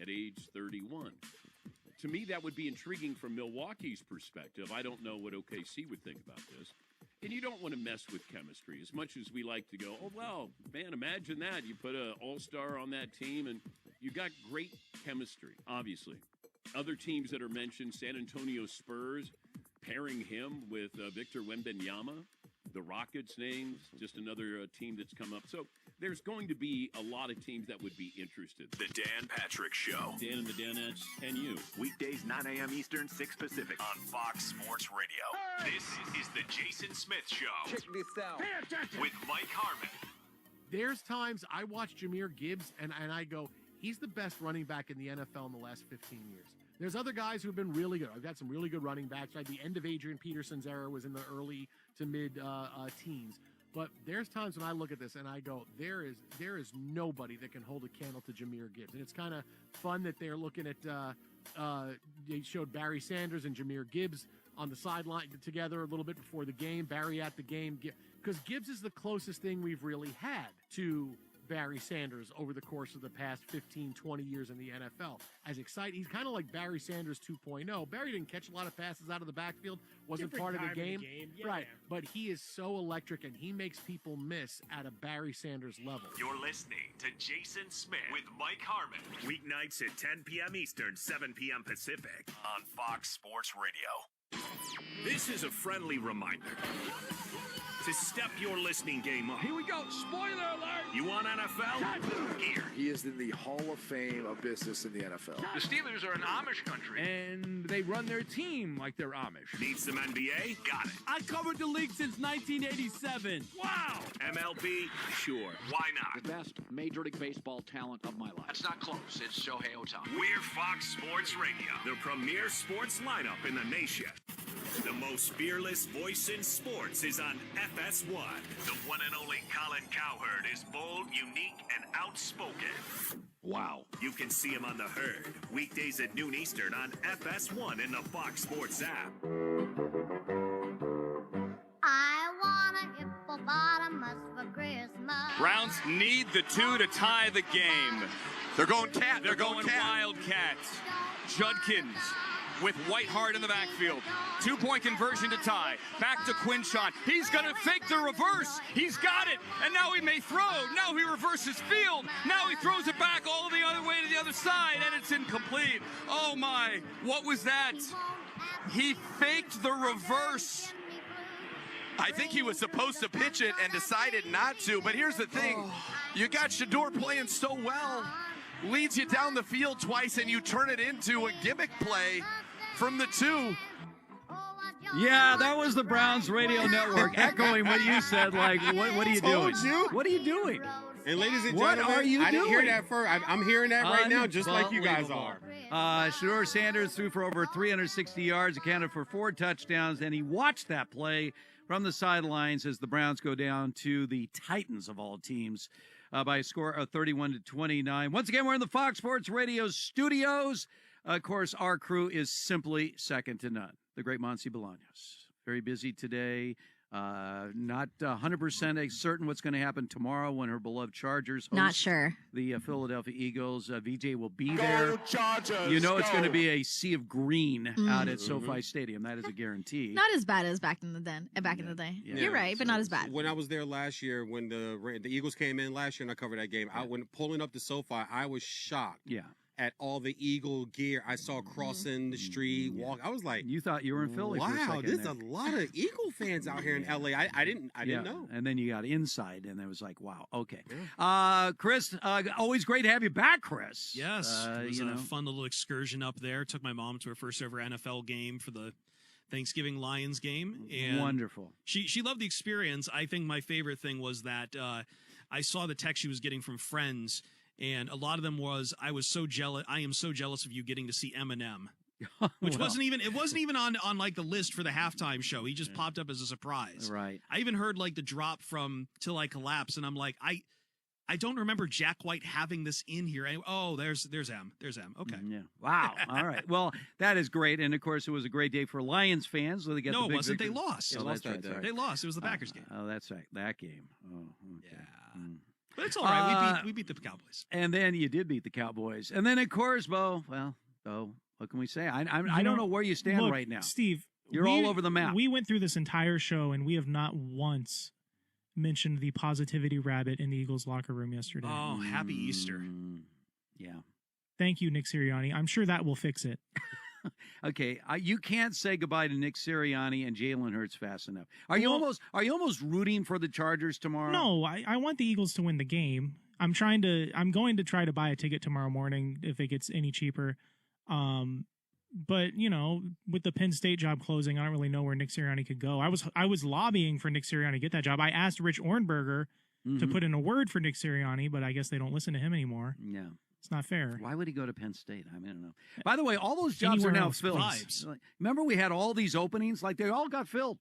at age 31? To me, that would be intriguing from Milwaukee's perspective. I don't know what OKC would think about this. And you don't want to mess with chemistry as much as we like to go, oh, well, man, imagine that. You put an all-star on that team, and you got great chemistry, obviously. Other teams that are mentioned, San Antonio Spurs, pairing him with Victor Wembanyama, the Rockets names, just another team that's come up. So there's going to be a lot of teams that would be interested. The Dan Patrick Show. Dan and the Danettes and you. Weekdays 9 a.m. Eastern, 6 Pacific on Fox Sports Radio. This is the Jason Smith Show. Check this out. Pay attention. With Mike Harmon. There's times I watch Jahmyr Gibbs and I go, he's the best running back in the NFL in the last 15 years. There's other guys who've been really good. I've got some really good running backs. Right? The end of Adrian Peterson's era was in the early to mid teens. But there's times when I look at this and I go, there is nobody that can hold a candle to Jahmyr Gibbs. And it's kind of fun that they're looking at, they showed Barry Sanders and Jahmyr Gibbs on the sideline together a little bit before the game. Barry at the game. Because Gibbs is the closest thing we've really had to Barry Sanders over the course of the past 15, 20 years in the NFL. As exciting, he's kind of like Barry Sanders 2.0. Barry didn't catch a lot of passes out of the backfield, wasn't Different part of the time game. Yeah, right, yeah. but he is so electric and he makes people miss at a Barry Sanders level. You're listening to Jason Smith with Mike Harmon. Weeknights at 10 p.m. Eastern, 7 p.m. Pacific on Fox Sports Radio. This is a friendly reminder to step your listening game up. Here we go. Spoiler alert. You want NFL? Here. He is in the Hall of Fame of business in the NFL. The Steelers are an Amish country, and they run their team like they're Amish. Need some NBA? Got it. I covered the league since 1987. Wow. MLB? Sure. Why not? The best Major League Baseball talent of my life. That's not close. It's Shohei Ohtani. We're Fox Sports Radio, the premier sports lineup in the nation. The most fearless voice in sports is on FS1. The one and only Colin Cowherd is bold, unique, and outspoken. Wow. You can see him on The Herd, weekdays at noon Eastern on FS1 in the Fox Sports app. I wanna need the 2 to tie the game. They're going cat. They're going Wildcats. Judkins with Whitehart in the backfield. 2-point conversion to tie. Back to Quinshon. He's going to fake the reverse. He's got it. And now he may throw. Now he reverses field. Now he throws it back all the other way to the other side, and it's incomplete. Oh, my. What was that? He faked the reverse. I think he was supposed to pitch it and decided not to. But here's the thing. You got Shador playing so well. Leads you down the field twice, and you turn it into a gimmick play from the 2. Yeah, that was the Browns radio network echoing what you said. Like, what are you doing? What are you doing? And ladies and what gentlemen, are you I didn't doing? hear that first. I'm hearing that right now, just like you guys are. Shador Sanders threw for over 360 yards, accounted for 4 touchdowns, and he watched that play from the sidelines as the Browns go down to the Titans of all teams by a score of 31-29. Once again, we're in the Fox Sports Radio studios. Of course, our crew is simply second to none. The great Monsi Bolaños. Very busy today. Not 100% certain what's going to happen tomorrow when her beloved Chargers host Not sure. the Philadelphia Eagles. VJ will be there. Chargers, you know it's going to be a sea of green out at SoFi Stadium. That is a guarantee. Not as bad as back in the day. Yeah. You're right, but not as bad. When I was there last year, when the Eagles came in last year and I covered that game, when pulling up to SoFi, I was shocked. Yeah. At all the Eagle gear I saw crossing the street, I was like, you thought you were in Philly. Wow, for a second there's there. a lot of Eagle fans out here in LA. I didn't know. And then you got inside, and it was like, wow, okay. Chris, always great to have you back, Chris. Yes, it was a fun little excursion up there. Took my mom to her first ever NFL game for the Thanksgiving Lions game. And wonderful. She loved the experience. I think my favorite thing was that I saw the text she was getting from friends. And a lot of them was, I was so jealous. I am so jealous of you getting to see Eminem, which wasn't even on like the list for the halftime show. He just popped up as a surprise. Right. I even heard like the drop from Till I Collapse, and I'm like, I don't remember Jack White having this in here. There's M. There's M. Okay. Yeah. Wow. All right. Well, that is great. And of course, it was a great day for Lions fans. So they got no, the big it wasn't. victory. They lost. Oh, that's right. They lost. It was the Packers game. Oh, that's right. That game. Oh, okay. Yeah. But it's all right. We beat the Cowboys. And then you did beat the Cowboys. And then, of course, Bo, what can we say? I don't know where you stand right now. Steve, you're all over the map. We went through this entire show, and we have not once mentioned the positivity rabbit in the Eagles locker room yesterday. Oh, happy Easter. Yeah. Thank you, Nick Sirianni. I'm sure that will fix it. Okay, you can't say goodbye to Nick Sirianni and Jalen Hurts fast enough. Are you almost rooting for the Chargers tomorrow? No, I want the Eagles to win the game. I'm going to try to buy a ticket tomorrow morning if it gets any cheaper. But with the Penn State job closing, I don't really know where Nick Sirianni could go. I was lobbying for Nick Sirianni to get that job. I asked Rich Ohrnberger to put in a word for Nick Sirianni, but I guess they don't listen to him anymore. Yeah. It's not fair. Why would he go to Penn State? I don't know. By the way, all those jobs are now filled. Remember we had all these openings? Like, they all got filled.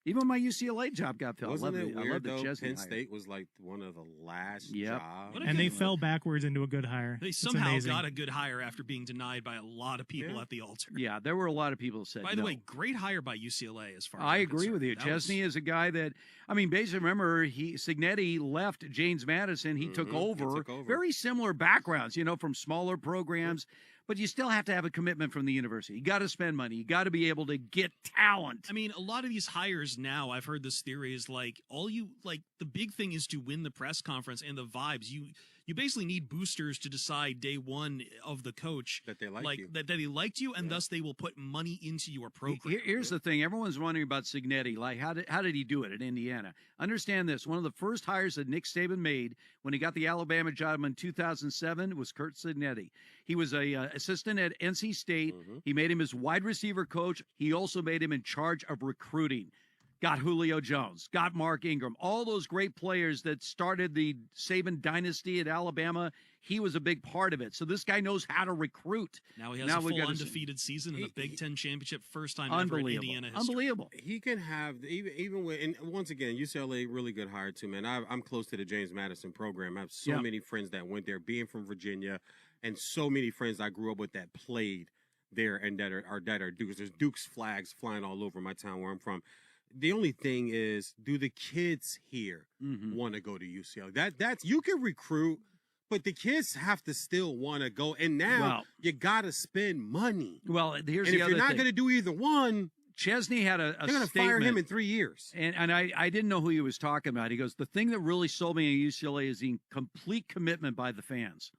Even my UCLA job got filled. Wasn't it weird, though? Chesney Penn hire. State was like one of the last jobs. And they fell backwards into a good hire. They somehow got a good hire after being denied by a lot of people at the altar. Yeah, there were a lot of people who said By the way, great hire by UCLA as far as I agree with you. Chesney is a guy that, basically, remember, Cignetti left James Madison. He took over. Very similar backgrounds, from smaller programs. But you still have to have a commitment from the university. You got to spend money. You got to be able to get talent. A lot of these hires now, I've heard this theory is the big thing is to win the press conference and the vibes. You basically need boosters to decide day one of the coach that they like you. That they liked you, and thus they will put money into your program. Here's the thing. Everyone's wondering about Cignetti. Like, how did he do it at Indiana? Understand this. One of the first hires that Nick Saban made when he got the Alabama job in 2007 was Curt Cignetti. He was a assistant at NC State. He made him his wide receiver coach. He also made him in charge of recruiting. Got Julio Jones, got Mark Ingram, all those great players that started the Saban dynasty at Alabama. He was a big part of it. So this guy knows how to recruit. Now he has a full undefeated season in the Big Ten championship, first time ever in Indiana history. Unbelievable. He can have even with, and once again, UCLA really good hire too, man. I'm close to the James Madison program. I have so many friends that went there, being from Virginia, and so many friends I grew up with that played there and that are Dukes. There's Dukes flags flying all over my town where I'm from. The only thing is, do the kids here want to go to UCLA? That's you can recruit, but the kids have to still want to go. And now you got to spend money. Well, here's and the if other you're not thing. going to do either one, Chesney had a they're going to fire him in 3 years. And I didn't know who he was talking about. He goes, the thing that really sold me at UCLA is the complete commitment by the fans.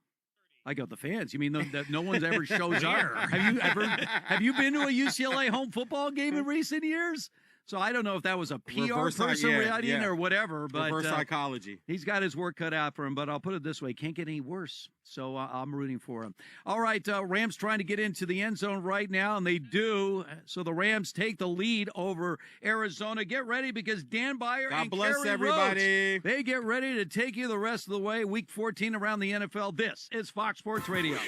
I go, the fans? You mean that no one's ever shows up? Have you been to a UCLA home football game in recent years? So I don't know if that was a PR person writing or whatever. But reverse psychology. He's got his work cut out for him. But I'll put it this way: can't get any worse. So I'm rooting for him. All right, Rams trying to get into the end zone right now, and they do. So the Rams take the lead over Arizona. Get ready because Dan Byer and Kerry everybody. Rhodes, they get ready to take you the rest of the way. Week 14 around the NFL. This is Fox Sports Radio.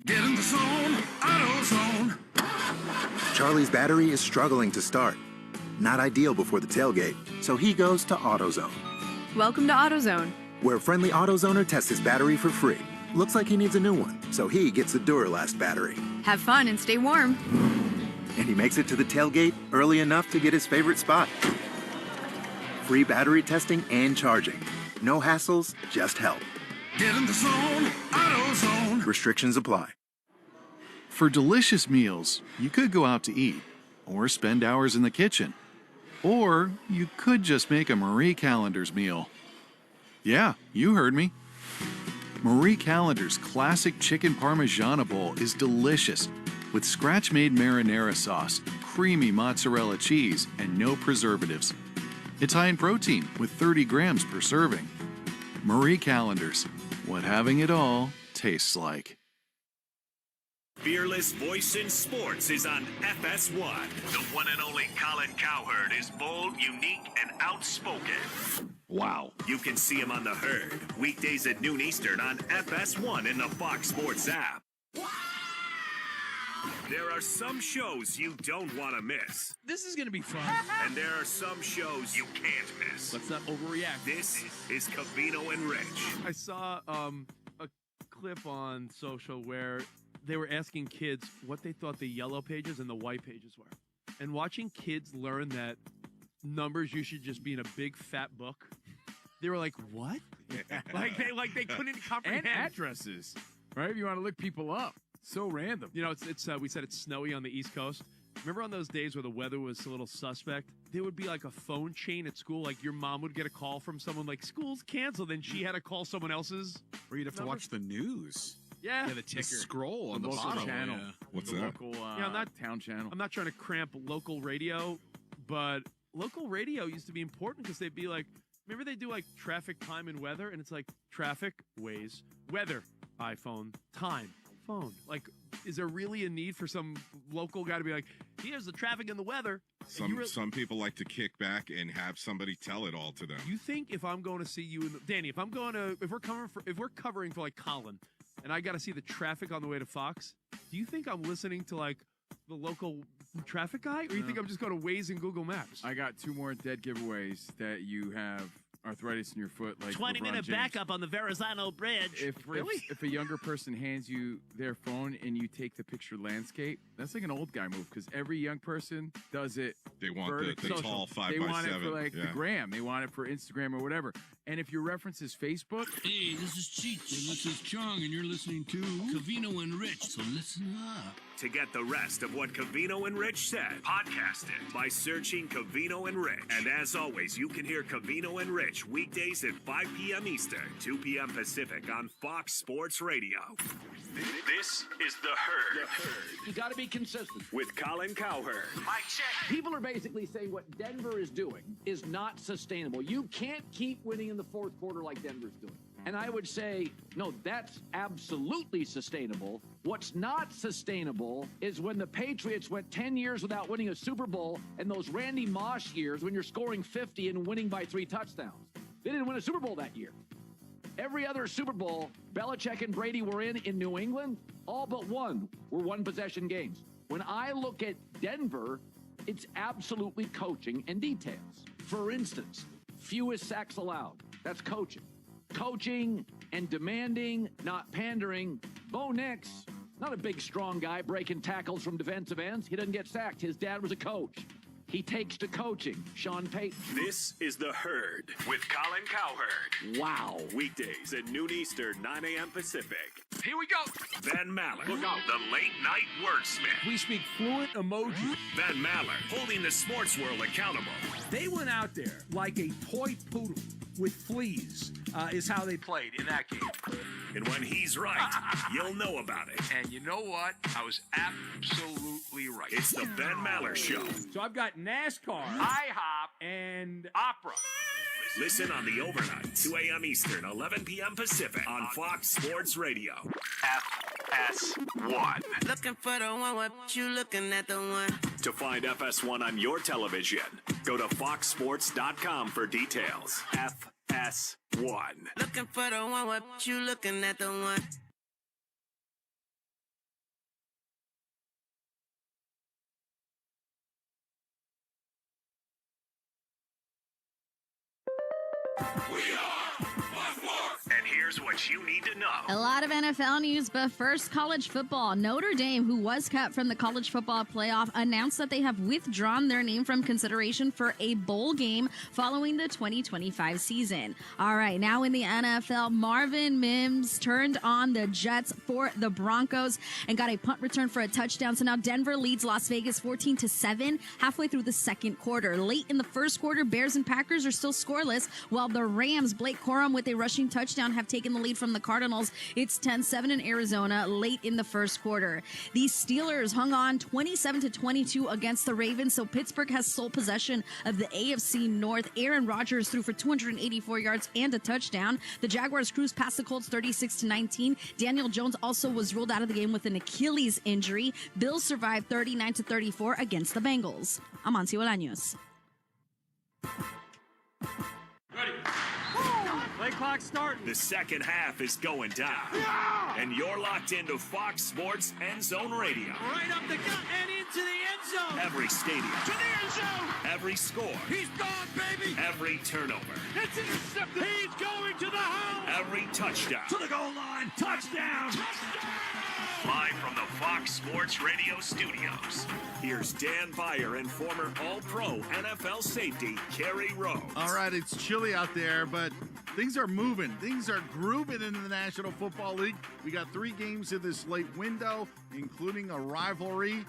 Get in the zone, AutoZone. Charlie's battery is struggling to start. Not ideal before the tailgate, so he goes to AutoZone. Welcome to AutoZone, where a friendly AutoZoner tests his battery for free. Looks like he needs a new one, so he gets the Duralast battery. have fun and stay warm. And he makes it to the tailgate early enough to get his favorite spot. Free battery testing and charging. No hassles, just help. Get in the zone, AutoZone. Restrictions apply. For delicious meals, you could go out to eat or spend hours in the kitchen. Or you could just make a Marie Callender's meal. Yeah, you heard me. Marie Callender's classic chicken parmigiana bowl is delicious with scratch-made marinara sauce, creamy mozzarella cheese, and no preservatives. It's high in protein with 30 grams per serving. Marie Callender's, what having it all tastes like. Fearless voice in sports is on FS1. The one and only Colin Cowherd is bold, unique, and outspoken. Wow. You can see him on The Herd, weekdays at noon Eastern on FS1 in the Fox Sports app. There are some shows you don't want to miss. This is going to be fun. And there are some shows you can't miss. Let's not overreact. This is Covino and Rich. I saw a clip on social where they were asking kids what they thought the yellow pages and the white pages were. And watching kids learn that numbers should just be in a big fat book, they were like, what? like they couldn't comprehend. And addresses, right? If you want to look people up. So random. You know, it's we said it's snowy on the East Coast. Remember on those days where the weather was a little suspect? There would be like a phone chain at school. Like your mom would get a call from someone like, school's canceled. Then she had to call someone else's. Or you'd have to watch the news. Yeah. The ticker. Scroll on the local bottom. channel. Yeah. What's the that? Local, I'm not town channel. I'm not trying to cramp local radio, but local radio used to be important because they'd be like, remember they do like traffic, time, and weather? And it's like traffic, Waze, weather, iPhone, time, phone. Like, is there really a need for some local guy to be like, here's the traffic and the weather? Some people like to kick back and have somebody tell it all to them. You think if I'm going to see you, Danny, if we're covering for like Colin, and I got to see the traffic on the way to Fox, do you think I'm listening to like the local traffic guy, or you think I'm just going to Waze and Google Maps? I got 2 more dead giveaways that you have arthritis in your foot, like 20-minute backup on the Verrazano Bridge. If a younger person hands you their phone and you take the picture landscape, that's like an old guy move because every young person does it. They want the tall 5x7. They want it for like the gram. They want it for Instagram or whatever. And if your reference is Facebook, hey, this is Cheech and this is Chong, and you're listening to Covino and Rich. So listen up. To get the rest of what Covino and Rich said, podcast it by searching Covino and Rich. And as always, you can hear Covino and Rich weekdays at 5 p.m. Eastern, 2 p.m. Pacific on Fox Sports Radio. This is The Herd. You got to be consistent. With Colin Cowherd. Mike check. People are basically saying what Denver is doing is not sustainable. You can't keep winning in the fourth quarter like Denver's doing. And I would say, no, that's absolutely sustainable. What's not sustainable is when the Patriots went 10 years without winning a Super Bowl, and those Randy Moss years when you're scoring 50 and winning by 3 touchdowns. They didn't win a Super Bowl that year. Every other Super Bowl Belichick and Brady were in New England, all but one were one-possession games. When I look at Denver, it's absolutely coaching and details. For instance, fewest sacks allowed. That's coaching. Coaching and demanding, not pandering. Bo Nix, Not a big, strong guy breaking tackles from defensive ends. He doesn't get sacked. His dad was a coach. He takes to coaching. Sean Payton. This is The Herd with Colin Cowherd. Wow. Weekdays at noon Eastern, 9 a.m. Pacific. Here we go. Van Maller. Look out. The late night wordsmith. We speak fluent emoji. Van Maller, holding the sports world accountable. They went out there like a toy poodle with fleas, is how they played in that game. And when he's right, you'll know about it. And you know what? I was absolutely right. It's the Van Maller Show. So I've got NASCAR, IHOP, and opera. Listen on the overnight, 2 a.m. Eastern, 11 p.m. Pacific on Fox Sports Radio. FS1. Looking for the one, what you looking at the one? To find FS1 on your television, go to foxsports.com for details. FS1. Looking for the one, what you looking at the one? And here's what you need to know. A lot of NFL news, but first, college football. Notre Dame, who was cut from the college football playoff, announced that they have withdrawn their name from consideration for a bowl game following the 2025 season. All right, now in the NFL, Marvin Mims turned on the Jets for the Broncos and got a punt return for a touchdown. So now Denver leads Las Vegas 14-7 halfway through the second quarter. Late in the first quarter, Bears and Packers are still scoreless, while the Rams, Blake Corum with a rushing touchdown, have taken the lead from the Cardinals. It's 10-7 in Arizona late in the first quarter. The Steelers hung on 27-22 against the Ravens, so Pittsburgh has sole possession of the AFC North. Aaron Rodgers threw for 284 yards and a touchdown. The Jaguars cruised past the Colts 36-19. Daniel Jones also was ruled out of the game with an Achilles injury. Bills survived 39-34 against the Bengals. I'm Ansi Bolaños. Ready. Play clock starting. The second half is going down. Yeah! And you're locked into Fox Sports End Zone Radio. Right up the gut and into the end zone. Every stadium. To the end zone. Every score. He's gone, baby. Every turnover. It's intercepted. He's going to the house. Every touchdown. To the goal line. Touchdown. Live from the Fox Sports Radio studios, here's Dan Beyer and former All-Pro NFL safety Kerry Rhodes. All right, it's chilly out there, but things are moving. Things are grooving into the National Football League. We got 3 games in this late window, including a rivalry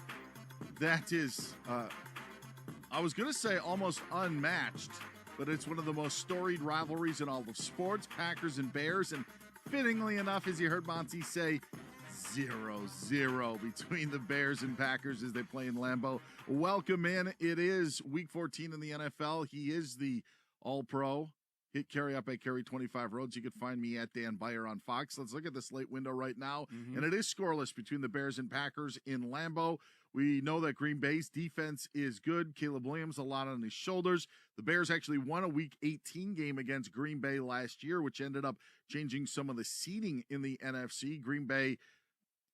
that is, I was going to say almost unmatched, but it's one of the most storied rivalries in all of sports, Packers and Bears. And fittingly enough, as you heard Monty say, 0-0 between the Bears and Packers as they play in Lambeau. Welcome in. It is Week 14 in the NFL. He is the All-Pro. Hit Kerry up at Kerry25 Roads. You can find me at Dan Beyer on Fox. Let's look at this late window right now. And it is scoreless between the Bears and Packers in Lambeau. We know that Green Bay's defense is good. Caleb Williams, a lot on his shoulders. The Bears actually won a Week 18 game against Green Bay last year, which ended up changing some of the seeding in the NFC. Green Bay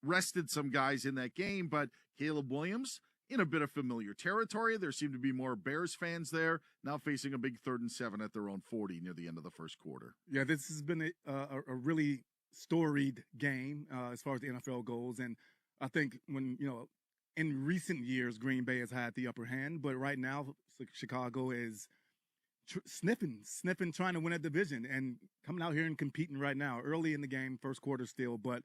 rested some guys in that game, but Caleb Williams in a bit of familiar territory. There seem to be more Bears fans there, now facing a big 3rd and 7 at their own 40 near the end of the first quarter. Yeah, this has been a really storied game as far as the NFL goes. And I think when, in recent years, Green Bay has had the upper hand, but right now Chicago is sniffing, trying to win a division and coming out here and competing right now, early in the game, first quarter still, but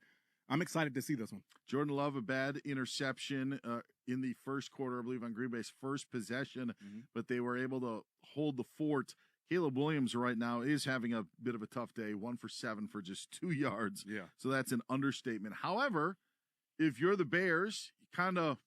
I'm excited to see this one. Jordan Love, a bad interception in the first quarter, I believe, on Green Bay's first possession, but they were able to hold the fort. Caleb Williams right now is having a bit of a tough day, 1 for 7 for just 2 yards. Yeah. So that's an understatement. However, if you're the Bears, you kind of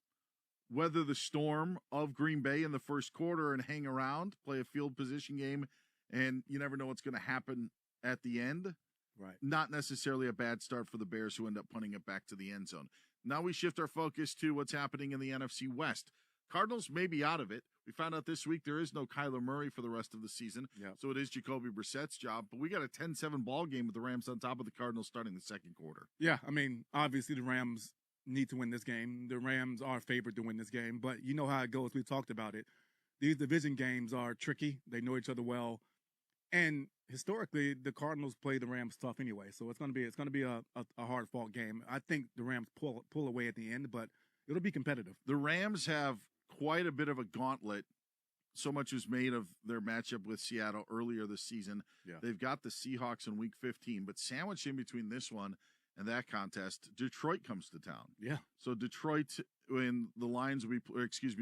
weather the storm of Green Bay in the first quarter and hang around, play a field position game, and you never know what's going to happen at the end. Right. Not necessarily a bad start for the Bears, who end up punting it back to the end zone. Now we shift our focus to what's happening in the NFC West. Cardinals may be out of it. We found out this week there is no Kyler Murray for the rest of the season, so it is Jacoby Brissett's job. But we got a 10-7 ball game with the Rams on top of the Cardinals starting the second quarter. Yeah, I mean, obviously the Rams need to win this game. The Rams are favored to win this game, but you know how it goes. We talked about it. These division games are tricky. They know each other well. And historically, the Cardinals play the Rams tough anyway, so it's gonna be a hard fought game. I think the Rams pull away at the end, but it'll be competitive. The Rams have quite a bit of a gauntlet. So much was made of their matchup with Seattle earlier this season. Yeah. They've got the Seahawks in Week 15, but sandwiched in between this one and that contest, Detroit comes to town. Yeah. So Detroit and the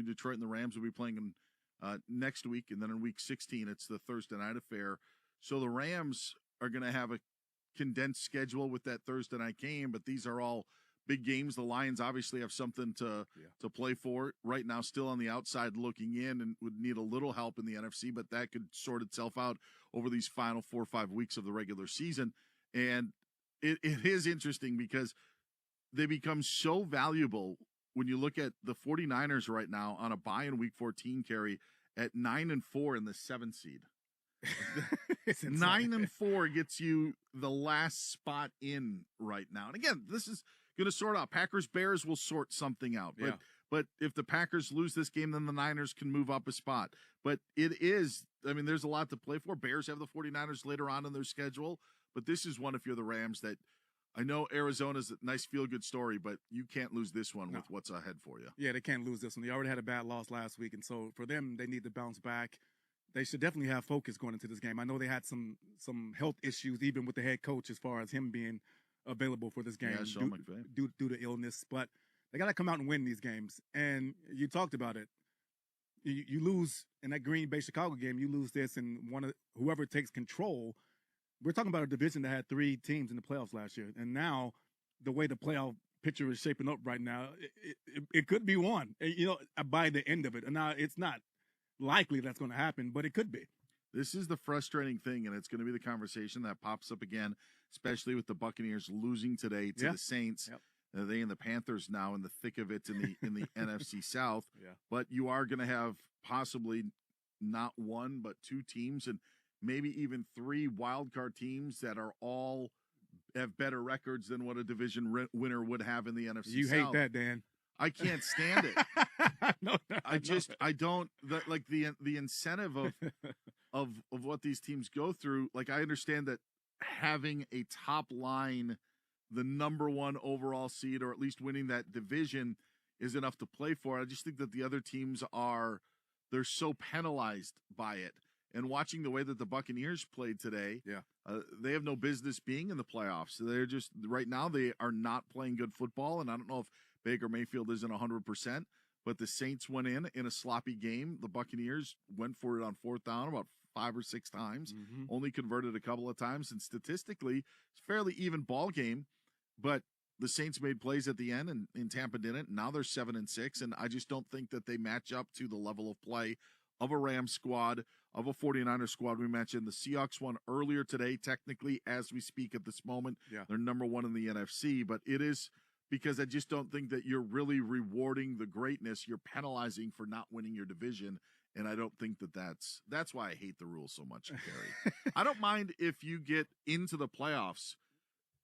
Detroit and the Rams will be playing next week, and then in Week 16, it's the Thursday night affair. So the Rams are going to have a condensed schedule with that Thursday night game, but these are all big games. The Lions obviously have something to play for right now, still on the outside looking in, and would need a little help in the NFC, but that could sort itself out over these final 4 or 5 weeks of the regular season. And it is interesting because they become so valuable when you look at the 49ers right now on a bye in Week 14 carry at 9-4 in the 7th seed. 9-4 gets you the last spot in right now. And again, this is going to sort out. Packers-Bears will sort something out. But if the Packers lose this game, then the Niners can move up a spot. But there's a lot to play for. Bears have the 49ers later on in their schedule. But this is one, if you're the Rams, that I know Arizona's a nice feel-good story, but you can't lose this one with what's ahead for you. Yeah, they can't lose this one. They already had a bad loss last week, and so for them, they need to bounce back. They should definitely have focus going into this game. I know they had some health issues, even with the head coach, as far as him being available for this game due to illness. But they got to come out and win these games. And you talked about it. You lose in that Green Bay Chicago game. You lose this, and whoever takes control. We're talking about a division that had 3 teams in the playoffs last year, and now the way the playoff picture is shaping up right now, it could be one. By the end of it. And now it's not likely that's going to happen, but it could be. This is the frustrating thing, and it's going to be the conversation that pops up again, especially with the Buccaneers losing today to the Saints. Yep. They and the Panthers now in the thick of it in the NFC South. Yeah. But you are going to have possibly not 1 but 2 teams, and maybe even 3 wild card teams that are all have better records than what a division winner would have in the NFC You South. hate that, Dan. I can't stand it. No, I don't the incentive of what these teams go through. Like, I understand that having a top line, the number 1 overall seed, or at least winning that division is enough to play for. I just think that the other teams they're so penalized by it. And watching the way that the Buccaneers played today, they have no business being in the playoffs. They're just, right now, they are not playing good football. And I don't know if Baker Mayfield isn't 100%, but the Saints went in a sloppy game. The Buccaneers went for it on 4th down about 5 or 6 times, only converted a couple of times. And statistically, it's a fairly even ball game, but the Saints made plays at the end, and Tampa didn't. Now they're 7-6, and I just don't think that they match up to the level of play of a Rams squad, of a 49er squad. We mentioned the Seahawks won earlier today, technically, as we speak at this moment. Yeah. They're number 1 in the NFC, but it is because I just don't think that you're really rewarding the greatness. You're penalizing for not winning your division, and I don't think that's why I hate the rule so much, Gary. I don't mind if you get into the playoffs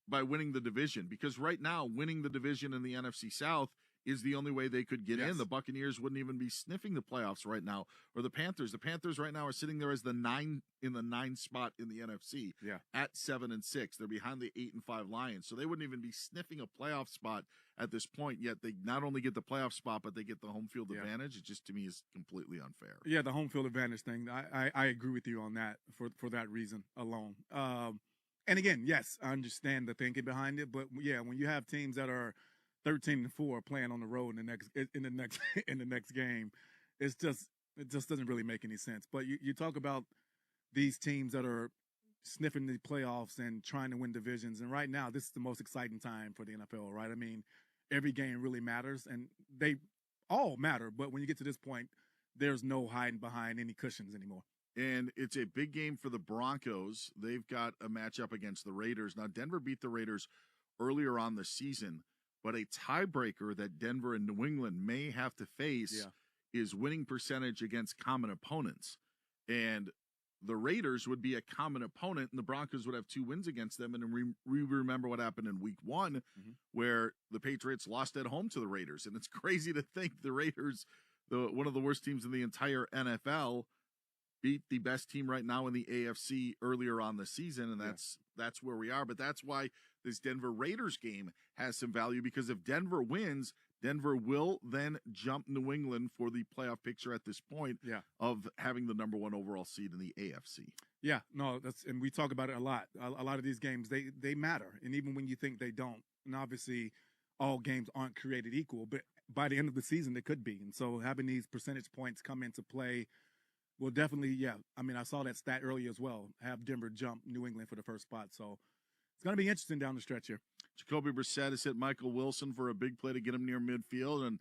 by winning the division, because right now, winning the division in the NFC South is the only way they could get in. The Buccaneers wouldn't even be sniffing the playoffs right now, or the Panthers. The Panthers right now are sitting there as the 9 spot in the NFC at 7-6. They're behind the 8-5 Lions, so they wouldn't even be sniffing a playoff spot at this point. Yet they not only get the playoff spot, but they get the home field advantage. It just, to me, is completely unfair. Yeah, the home field advantage thing. I agree with you on that for that reason alone. And again, yes, I understand the thinking behind it, but yeah, when you have teams that are 13-4 playing on the road in the next game, it just doesn't really make any sense. But you talk about these teams that are sniffing the playoffs and trying to win divisions, and right now this is the most exciting time for the NFL, right? I mean, every game really matters, and they all matter. But when you get to this point, there's no hiding behind any cushions anymore. And it's a big game for the Broncos. They've got a matchup against the Raiders. Now, Denver beat the Raiders earlier on the season, but a tiebreaker that Denver and New England may have to face is winning percentage against common opponents. And the Raiders would be a common opponent, and the Broncos would have 2 wins against them. And we remember what happened in Week 1, where the Patriots lost at home to the Raiders. And it's crazy to think the Raiders, one of the worst teams in the entire NFL, beat the best team right now in the AFC earlier on the season, and that's where we are. But that's why this Denver Raiders game has some value, because if Denver wins, Denver will then jump New England for the playoff picture at this point of having the number 1 overall seed in the AFC. Yeah, no, and we talk about it a lot. A lot of these games, they matter, and even when you think they don't, and obviously all games aren't created equal, but by the end of the season, they could be. And so having these percentage points come into play will definitely, I mean, I saw that stat earlier as well, have Denver jump New England for the first spot. So it's going to be interesting down the stretch here. Jacoby Brissett has hit Michael Wilson for a big play to get him near midfield, and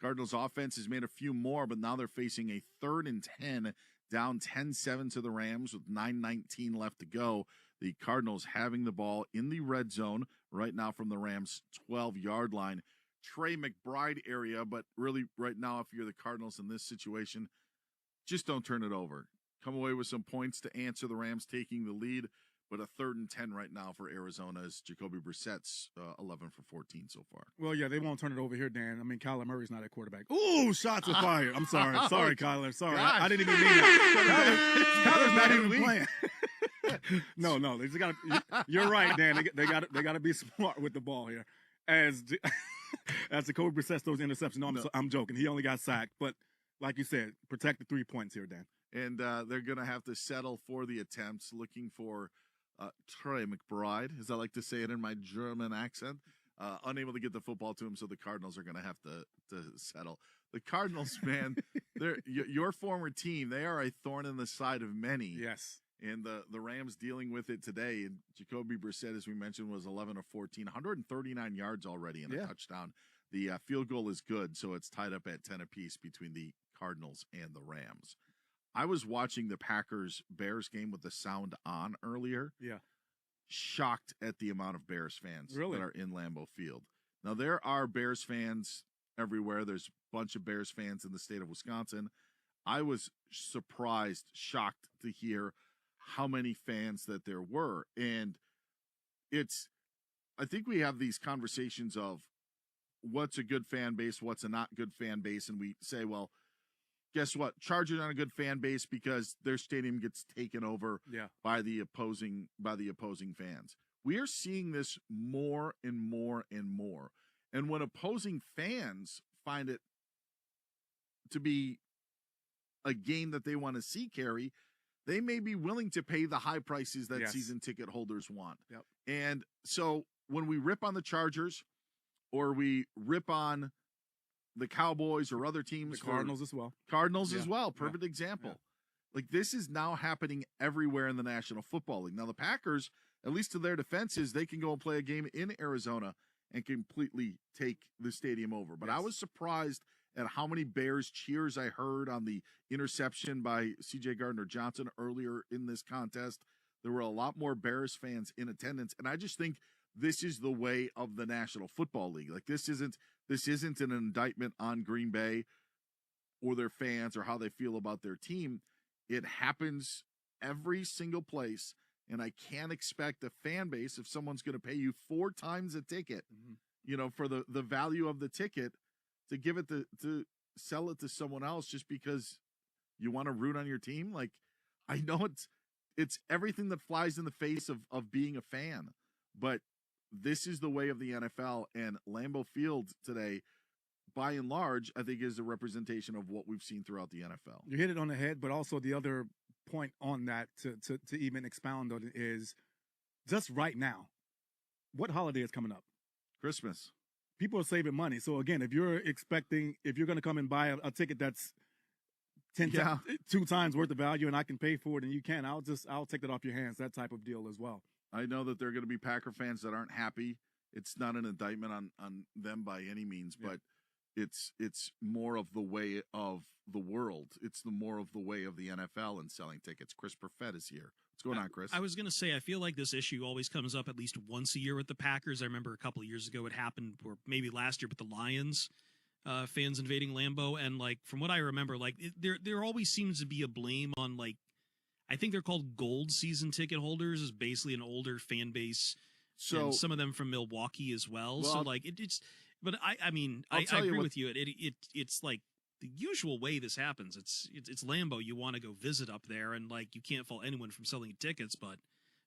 Cardinals offense has made a few more, but now they're facing a 3rd and 10, down 10-7 to the Rams with 9:19 left to go. The Cardinals having the ball in the red zone right now from the Rams' 12-yard line. Trey McBride area, but really right now, if you're the Cardinals in this situation, just don't turn it over. Come away with some points to answer the Rams taking the lead, but a 3rd and 10 right now for Arizona as Jacoby Brissett's 11 for 14 so far. Well, yeah, they won't turn it over here, Dan. I mean, Kyler Murray's not at quarterback. Ooh, shots are fired. I'm sorry. Sorry, Kyler. Sorry. I didn't even mean that. Kyler's not even playing. No, they just got. You're right, Dan. They got to be smart with the ball here. As Jacoby Brissett throws interceptions. No, I'm joking. He only got sacked, but like you said, protect the 3 points here, Dan. And they're going to have to settle for the attempts, looking for Trey McBride, as I like to say it in my German accent, unable to get the football to him, so the Cardinals are going to have to settle. The Cardinals, man, they're your former team. They are a thorn in the side of many. Yes. And the Rams dealing with it today. And Jacoby Brissett, as we mentioned, was 11 of 14, 139 yards already and a touchdown. The field goal is good, so it's tied up at 10 apiece between the Cardinals and the Rams. I was watching the Packers-Bears game with the sound on earlier. Yeah. Shocked at the amount of Bears fans that are in Lambeau Field. Now, there are Bears fans everywhere. There's a bunch of Bears fans in the state of Wisconsin. I was surprised, shocked to hear how many fans that there were. And I think we have these conversations of what's a good fan base, what's a not good fan base. And we say, well, guess what? Chargers aren't a good fan base because their stadium gets taken over by the opposing fans. We are seeing this more and more and more. And when opposing fans find it to be a game that they want to see, Carrie, they may be willing to pay the high prices that season ticket holders want. Yep. And so when we rip on the Chargers or we rip on the Cowboys or other teams, the Cardinals as well. Cardinals as well. Perfect example. Like, this is now happening everywhere in the National Football League. Now, the Packers, at least to their defense, is they can go and play a game in Arizona and completely take the stadium over. But I was surprised at how many Bears cheers I heard on the interception by C.J. Gardner-Johnson earlier in this contest. There were a lot more Bears fans in attendance, and I just think this is the way of the National Football League. Like, this isn't an indictment on Green Bay or their fans or how they feel about their team. It happens every single place, and I can't expect a fan base, if someone's going to pay you 4 times a ticket, for the value of the ticket, to give it to sell it to someone else just because you want to root on your team. Like, I know it's everything that flies in the face of being a fan, but this is the way of the NFL, and Lambeau Field today, by and large, I think is a representation of what we've seen throughout the NFL. You hit it on the head, but also the other point on that to even expound on it is just right now, what holiday is coming up? Christmas. People are saving money. So again, if you're going to come and buy a ticket that's 2 times worth of value and I can pay for it and you can, I'll take that off your hands, that type of deal as well. I know that there are going to be Packer fans that aren't happy. It's not an indictment on them by any means, but it's more of the way of the world. It's more of the way of the NFL and selling tickets. Chris Perfett is here. What's going on, Chris? I was going to say, I feel like this issue always comes up at least once a year with the Packers. I remember a couple of years ago it happened, or maybe last year with the Lions fans invading Lambeau. And like, from what I remember, like there always seems to be a blame on, like, I think they're called gold season ticket holders, is basically an older fan base. So, and some of them from Milwaukee as well. So like it's, but I mean, I agree with you. It's like usual way this happens. It's Lambeau. You want to go visit up there, and like you can't fault anyone from selling tickets, but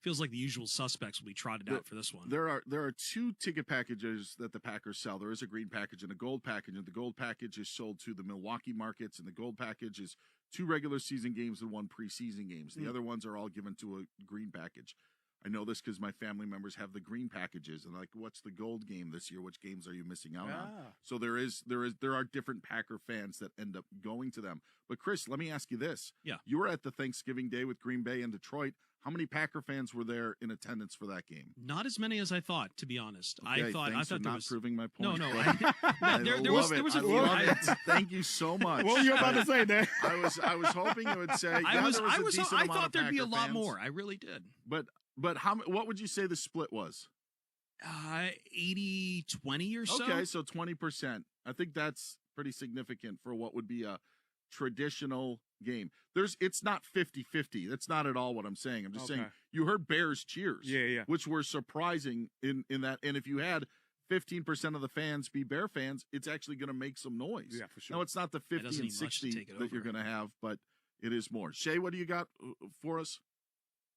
feels like the usual suspects will be trotted out for this one. There are two ticket packages that the Packers sell. There is a green package and a gold package, and the gold package is sold to the Milwaukee markets, and the gold package is 2 regular season games and 1 preseason games. The other ones are all given to a green package. I know this because my family members have the green packages, and like, what's the gold game this year? Which games are you missing out on? So there are different Packer fans that end up going to them. But Chris, let me ask you this: you were at the Thanksgiving Day with Green Bay and Detroit. How many Packer fans were there in attendance for that game? Not as many as I thought, to be honest. Okay, I thought there not was proving my point. No. There was a few. Thank you so much. What were you about to say, Dan? I was hoping you would say. I thought there'd be a lot fans. more. I really did. But what would you say the split was? 80-20 or so. Okay, so 20%. I think that's pretty significant for what would be a traditional game. It's not 50-50. That's not at all what I'm saying. I'm just saying you heard Bears cheers, which were surprising in that. And if you had 15% of the fans be Bear fans, it's actually going to make some noise. Yeah, for sure. Now, it's not the 50 and 60 that you're going to have, but it is more. Shay, what do you got for us?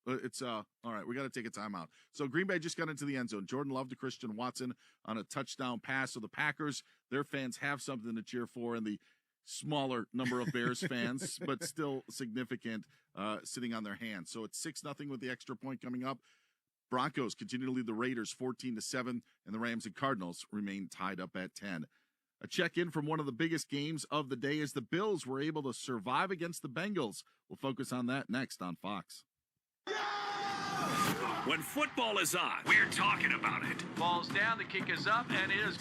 It's all right. We got to take a timeout. So Green Bay just got into the end zone. Jordan Love to Christian Watson on a touchdown pass. So the Packers, their fans have something to cheer for, and the smaller number of Bears fans, but still significant, sitting on their hands. So it's 6-0 with the extra point coming up. Broncos continue to lead the Raiders 14-7, and the Rams and Cardinals remain tied up at 10. A check-in from one of the biggest games of the day is the Bills were able to survive against the Bengals. We'll focus on that next on Fox. When football is on, we're talking about it. Ball's down, the kick is up, and it is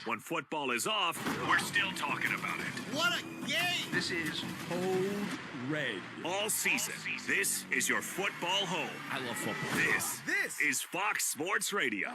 When football is off, we're still talking about it. What a game! This is Code Red. All season, this is your football home. I love football. This is Fox Sports Radio.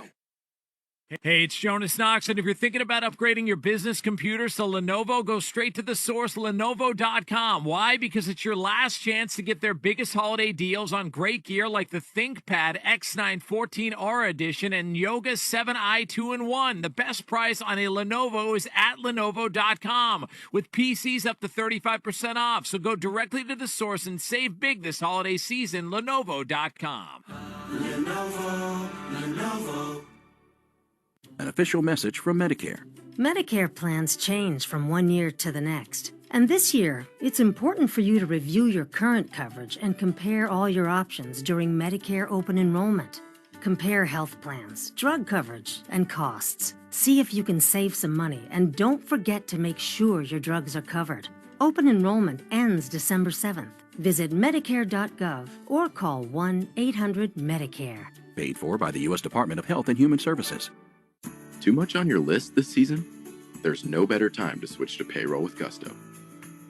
Hey, it's Jonas Knox, and if you're thinking about upgrading your business computers to Lenovo, go straight to the source, Lenovo.com. Why? Because it's your last chance to get their biggest holiday deals on great gear like the ThinkPad X9 14 Aura Edition and Yoga 7i 2-in-1. The best price on a Lenovo is at Lenovo.com, with PCs up to 35% off. So go directly to the source and save big this holiday season, Lenovo.com. Lenovo. An official message from Medicare. Medicare plans change from one year to the next. And this year, it's important for you to review your current coverage and compare all your options during Medicare open enrollment. Compare health plans, drug coverage, and costs. See if you can save some money, and don't forget to make sure your drugs are covered. Open enrollment ends December 7th. Visit Medicare.gov or call 1-800-MEDICARE. Paid for by the U.S. Department of Health and Human Services. Too much on your list this season? There's no better time to switch to payroll with Gusto.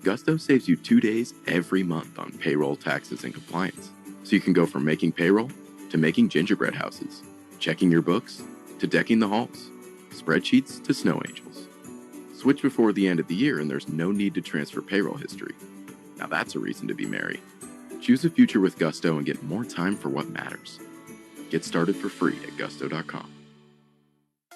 Gusto saves you 2 days every month on payroll, taxes, and compliance. So you can go from making payroll to making gingerbread houses, checking your books to decking the halls, spreadsheets to snow angels. Switch before the end of the year and there's no need to transfer payroll history. Now that's a reason to be merry. Choose a future with Gusto and get more time for what matters. Get started for free at gusto.com.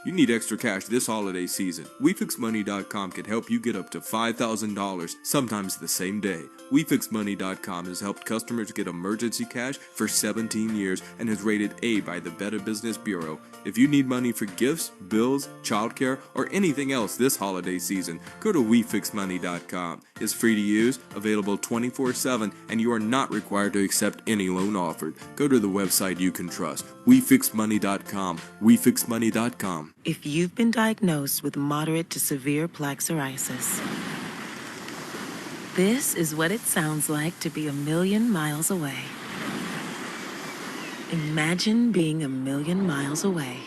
You need extra cash this holiday season. WeFixMoney.com can help you get up to $5,000, sometimes the same day. WeFixMoney.com has helped customers get emergency cash for 17 years and has rated A by the Better Business Bureau. If you need money for gifts, bills, childcare, or anything else this holiday season, go to WeFixMoney.com. It's free to use, available 24/7, and you are not required to accept any loan offered. Go to the website you can trust. WeFixMoney.com. WeFixMoney.com. If you've been diagnosed with moderate to severe plaque psoriasis, this is what it sounds like to be 1,000,000 miles away. Imagine being 1,000,000 miles away.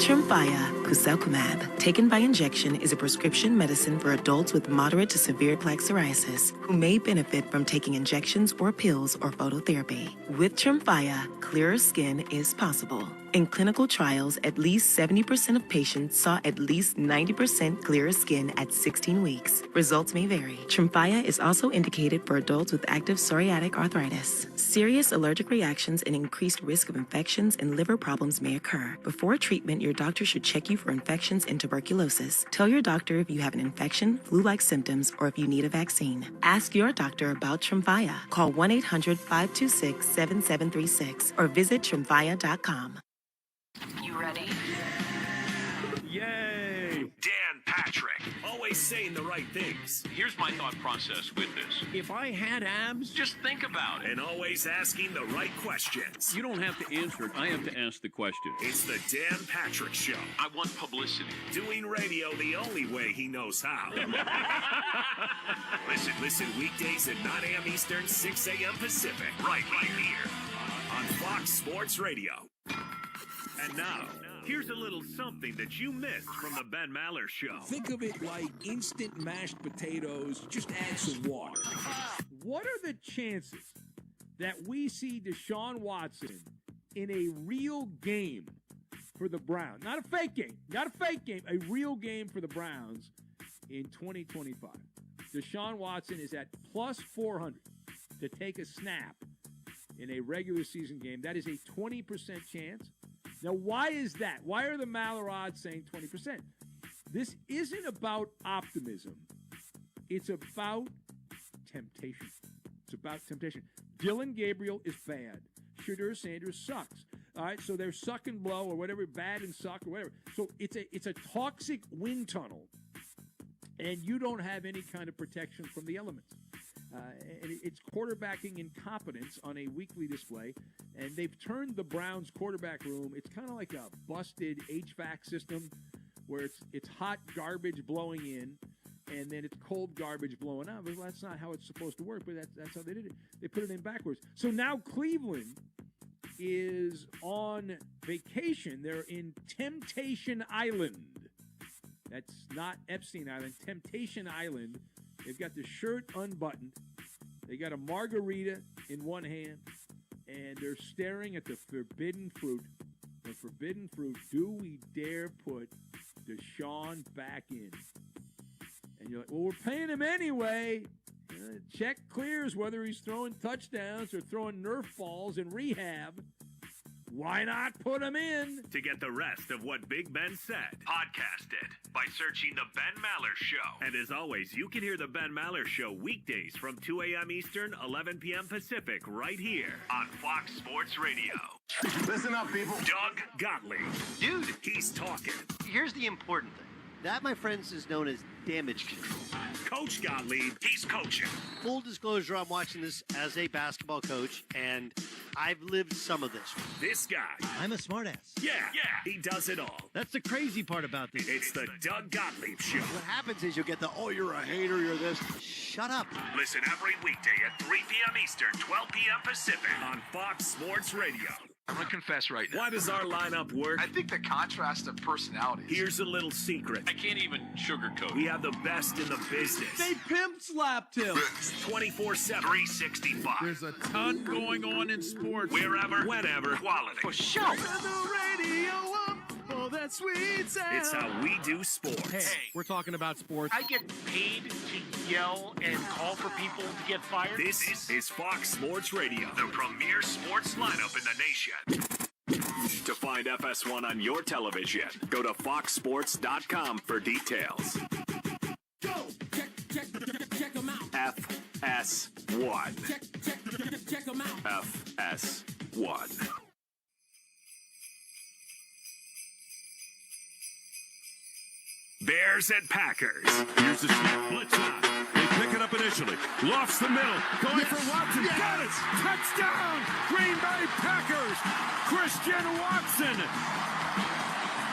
Tremfya guselkumab, taken by injection, is a prescription medicine for adults with moderate to severe plaque psoriasis who may benefit from taking injections or pills or phototherapy. With Tremfya, clearer skin is possible. In clinical trials, at least 70% of patients saw at least 90% clearer skin at 16 weeks. Results may vary. Tremfya is also indicated for adults with active psoriatic arthritis. Serious allergic reactions and increased risk of infections and liver problems may occur. Before treatment, your doctor should check you for infections and tuberculosis. Tell your doctor if you have an infection, flu-like symptoms, or if you need a vaccine. Ask your doctor about Tremfya. Call 1-800-526-7736 or visit tremfya.com. You ready? Yay! Dan Patrick, always saying the right things. Here's my thought process with this. If I had abs, just think about it. And always asking the right questions. You don't have to answer it. I have to ask the question. It's the Dan Patrick Show. I want publicity. Doing radio the only way he knows how. Listen weekdays at 9 a.m. Eastern, 6 a.m. Pacific. Right here on Fox Sports Radio. And now, here's a little something that you missed from the Ben Maller Show. Think of it like instant mashed potatoes. Just add some water. What are the chances that we see Deshaun Watson in a real game for the Browns? Not a fake game. A real game for the Browns in 2025. Deshaun Watson is at plus 400 to take a snap in a regular season game. That is a 20% chance. Now, why is that? Why are the Maller odds saying 20%? This isn't about optimism. It's about temptation. Dylan Gabriel is bad. Shadur Sanders sucks. All right, so they're suck and blow or whatever, bad and suck or whatever. So it's a toxic wind tunnel, and you don't have any kind of protection from the elements. And it's quarterbacking incompetence on a weekly display, and they've turned the Browns quarterback room. It's kind of like a busted HVAC system where it's hot garbage blowing in, and then it's cold garbage blowing out. Well, that's not how it's supposed to work, but that's how they did it. They put it in backwards. So now Cleveland is on vacation. They're in Temptation Island. That's not Epstein Island. Temptation Island. They've got the shirt unbuttoned. They got a margarita in one hand, and they're staring at the forbidden fruit. The forbidden fruit. Do we dare put Deshaun back in? And you're like, well, we're paying him anyway. Check clears whether he's throwing touchdowns or throwing Nerf balls in rehab. Why not put him in? To get the rest of what Big Ben said, podcast it by searching The Ben Maller Show. And as always, you can hear The Ben Maller Show weekdays from 2 a.m. Eastern, 11 p.m. Pacific, right here on Fox Sports Radio. Listen up, people. Doug Gottlieb. Dude, he's talking. here's the important thing. That, my friends, is known as damage control. Coach Gottlieb, he's coaching. Full disclosure, I'm watching this as a basketball coach, and I've lived some of this. This guy. I'm a smartass. Yeah, he does it all. That's the crazy part about this. It's the Doug Gottlieb Show. What happens is you'll get the, oh, you're a hater, you're this. Shut up. Listen every weekday at 3 p.m. Eastern, 12 p.m. Pacific on Fox Sports Radio. I'm going to confess right now. Why does our lineup work? I think the contrast of personalities. Here's a little secret. I can't even sugarcoat. We have the best in the business. They pimp slapped him. 24/7, 365. There's a ton going on in sports. Wherever, whenever, quality. For sure. Turn the radio up for that sweet sound. It's how we do sports. Hey, we're talking about sports. I get paid to yell and call for people to get fired. This is Fox Sports Radio, the premier sports lineup in the nation. To find FS1 on your television, go to foxsports.com for details. Go! Check them out. FS1. Check them out. FS1. Bears and Packers. Here's the snap. Blitz out. They pick it up initially. Lofts the middle. Going for Watson. Yes. Got it. Touchdown. Green Bay Packers. Christian Watson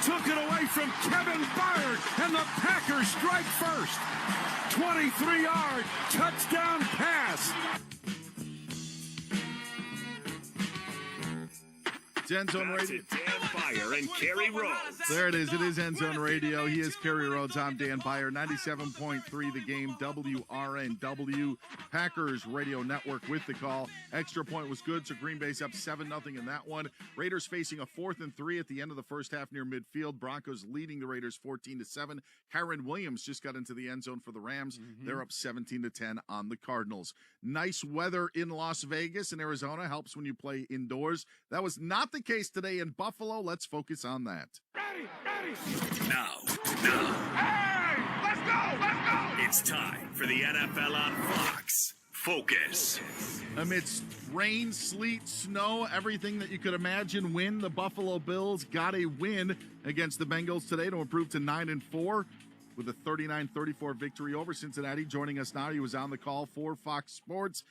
took it away from Kevin Byard, and the Packers strike first. 23-yard touchdown pass. It's End Zone Radio. Dan Beyer and Kerry Rhodes. There it is. It is End Zone Radio. He is Kerry Rhodes. I'm Dan Beyer. 97.3 The Game. WRNW. Packers Radio Network with the call. Extra point was good, so Green Bay's up 7-0 in that one. Raiders facing a 4th and 3 at the end of the first half near midfield. Broncos leading the Raiders 14-7. Kyron Williams just got into the end zone for the Rams. They're up 17-10 on the Cardinals. Nice weather in Las Vegas and Arizona helps when you play indoors. That was not the case today in Buffalo. Let's focus on that. Ready. Now. Hey, let's go! It's time for the NFL on Fox. Focus. Amidst rain, sleet, snow, everything that you could imagine, the Buffalo Bills got a win against the Bengals today to improve to 9-4 with a 39-34 victory over Cincinnati. Joining us now, he was on the call for Fox Sports.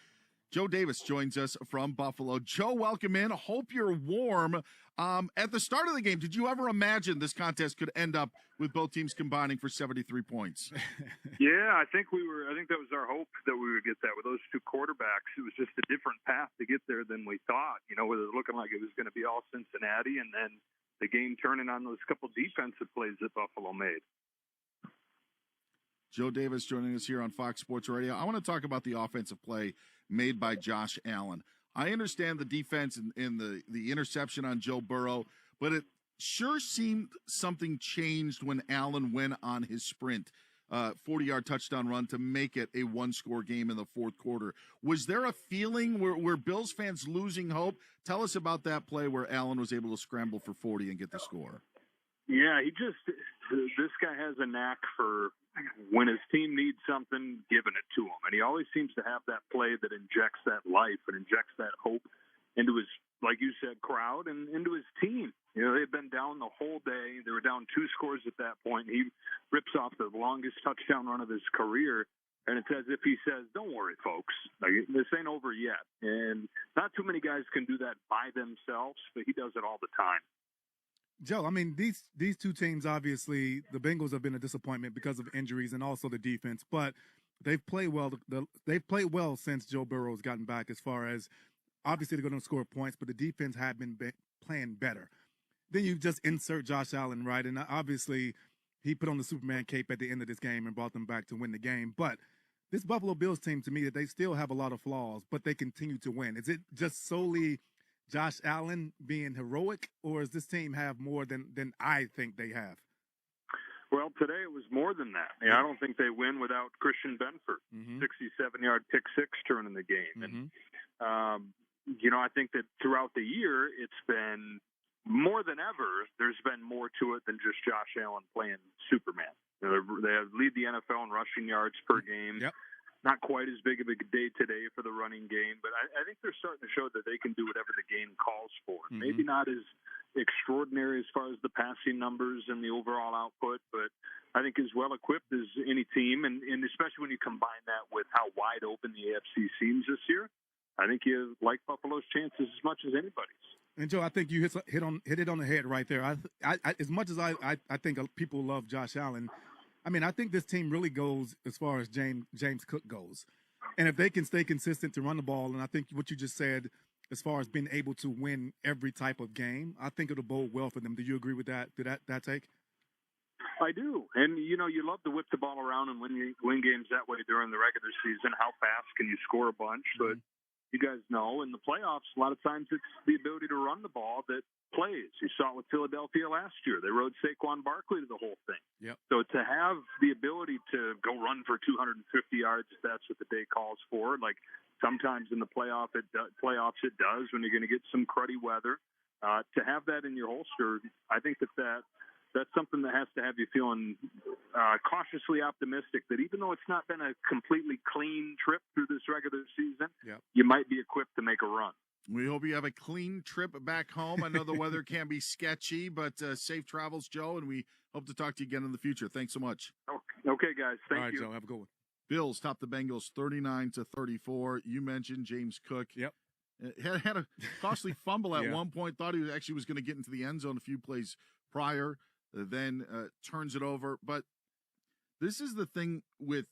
Joe Davis joins us from Buffalo. Joe, welcome in. Hope you're warm. At the start of the game, did you ever imagine this contest could end up with both teams combining for 73 points? Yeah, I think that was our hope that we would get that with those two quarterbacks. It was just a different path to get there than we thought. You know, it was looking like it was going to be all Cincinnati, and then the game turning on those couple defensive plays that Buffalo made. Joe Davis joining us here on Fox Sports Radio. I want to talk about the offensive play made by Josh Allen. I understand the defense and the interception on Joe Burrow, but it sure seemed something changed when Allen went on his sprint, 40-yard touchdown run to make it a one-score game in the fourth quarter. Was there a feeling where Bills fans losing hope? Tell us about that play where Allen was able to scramble for 40 and get the score. Yeah, this guy has a knack for when his team needs something, giving it to him. And he always seems to have that play that injects that life and injects that hope into his, like you said, crowd and into his team. You know, they've been down the whole day. They were down 2 scores at that point. He rips off the longest touchdown run of his career. And it's as if he says, don't worry, folks. Like, this ain't over yet. And not too many guys can do that by themselves, but he does it all the time. Joe, I mean, these two teams, obviously, the Bengals have been a disappointment because of injuries and also the defense, but they've played well. They've played well since Joe Burrow's gotten back as far as, obviously, they're going to score points, but the defense have been playing better. Then you just insert Josh Allen, right? And obviously, he put on the Superman cape at the end of this game and brought them back to win the game. But this Buffalo Bills team, to me, that they still have a lot of flaws, but they continue to win. Is it just solely Josh Allen being heroic, or does this team have more than I think they have? Well, today it was more than that. I don't think they win without Christian Benford, 67-yard pick six turning the game. And, you know, I think that throughout the year, it's been more than ever, there's been more to it than just Josh Allen playing Superman. They lead the NFL in rushing yards per game. Yep. Not quite as big of a day today for the running game, but I think they're starting to show that they can do whatever the game calls for. Maybe not as extraordinary as far as the passing numbers and the overall output, but I think as well equipped as any team, and especially when you combine that with how wide open the AFC seems this year, I think you like Buffalo's chances as much as anybody's. And Joe, I think you hit it on the head right there. I as much as I think people love Josh Allen, I mean, I think this team really goes as far as James Cook goes. And if they can stay consistent to run the ball, and I think what you just said as far as being able to win every type of game, I think it'll bode well for them. Do you agree with that? That take? I do. And, you know, you love to whip the ball around and win games that way during the regular season. How fast can you score a bunch? But you guys know in the playoffs, a lot of times it's the ability to run the ball that plays. You saw it with Philadelphia last year. They rode Saquon Barkley to the whole thing. Yep. So to have the ability to go run for 250 yards, if that's what the day calls for, like sometimes in the playoffs it does when you're going to get some cruddy weather. To have that in your holster, I think that's something that has to have you feeling cautiously optimistic that even though it's not been a completely clean trip through this regular season, you might be equipped to make a run. We hope you have a clean trip back home. I know the weather can be sketchy, but safe travels, Joe, and we hope to talk to you again in the future. Thanks so much. Okay, guys. Thank you. All right, Joe. Have a good one. Bills top the Bengals 39-34. You mentioned James Cook. Yep. Had a costly fumble at one point. Thought he actually was going to get into the end zone a few plays prior. Then turns it over. But this is the thing with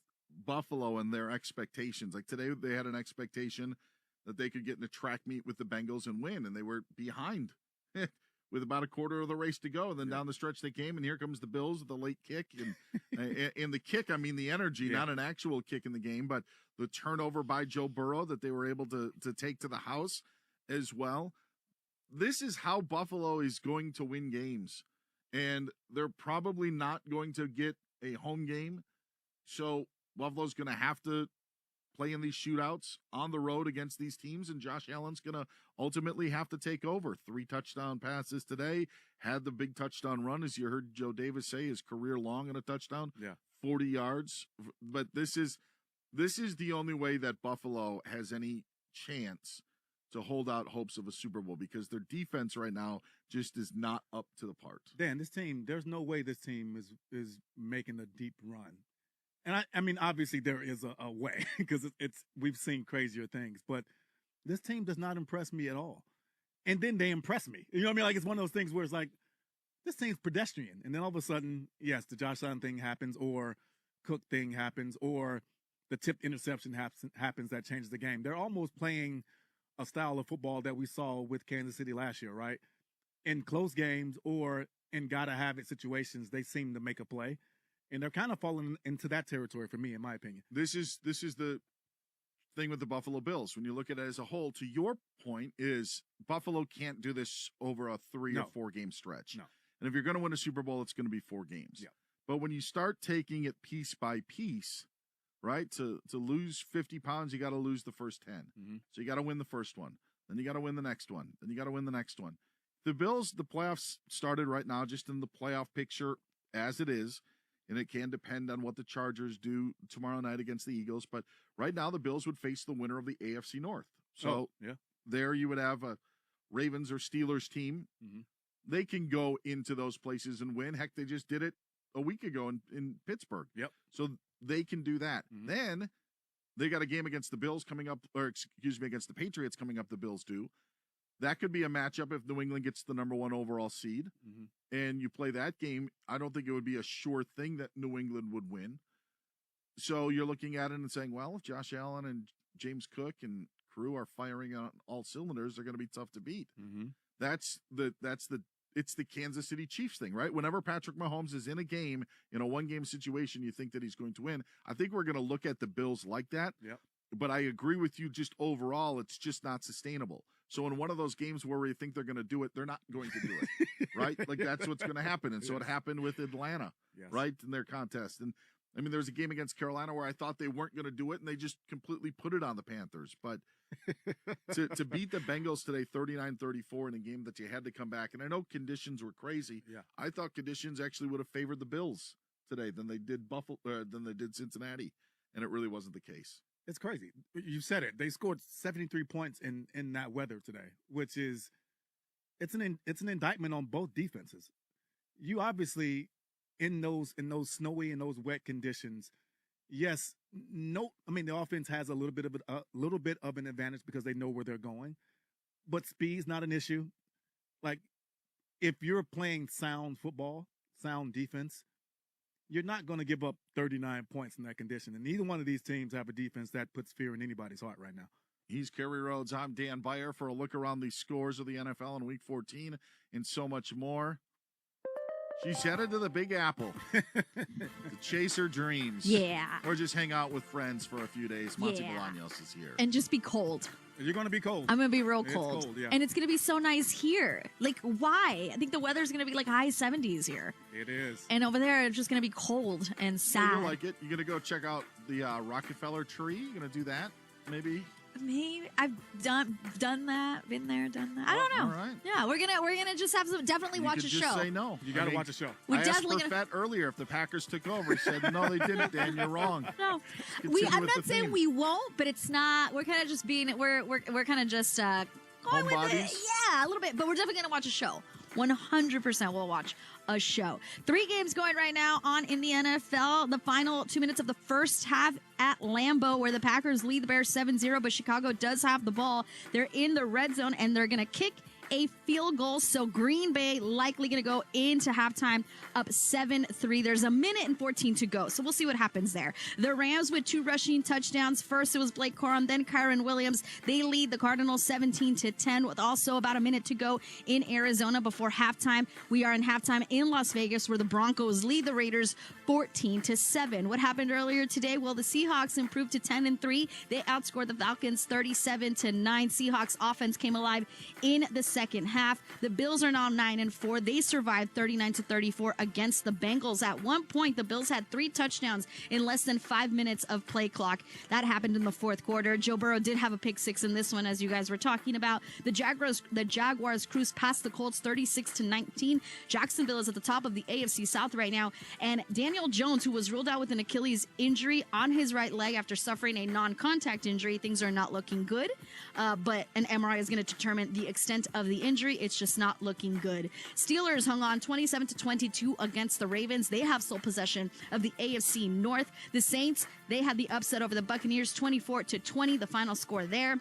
Buffalo and their expectations. Like today, they had an expectation that they could get in a track meet with the Bengals and win, and they were behind with about a quarter of the race to go. And then down the stretch they came, and here comes the Bills with the late kick. And in the kick, I mean the energy, not an actual kick in the game, but the turnover by Joe Burrow that they were able to take to the house as well. This is how Buffalo is going to win games. And they're probably not going to get a home game. So Buffalo's going to have to play in these shootouts on the road against these teams, and Josh Allen's going to ultimately have to take over. 3 touchdown passes today, had the big touchdown run, as you heard Joe Davis say, his career long in a touchdown, 40 yards. But this is the only way that Buffalo has any chance to hold out hopes of a Super Bowl, because their defense right now just is not up to the part. Dan, this team, there's no way this team is making a deep run. And I mean, obviously there is a way, because we've seen crazier things, but this team does not impress me at all. And then they impress me. You know what I mean? Like, it's one of those things where it's like, this team's pedestrian. And then all of a sudden, yes, the Josh Allen thing happens, or Cook thing happens, or the tipped interception happens that changes the game. They're almost playing a style of football that we saw with Kansas City last year, right? In close games or in gotta-have-it situations, they seem to make a play. And they're kind of falling into that territory for me, in my opinion. This is the thing with the Buffalo Bills. When you look at it as a whole, to your point, is Buffalo can't do this over a 3 or 4 game stretch. No. And if you're going to win a Super Bowl, it's going to be 4 games. Yeah. But when you start taking it piece by piece, right, to lose 50 pounds, you got to lose the first 10. Mm-hmm. So you got to win the first one. Then you got to win the next one. Then you got to win the next one. The Bills, the playoffs started right now, just in the playoff picture as it is. And it can depend on what the Chargers do tomorrow night against the Eagles. But right now, the Bills would face the winner of the AFC North. So there you would have a Ravens or Steelers team. Mm-hmm. They can go into those places and win. Heck, they just did it a week ago in Pittsburgh. Yep. So they can do that. Mm-hmm. Then they got a game against the Bills coming up, or excuse me, against the Patriots coming up, the Bills do. That could be a matchup if New England gets the number 1 overall seed. Mm-hmm. And you play that game. I don't think it would be a sure thing that New England would win. So you're looking at it and saying, well, if Josh Allen and James Cook and crew are firing on all cylinders, they're going to be tough to beat. Mm-hmm. It's the Kansas City Chiefs thing, right? Whenever Patrick Mahomes is in a game, in a 1-game situation, you think that he's going to win. I think we're going to look at the Bills like that. Yep. But I agree with you, just overall, it's just not sustainable. So in one of those games where we think they're going to do it, they're not going to do it, right? Like, that's what's going to happen. And so it happened with Atlanta, right, in their contest. And, I mean, there was a game against Carolina where I thought they weren't going to do it, and they just completely put it on the Panthers. But to beat the Bengals today 39-34 in a game that you had to come back, and I know conditions were crazy. Yeah. I thought conditions actually would have favored the Bills today than they did Cincinnati, and it really wasn't the case. It's crazy. You said it. They scored 73 points in that weather today, which is it's an indictment on both defenses. You obviously in those snowy and those wet conditions, yes, the offense has a little bit of an advantage because they know where they're going, but speed's not an issue. Like, if you're playing sound football, sound defense, you're not going to give up 39 points in that condition. And neither one of these teams have a defense that puts fear in anybody's heart right now. He's Kerry Rhodes. I'm Dan Beyer for a look around the scores of the NFL in Week 14 and so much more. She's headed to the Big Apple to chase her dreams. Yeah. Or just hang out with friends for a few days. Monty Bolaños is here. And just be cold. You're going to be cold. I'm going to be real It's cold. cold, yeah. And it's going to be so nice here. Like, why? I think the weather's going to be like high 70s here. It is. And over there, it's just going to be cold and sad. You'll like it. You're going to go check out the Rockefeller tree. You're going to do that, maybe? Maybe I've done that, been there, done that. I don't know. All right. Yeah, we're gonna just have to definitely You watch could a just show. say no. You got to watch a show. We I asked definitely for gonna- Fett earlier if the Packers took over. He said, no, they didn't, Dan. You're wrong. No, Continue I'm with not the saying theme. we won't, but it's not. We're kind of just being. We're kind of just going with it. Homebodies? Yeah, a little bit. But we're definitely gonna watch a show. 100% we'll watch a show. 3 games going right now on in the NFL. The final 2 minutes of the first half at Lambeau, where the Packers lead the Bears 7-0, but Chicago does have the ball. They're in the red zone, and they're going to kick a field goal. So Green Bay likely going to go into halftime up 7-3. There's 1:14 to go. So we'll see what happens there. The Rams with 2 rushing touchdowns. First, it was Blake Corum, then Kyron Williams. They lead the Cardinals 17-10 with also about a minute to go in Arizona before halftime. We are in halftime in Las Vegas, where the Broncos lead the Raiders 14-7. What happened earlier today? Well, the Seahawks improved to 10-3. They outscored the Falcons 37-9. Seahawks offense came alive in the second second half. The Bills are now 9-4. They survived 39-34 against the Bengals. At one point, the Bills had 3 touchdowns in less than 5 minutes of play clock. That happened in the fourth quarter. Joe Burrow did have a pick 6 in this one, as you guys were talking about. The Jaguars cruised past the Colts 36-19. Jacksonville is at the top of the AFC South right now. And Daniel Jones, who was ruled out with an Achilles injury on his right leg after suffering a non-contact injury, things are not looking good. But an MRI is going to determine the extent of the injury. It's just not looking good. Steelers hung on 27-22 against the Ravens. They have sole possession of the AFC North. The Saints, they had the upset over the Buccaneers 24-20, the final score there.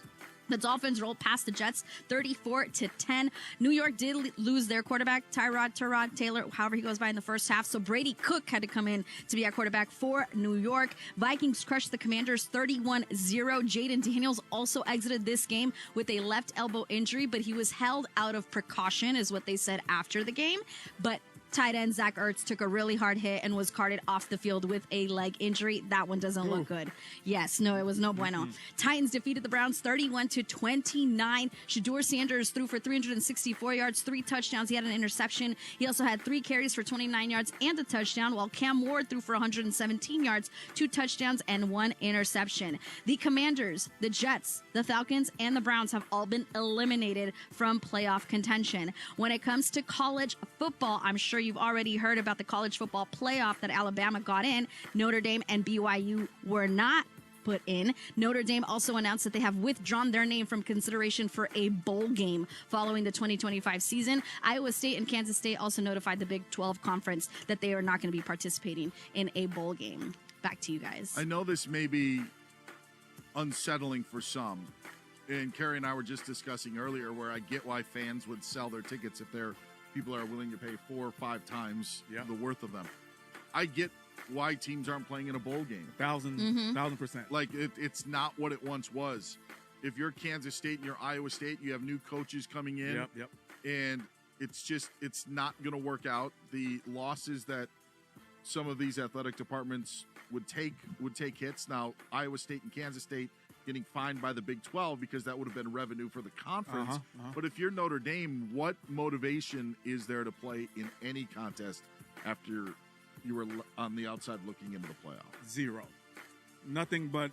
The Dolphins rolled past the Jets 34-10. New York did lose their quarterback, Tyrod Taylor, however he goes by in the first half. So Brady Cook had to come in to be our quarterback for New York. Vikings crushed the Commanders 31-0. Jaden Daniels also exited this game with a left elbow injury, but he was held out of precaution, is what they said after the game. But tight end Zach Ertz took a really hard hit and was carted off the field with a leg injury. That one doesn't look good. Yes, no, it was no bueno. Titans defeated the Browns 31-29. Shedeur Sanders threw for 364 yards, 3 touchdowns. He had an interception. He also had 3 carries for 29 yards and a touchdown, while Cam Ward threw for 117 yards, 2 touchdowns, and 1 interception. The Commanders, the Jets, the Falcons, and the Browns have all been eliminated from playoff contention. When it comes to college football, I'm sure you've already heard about the college football playoff that Alabama got in. Notre Dame and BYU were not put in. Notre Dame also announced that they have withdrawn their name from consideration for a bowl game following the 2025 season. Iowa State and Kansas State also notified the Big 12 Conference that they are not going to be participating in a bowl game. Back to you guys. I know this may be unsettling for some, and Carrie and I were just discussing earlier where I get why fans would sell their tickets if people are willing to pay 4 or 5 times the worth of them. I get why teams aren't playing in a bowl game. 1,000%. Like, it's not what it once was. If you're Kansas State and you're Iowa State, you have new coaches coming in. And it's not going to work out. The losses that some of these athletic departments would take hits. Now, Iowa State and Kansas State getting fined by the Big 12 because that would have been revenue for the conference. But if you're Notre Dame, what motivation is there to play in any contest after you were on the outside looking into the playoff? 0. Nothing but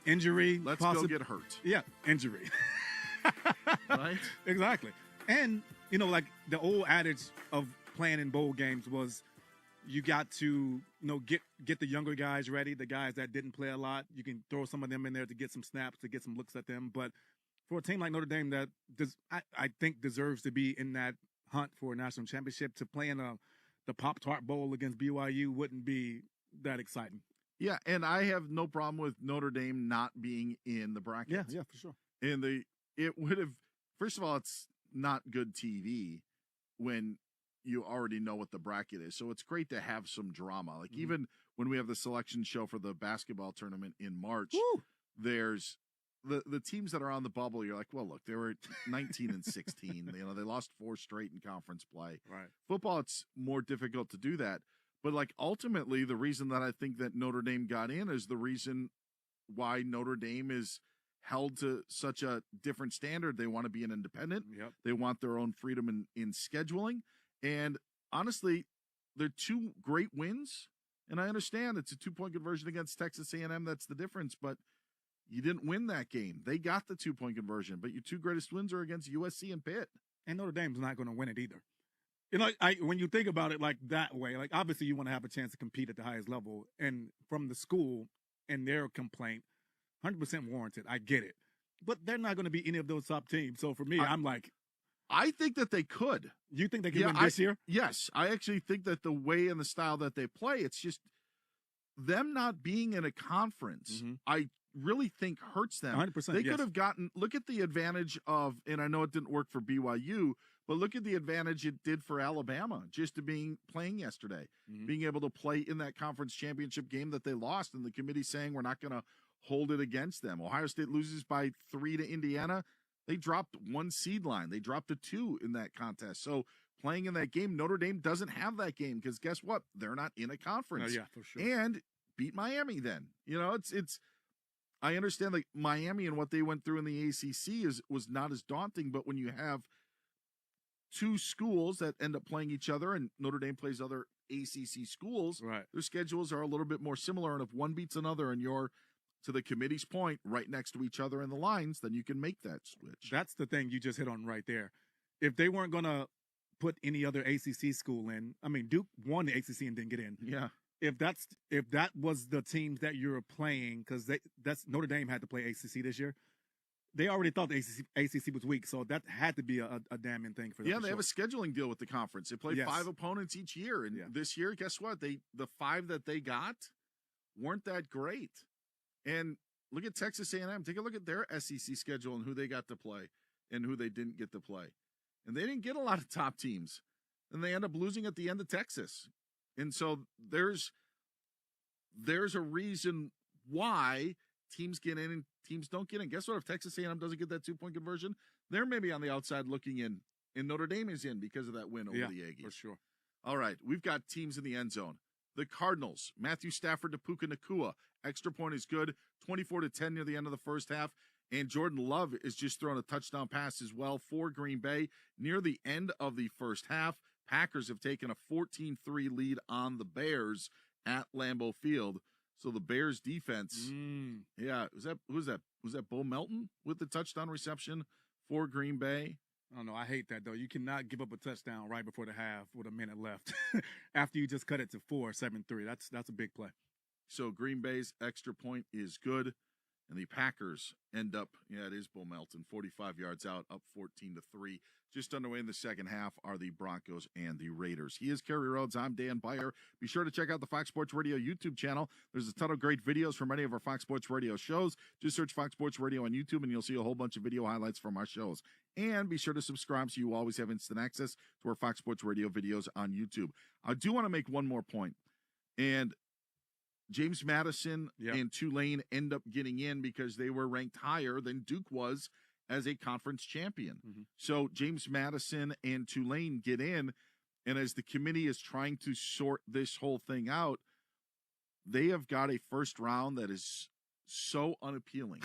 injury. Let's go get hurt. Yeah, injury. Right? Exactly. And, like the old adage of playing in bowl games was you got to, get the younger guys ready, the guys that didn't play a lot. You can throw some of them in there to get some snaps, to get some looks at them. But for a team like Notre Dame that I think deserves to be in that hunt for a national championship, to play in the Pop-Tart Bowl against BYU wouldn't be that exciting. Yeah, and I have no problem with Notre Dame not being in the bracket. Yeah, for sure. And it would have, first of all, it's not good TV when you already know what the bracket is. So it's great to have some drama. Like even when we have the selection show for the basketball tournament in March, there's the teams that are on the bubble. You're like, well, look, they were 19-16. They lost 4 straight in conference play. Right. Football, it's more difficult to do that. But like ultimately, the reason that I think that Notre Dame got in is the reason why Notre Dame is held to such a different standard. They want to be an independent. They want their own freedom in scheduling. And honestly, they're 2 great wins. And I understand it's a 2-point conversion against Texas A&M. That's the difference. But you didn't win that game. They got the 2-point conversion. But your 2 greatest wins are against USC and Pitt. And Notre Dame's not going to win it either. When you think about it like that way, like obviously you want to have a chance to compete at the highest level. And from the school and their complaint, 100% warranted. I get it. But they're not going to be any of those top teams. So for me, I'm like, I think that they could. You think they could win this year? Yes. I actually think that the way and the style that they play, it's just them not being in a conference, I really think hurts them. 100%. They could have look at the advantage of, and I know it didn't work for BYU, but look at the advantage it did for Alabama just to playing yesterday, being able to play in that conference championship game that they lost, and the committee saying we're not going to hold it against them. Ohio State loses by 3 to Indiana. They dropped 1 seed line. They dropped a 2 in that contest. So playing in that game, Notre Dame doesn't have that game because guess what? They're not in a conference. Yeah, for sure. And beat Miami then. It's I understand like Miami and what they went through in the ACC was not as daunting, but when you have two schools that end up playing each other, and Notre Dame plays other ACC schools. Right. Their schedules are a little bit more similar, and if one beats another and you're, to the committee's point, right next to each other in the lines, then you can make that switch. That's the thing you just hit on right there. If they weren't going to put any other ACC school in, I mean, Duke won the ACC and didn't get in. Yeah. If that was the teams that you're playing, because that's Notre Dame had to play ACC this year. They already thought the ACC was weak, so that had to be a damning thing for them. Yeah, they have a scheduling deal with the conference. They play 5 opponents each year, and this year, guess what? The 5 that they got weren't that great. And look at Texas A&M. Take a look at their SEC schedule and who they got to play and who they didn't get to play. And they didn't get a lot of top teams, and they end up losing at the end of Texas. And so there's a reason why teams get in and teams don't get in. Guess what? If Texas A&M doesn't get that 2-point conversion, they're maybe on the outside looking in, and Notre Dame is in because of that win over the Aggies. For sure. All right, we've got teams in the end zone. The Cardinals, Matthew Stafford to Puka Nacua. Extra point is good, 24-10 near the end of the first half. And Jordan Love is just throwing a touchdown pass as well for Green Bay near the end of the first half. Packers have taken a 14-3 lead on the Bears at Lambeau Field. So the Bears defense, who's that? Was that Bo Melton with the touchdown reception for Green Bay? I don't know. I hate that, though. You cannot give up a touchdown right before the half with a minute left after you just cut it to 7-3. That's a big play. So Green Bay's extra point is good. And the Packers end up, it is Bo Melton, 45 yards out, up 14-3. Just underway in the second half are the Broncos and the Raiders. He is Kerry Rhodes. I'm Dan Beyer. Be sure to check out the Fox Sports Radio YouTube channel. There's a ton of great videos from many of our Fox Sports Radio shows. Just search Fox Sports Radio on YouTube, and you'll see a whole bunch of video highlights from our shows. And be sure to subscribe so you always have instant access to our Fox Sports Radio videos on YouTube. I do want to make one more point. And James Madison and Tulane end up getting in because they were ranked higher than Duke was as a conference champion. So James Madison and Tulane get in, and as the committee is trying to sort this whole thing out, they have got a first round that is so unappealing.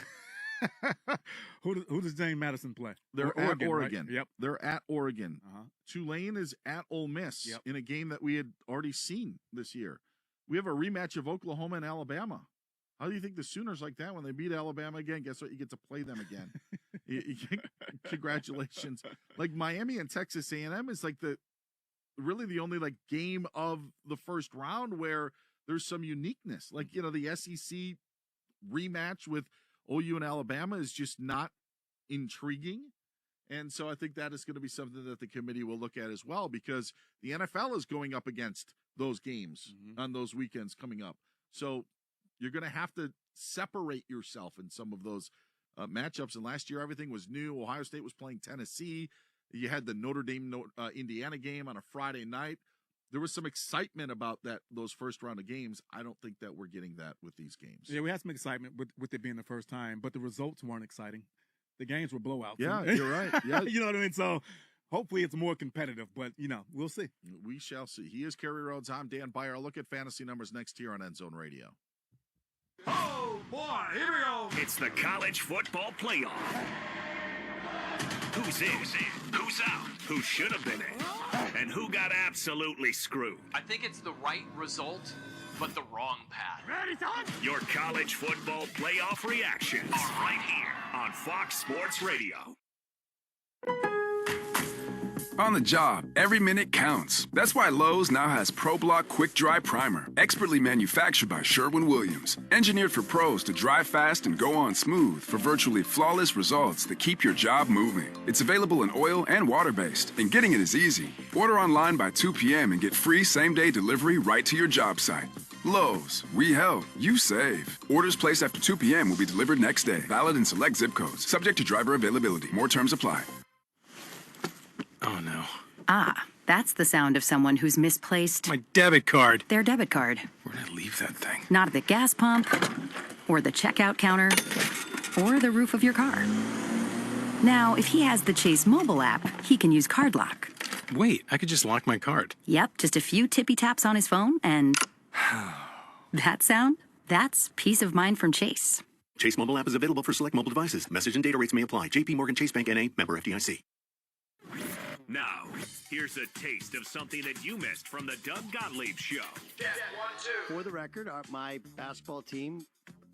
Who does James Madison play? They're at Oregon. Right? Yep. They're at Oregon. Tulane is at Ole Miss in a game that we had already seen this year. We have a rematch of Oklahoma and Alabama. How do you think the Sooners like that when they beat Alabama again? Guess what? You get to play them again. Congratulations. Like Miami and Texas A&M is like the only like game of the first round where there's some uniqueness. Like, the SEC rematch with OU and Alabama is just not intriguing. And so I think that is going to be something that the committee will look at as well, because the NFL is going up against those games on those weekends coming up. So you're going to have to separate yourself in some of those matchups. And last year, everything was new. Ohio State was playing Tennessee. You had the Notre Dame Indiana game on a Friday night. There was some excitement about those first round of games. I don't think that we're getting that with these games. Yeah, we had some excitement with it being the first time, but the results weren't exciting. The games were blowouts. Yeah, you're right. Yeah. You know what I mean? So hopefully it's more competitive, but, we'll see. We shall see. He is Kerry Rhodes. I'm Dan Beyer. I'll look at fantasy numbers next here on End Zone Radio. Oh, boy, here we go. It's the college football playoff. Who's in? Who's out? Who should have been in? And who got absolutely screwed? I think it's the right result, but the wrong path. Ready, son? Your college football playoff reactions are right here on Fox Sports Radio. On the job, every minute counts. That's why Lowe's now has ProBlock Quick Dry Primer, expertly manufactured by Sherwin-Williams. Engineered for pros to dry fast and go on smooth for virtually flawless results that keep your job moving. It's available in oil and water-based, and getting it is easy. Order online by 2 p.m. and get free same-day delivery right to your job site. Lowe's, we help, you save. Orders placed after 2 p.m. will be delivered next day. Valid in select zip codes. Subject to driver availability. More terms apply. Oh, no. Ah, that's the sound of someone who's misplaced my debit card. Their debit card. Where'd I leave that thing? Not at the gas pump, or the checkout counter, or the roof of your car. Now, if he has the Chase mobile app, he can use Card Lock. Wait, I could just lock my card. Yep, just a few tippy taps on his phone, and that sound? That's peace of mind from Chase. Chase mobile app is available for select mobile devices. Message and data rates may apply. JP Morgan Chase Bank N.A. member FDIC. Now, here's a taste of something that you missed from the Doug Gottlieb Show. For the record, my basketball team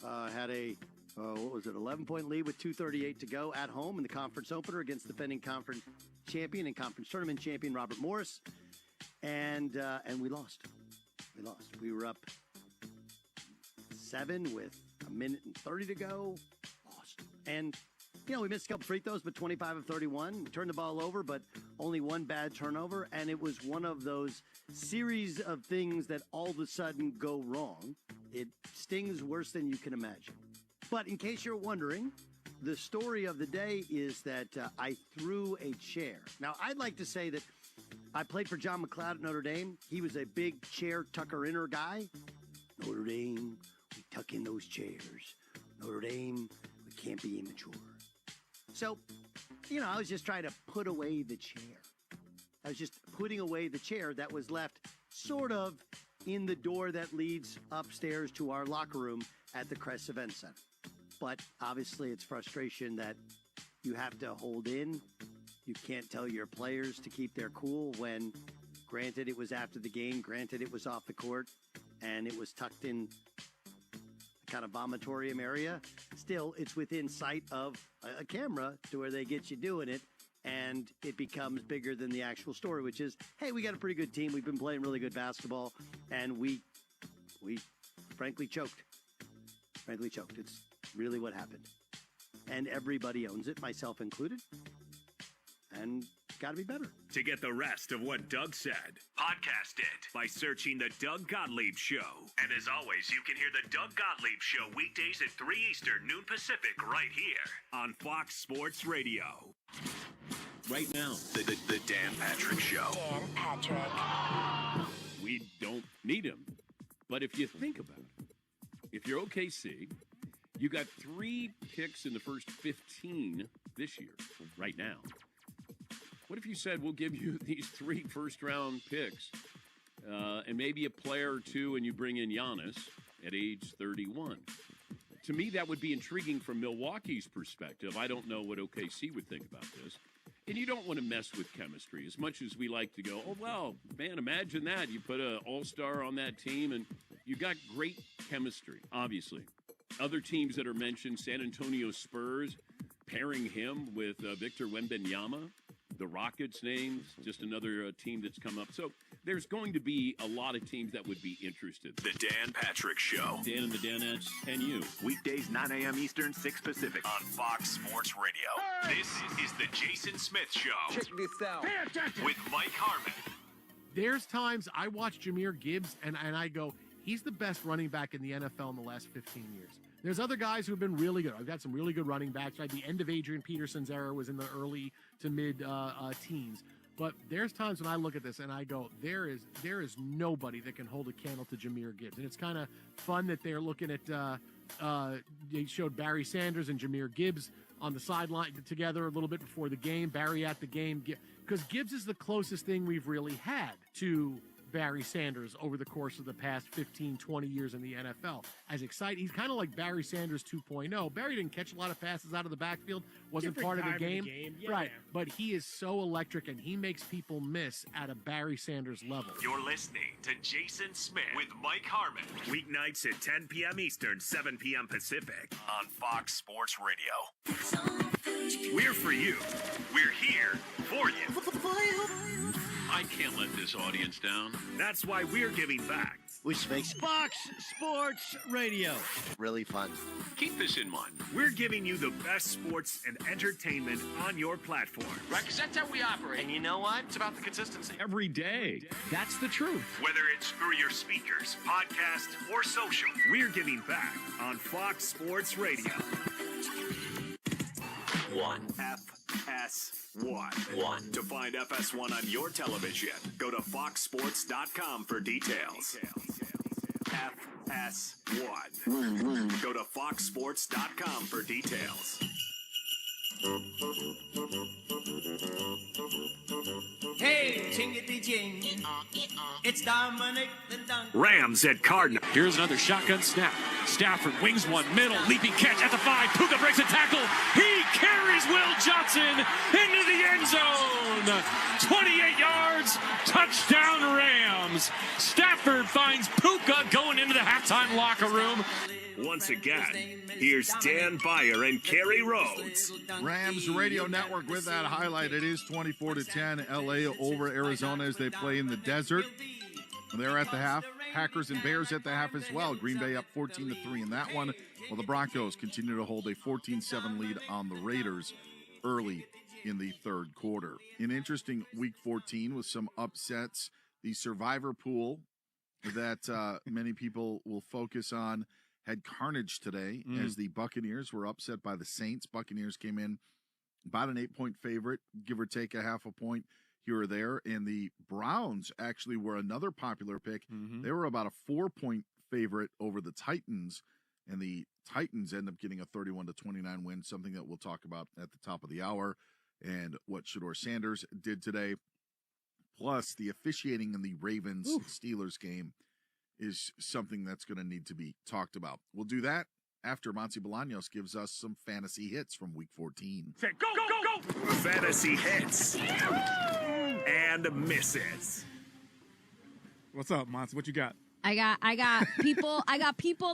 had a 11-point lead with 2:38 to go at home in the conference opener against defending conference champion and conference tournament champion Robert Morris, and we lost. We were up 7 with a minute and 30 to go. Lost. And we missed a couple free throws, but 25 of 31. We turned the ball over, but only one bad turnover. And it was one of those series of things that all of a sudden go wrong. It stings worse than you can imagine. But in case you're wondering, the story of the day is that I threw a chair. Now, I'd like to say that I played for John McLeod at Notre Dame. He was a big chair tucker-inner guy. Notre Dame, we tuck in those chairs. Notre Dame, we can't be immature. So, I was just trying to put away the chair. I was just putting away the chair that was left sort of in the door that leads upstairs to our locker room at the Crest Event Center. But obviously it's frustration that you have to hold in. You can't tell your players to keep their cool when, granted, it was after the game, granted, it was off the court, and it was tucked in kind of vomitorium area. Still, it's within sight of a camera to where they get you doing it, and it becomes bigger than the actual story, which is, hey, we got a pretty good team. We've been playing really good basketball, and we frankly choked. It's really what happened. And everybody owns it, myself included. And got to be better. To get the rest of what Doug said, podcast it by searching The Doug Gottlieb Show. And as always, you can hear The Doug Gottlieb Show weekdays at 3 Eastern, noon Pacific, right here on Fox Sports Radio. Right now, the Dan Patrick Show. Dan Patrick. We don't need him. But if you think about it, if you're OKC, you got 3 picks in the first 15 this year, right now. What if you said, we'll give you these 3 first-round picks and maybe a player or two, and you bring in Giannis at age 31? To me, that would be intriguing from Milwaukee's perspective. I don't know what OKC would think about this. And you don't want to mess with chemistry as much as we like to go, oh, well, man, imagine that. You put an all-star on that team, and you got great chemistry, obviously. Other teams that are mentioned, San Antonio Spurs, pairing him with Victor Wembanyama. The Rockets' names, just another team that's come up. So there's going to be a lot of teams that would be interested. The Dan Patrick Show. Dan and the Danettes and you. Weekdays, 9 a.m. Eastern, 6 Pacific. On Fox Sports Radio. This is the Jason Smith Show. Check this out. With Mike Harmon. There's times I watch Jahmyr Gibbs and I go, he's the best running back in the NFL in the last 15 years. There's other guys who have been really good. I've got some really good running backs. Right? The end of Adrian Peterson's era was in the early to mid teens. But there's times when I look at this and I go, there is nobody that can hold a candle to Jahmyr Gibbs. And it's kind of fun that they're looking at, they showed Barry Sanders and Jahmyr Gibbs on the sideline together a little bit before the game. Barry at the game. Because Gibbs is the closest thing we've really had to Barry Sanders over the course of the past 15, 20 years in the NFL. As exciting, he's kind of like Barry Sanders 2.0. Barry didn't catch a lot of passes out of the backfield, wasn't Different part of the time game. Yeah. Right, but he is so electric and he makes people miss at a Barry Sanders level. You're listening to Jason Smith with Mike Harmon. Weeknights at 10 p.m. Eastern, 7 p.m. Pacific on Fox Sports Radio. We're for you. We're here for you. I can't let this audience down. That's why we're giving back. Which makes Fox Sports Radio really fun. Keep this in mind. We're giving you the best sports and entertainment on your platform. Right, because that's how we operate. And you know what? It's about the consistency. Every day. That's the truth. Whether it's through your speakers, podcast, or social, we're giving back on Fox Sports Radio. 1. FS1. To find FS1 on your television, go to foxsports.com for details. FS1. Go to foxsports.com for details. Hey, chingity ching. It's Dominic the Dunk. Rams at Cardinals. Here's another shotgun snap. Stafford wings one, middle, leaping catch at the 5. Puka breaks a tackle. He carries Will Johnson into the end zone. 28 yards, touchdown Rams. Stafford finds Puka going into the halftime locker room. Once again, here's Dan Beyer and Kerry Rhodes. Rams Radio Network with that highlight. It is 24-10 LA over Arizona as they play in the desert. They're at the half. Packers and Bears at the half as well. Green Bay up 14-3 in that one, while the Broncos continue to hold a 14-7 lead on the Raiders early in the third quarter. An interesting week 14 with some upsets. The survivor pool that many people will focus on had carnage today as the Buccaneers were upset by the Saints. Buccaneers came in about an 8-point favorite, give or take a half a point here or there. And the Browns actually were another popular pick. They were about a 4-point favorite over the Titans, and the Titans end up getting a 31-29 win, something that we'll talk about at the top of the hour, and what Shedeur Sanders did today. Plus, the officiating in the Ravens-Steelers game is something that's going to need to be talked about. We'll do that after Monty Bolaños gives us some fantasy hits from Week 14. Go, go, go, go! Fantasy hits and misses. What's up, Monty? What you got? I got people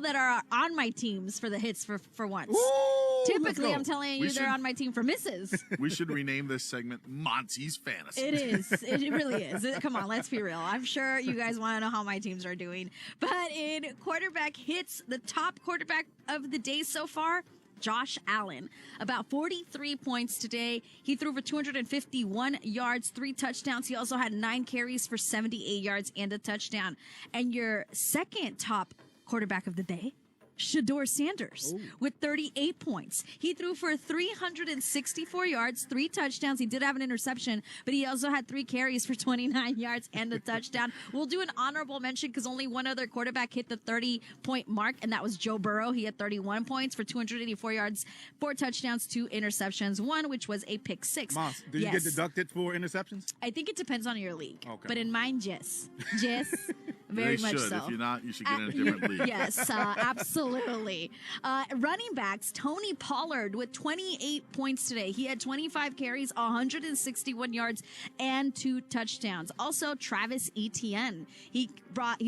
that are on my teams for the hits for once. Ooh, Typically, I'm telling you they're on my team for misses. We should rename this segment Monty's Fantasy. It is. It really is. Come on, let's be real. I'm sure you guys want to know how my teams are doing. But in quarterback hits, the top quarterback of the day so far, Josh Allen, about 43 points today. He threw for 251 yards, 3 touchdowns. He also had 9 carries for 78 yards and a touchdown. And your second top quarterback of the day, Shedeur Sanders, with 38 points. He threw for 364 yards, 3 touchdowns. He did have an interception, but he also had 3 carries for 29 yards and a touchdown. We'll do an honorable mention because only one other quarterback hit the 30-point mark, and that was Joe Burrow. He had 31 points for 284 yards, 4 touchdowns, 2 interceptions, 1 which was a pick 6. Moss, do you get deducted for interceptions? I think it depends on your league. Okay. But in mine, yes. Yes, very They much should. so. If you're not, you should get in a different league. Yes, absolutely. Running backs, Tony Pollard with 28 points today. He had 25 carries, 161 yards, and 2 touchdowns. Also, Travis Etienne. He's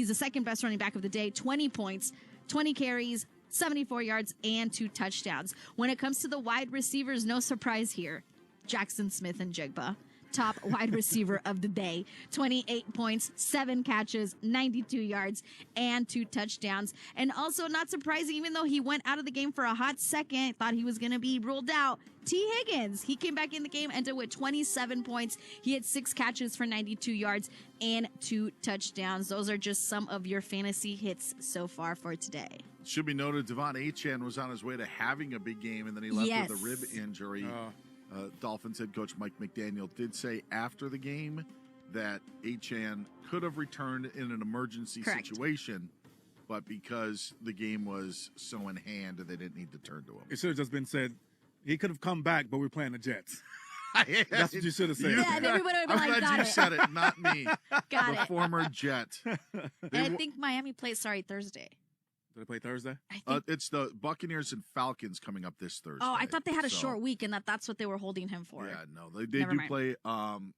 the second best running back of the day, 20 points, 20 carries, 74 yards, and 2 touchdowns. When it comes to the wide receivers, no surprise here. Jackson Smith and Jigba. Top wide receiver of the day. 28 points, 7 catches, 92 yards, and 2 touchdowns. And also, not surprising, even though he went out of the game for a hot second, thought he was going to be ruled out, T. Higgins. He came back in the game, ended with 27 points. He had 6 catches for 92 yards and 2 touchdowns. Those are just some of your fantasy hits so far for today. Should be noted, Devon Achane was on his way to having a big game, and then he left with a rib injury. Dolphins head coach Mike McDaniel did say after the game that Achane could have returned in an emergency situation, but because the game was so in hand, they didn't need to turn to him. It should have just been said, he could have come back, but we're playing the Jets. That's what you should have said. Yeah, and everybody would have been I'm like, glad got you it. said it, not me. Got the it. former Jet. And I think Miami plays, Thursday. Do they play Thursday? It's the Buccaneers and Falcons coming up this Thursday. Oh, I thought they had a short week and that's what they were holding him for. Yeah, no, they Never do mind. play. I'm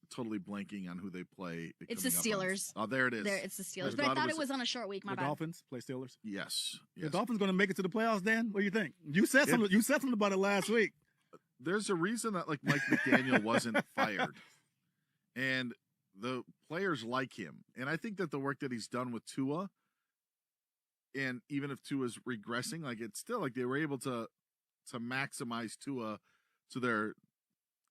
totally blanking on who they play. It's the Steelers. Oh, there it is. It's the Steelers. But I thought it was on a short week. My The bad. Dolphins play Steelers? Yes. The Dolphins going to make it to the playoffs, Dan? What do you think? You said something about it last week. There's a reason that Mike McDaniel wasn't fired, and the players like him. And I think that the work that he's done with Tua, and even if Tua's regressing, it's still they were able to maximize Tua to their,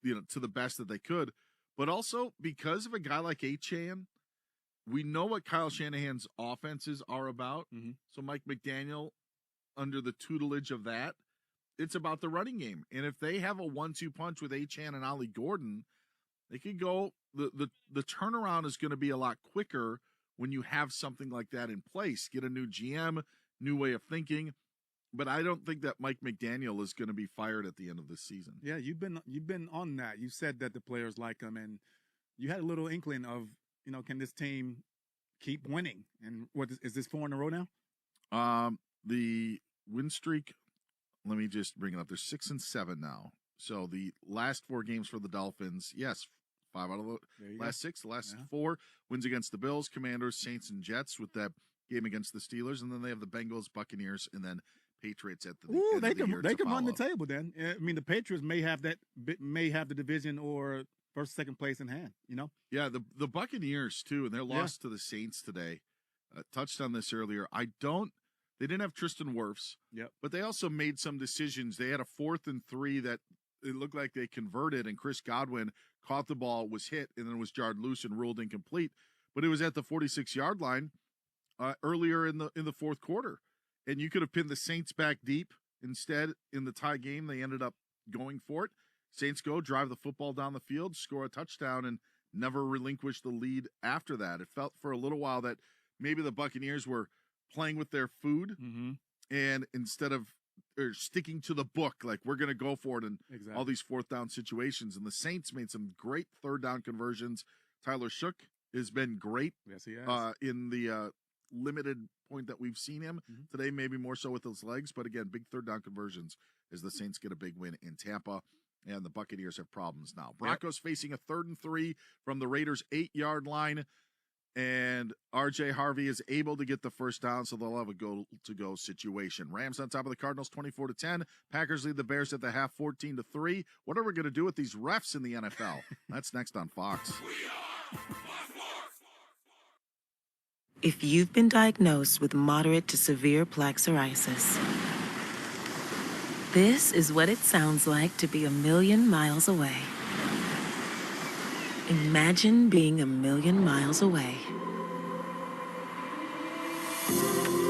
to the best that they could. But also because of a guy like Achane, we know what Kyle Shanahan's offenses are about. So Mike McDaniel, under the tutelage of that, it's about the running game. And if they have a 1-2 punch with Achane and Ollie Gordon, they could go. The turnaround is going to be a lot quicker when you have something like that in place. Get a new GM, new way of thinking. But I don't think that Mike McDaniel is going to be fired at the end of this season. Yeah, you've been on that. You said that the players like him, and you had a little inkling of, can this team keep winning? And what is this 4 in a row now? The win streak, let me just bring it up. They're 6-7 now. So the last 4 games for the Dolphins, yes, 5 out of the last 6. The last 4 wins against the Bills, Commanders, Saints, and Jets with that game against the Steelers, and then they have the Bengals, Buccaneers, and then Patriots at the end of the year. They can run the table then. I mean, the Patriots may have the division or first, second place in hand. Yeah, the Buccaneers too, and their loss to the Saints today. Touched on this earlier. They didn't have Tristan Wirfs. Yep. But they also made some decisions. They had a 4th and 3 that it looked like they converted, and Chris Godwin caught the ball, was hit, and then was jarred loose and ruled incomplete. But it was at the 46-yard line earlier in the fourth quarter. And you could have pinned the Saints back deep. Instead, in the tie game, they ended up going for it. Saints go, drive the football down the field, score a touchdown, and never relinquish the lead after that. It felt for a little while that maybe the Buccaneers were playing with their food, and instead of sticking to the book, like we're going to go for it in all these 4th down situations. And the Saints made some great 3rd down conversions. Tyler Shook has been great. Yes, he has. In the limited point that we've seen him today, maybe more so with his legs. But again, big 3rd down conversions as the Saints get a big win in Tampa. And the Buccaneers have problems now. Broncos facing a 3rd and 3 from the Raiders' 8-yard line. And R.J. Harvey is able to get the first down, so they'll have a go-to-go situation. Rams on top of the Cardinals 24-10. Packers lead the Bears at the half 14-3. What are we going to do with these refs in the NFL? That's next on Fox. If you've been diagnosed with moderate to severe plaque psoriasis, this is what it sounds like to be 1,000,000 miles away. Imagine being 1,000,000 miles away.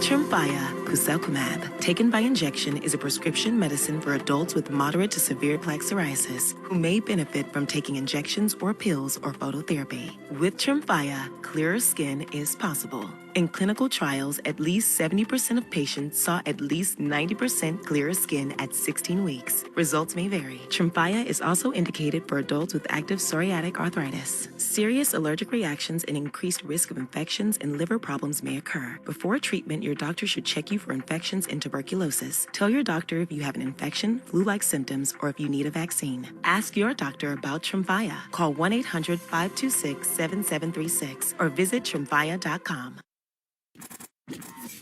Tremfya guselkumab, taken by injection, is a prescription medicine for adults with moderate to severe plaque psoriasis who may benefit from taking injections or pills or phototherapy. With Tremfya, clearer skin is possible. In clinical trials, at least 70% of patients saw at least 90% clearer skin at 16 weeks. Results may vary. Tremfya is also indicated for adults with active psoriatic arthritis. Serious allergic reactions and increased risk of infections and liver problems may occur. Before treatment, your doctor should check you for infections and tuberculosis. Tell your doctor if you have an infection, flu-like symptoms, or if you need a vaccine. Ask your doctor about Tremfya. Call 1-800-526-7736 or visit tremfya.com.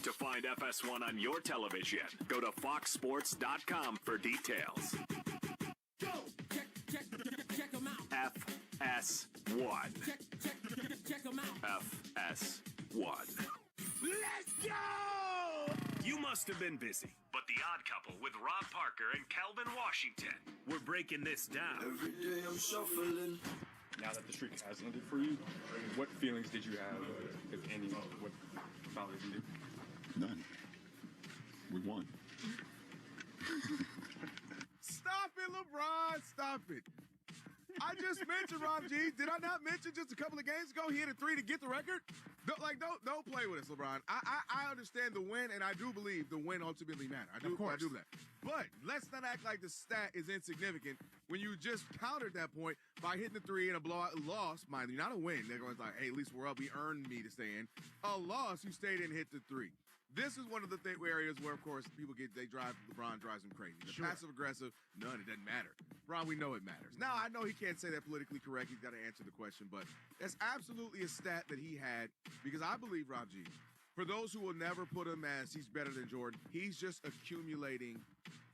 To find FS1 on your television, go to foxsports.com for details. FS1. FS1. Let's go! You must have been busy, but The Odd Couple with Rob Parker and Calvin Washington, we're breaking this down. Every day I'm shuffling. Now that the streak has ended for you, what feelings did you have, if any, what bothered you? None. We won. Stop it, LeBron. Stop it. I just mentioned Rob G. Did I not mention just a couple of games ago he hit a 3 to get the record? Don't play with us, LeBron. I understand the win, and I do believe the win ultimately matters. I do that. But let's not act like the stat is insignificant when you just countered that point by hitting the 3 in a blowout loss. Mind you, not a win. They're going to like, hey, at least we're up. We earned me to stay in. A loss, you stayed in and hit the 3. This is one of the areas where, of course, LeBron drives them crazy. The passive-aggressive, none, it doesn't matter. LeBron, we know it matters. Now, I know he can't say that politically correct. He's got to answer the question, but that's absolutely a stat that he had because I believe, Rob G, for those who will never put him as he's better than Jordan, he's just accumulating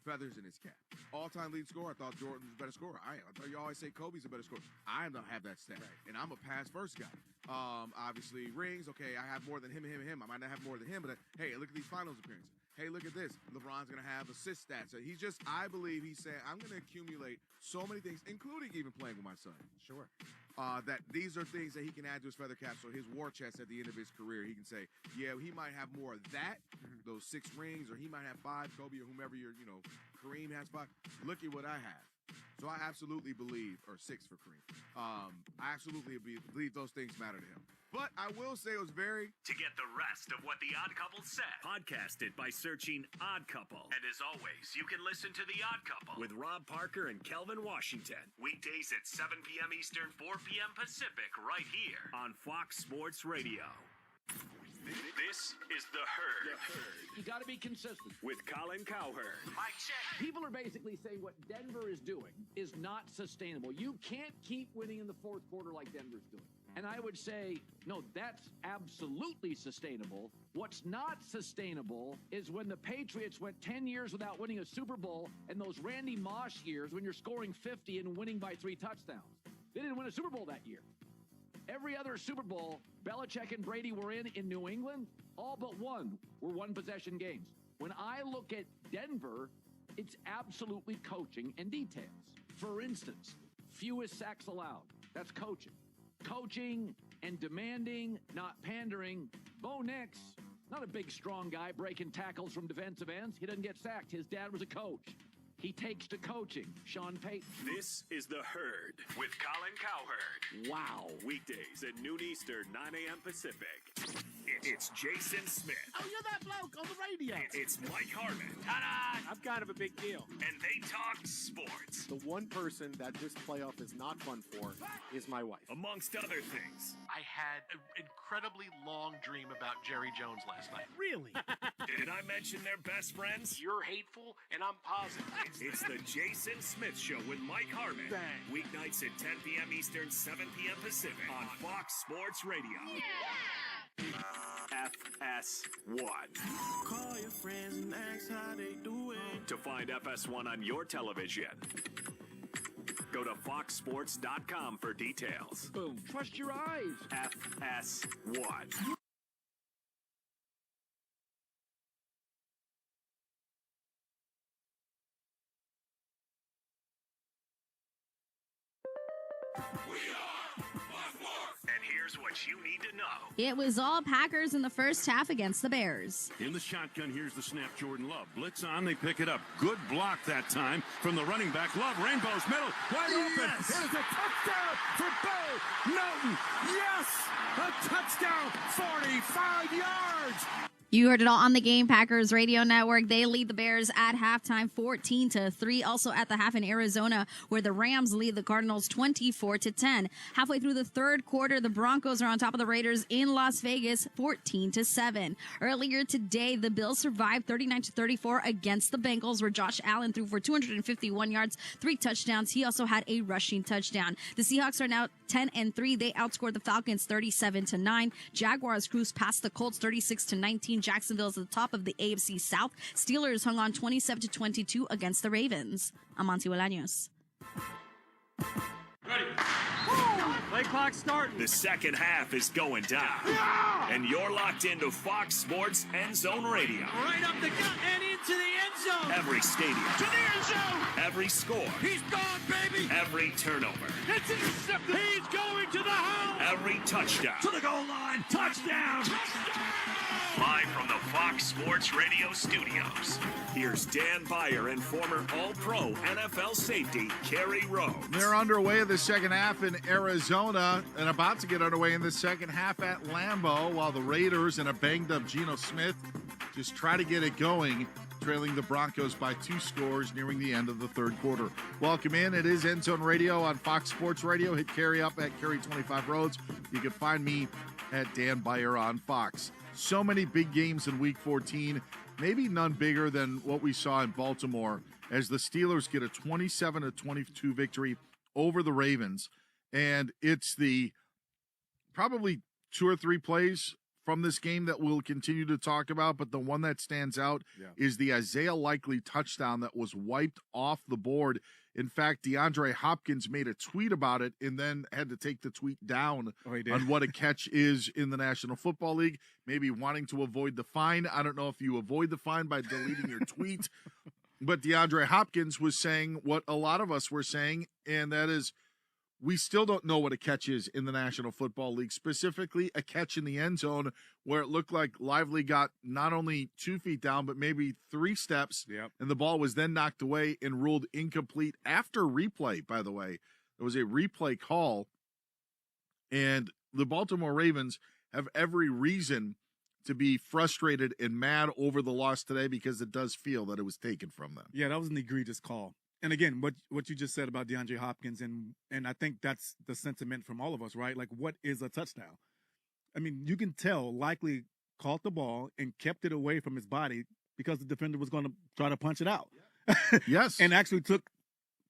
feathers in his cap. All-time lead scorer, I thought Jordan was a better scorer. I thought you always say Kobe's a better scorer. I don't have that stat, and I'm a pass-first guy. Obviously, rings, okay, I have more than him. I might not have more than him, but hey, look at these finals appearances. Hey, look at this. LeBron's going to have assist stats. So I believe he's saying, I'm going to accumulate so many things, including even playing with my son. Sure. That these are things that he can add to his feather cap. So his war chest at the end of his career, he can say, yeah, he might have more of that, those 6 rings, or he might have 5, Kobe or whomever Kareem has 5. Look at what I have. So I absolutely believe, or 6 for Kareem. I absolutely believe those things matter to him. But I will say it was very... To get the rest of what The Odd Couple said, podcast it by searching Odd Couple. And as always, you can listen to The Odd Couple with Rob Parker and Kelvin Washington. Weekdays at 7 p.m. Eastern, 4 p.m. Pacific, right here on Fox Sports Radio. This is The Herd. You got to be consistent. With Colin Cowherd. Mike check. People are basically saying what Denver is doing is not sustainable. You can't keep winning in the fourth quarter like Denver's doing. And I would say, no, that's absolutely sustainable. What's not sustainable is when the Patriots went 10 years without winning a Super Bowl, and those Randy Moss years when you're scoring 50 and winning by 3 touchdowns. They didn't win a Super Bowl that year. Every other Super Bowl Belichick and Brady were in New England, all but one were one-possession games. When I look at Denver, it's absolutely coaching and details. For instance, fewest sacks allowed. That's coaching. Coaching and demanding, not pandering. Bo Nix, not a big, strong guy breaking tackles from defensive ends. He doesn't get sacked. His dad was a coach. He takes to coaching. Sean Payton. This is The Herd with Colin Cowherd. Wow. Weekdays at noon Eastern, 9 a.m. Pacific. It's Jason Smith. Oh, you're that bloke on the radio. It's Mike Harmon. Ta-da! I'm kind of a big deal. And they talk sports. The one person that this playoff is not fun for is my wife. Amongst other things. I had an incredibly long dream about Jerry Jones last night. Really? Did I mention they're best friends? You're hateful, and I'm positive. It's the Jason Smith Show with Mike Harmon. Bang. Weeknights at 10 p.m. Eastern, 7 p.m. Pacific on Fox Sports Radio. FS1. Call your friends and ask how they doing. To find FS1 on your television, go to foxsports.com for details. Boom. Trust your eyes. FS1. And here's what you need to know. It was all Packers in the first half against the Bears. In the shotgun, here's the snap, Jordan Love. Blitz on, they pick it up. Good block that time from the running back. Love, rainbows, middle, wide open. It is a touchdown for Bo Melton. Yes, a touchdown, 45 yards. You heard it all on the Game Packers Radio Network. They lead the Bears at halftime 14-3. Also at the half in Arizona, where the Rams lead the Cardinals 24-10. Halfway through the third quarter, the Broncos are on top of the Raiders in Las Vegas 14-7. Earlier today, the Bills survived 39-34 against the Bengals, where Josh Allen threw for 251 yards, 3 touchdowns. He also had a rushing touchdown. The Seahawks are now 10-3. They outscored the Falcons 37-9. Jaguars cruised past the Colts 36-19. Jacksonville is at the top of the AFC South. Steelers hung on 27-22 against the Ravens. I'm Monty Bolaños. Ready. Play clock starting. The second half is going down. Yeah! And you're locked into Fox Sports End Zone Radio. Right up the gut and into the end zone. Every stadium. To the end zone. Every score. He's gone, baby. Every turnover. It's intercepted. He's going to the house. Every touchdown. To the goal line. Touchdown. Live from the Fox Sports Radio studios, here's Dan Beyer and former All-Pro NFL safety Kerry Rhodes. They're underway in the second half in Arizona and about to get underway in the second half at Lambeau, while the Raiders and a banged-up Geno Smith just try to get it going, trailing the Broncos by 2 scores nearing the end of the third quarter. Welcome in. It is End Zone Radio on Fox Sports Radio. Hit Kerry up at Kerry25 Rhodes. You can find me at Dan Beyer on Fox. So many big games in Week 14, maybe none bigger than what we saw in Baltimore as the Steelers get a 27-22 victory over the Ravens. And it's the probably 2 or 3 plays from this game that we'll continue to talk about, but the one that stands out is the Isaiah Likely touchdown that was wiped off the board. In fact, DeAndre Hopkins made a tweet about it and then had to take the tweet down on what a catch is in the National Football League, maybe wanting to avoid the fine. I don't know if you avoid the fine by deleting your tweet, but DeAndre Hopkins was saying what a lot of us were saying, and that is we still don't know what a catch is in the National Football League, specifically a catch in the end zone where it looked like Lively got not only 2 feet down, but maybe 3 steps, and the ball was then knocked away and ruled incomplete after replay, by the way. There was a replay call, and the Baltimore Ravens have every reason to be frustrated and mad over the loss today because it does feel that it was taken from them. Yeah, that was an egregious call. And again, what you just said about DeAndre Hopkins, and I think that's the sentiment from all of us, right? Like, what is a touchdown? I mean, you can tell likely caught the ball and kept it away from his body because the defender was going to try to punch it out. Yes. And actually took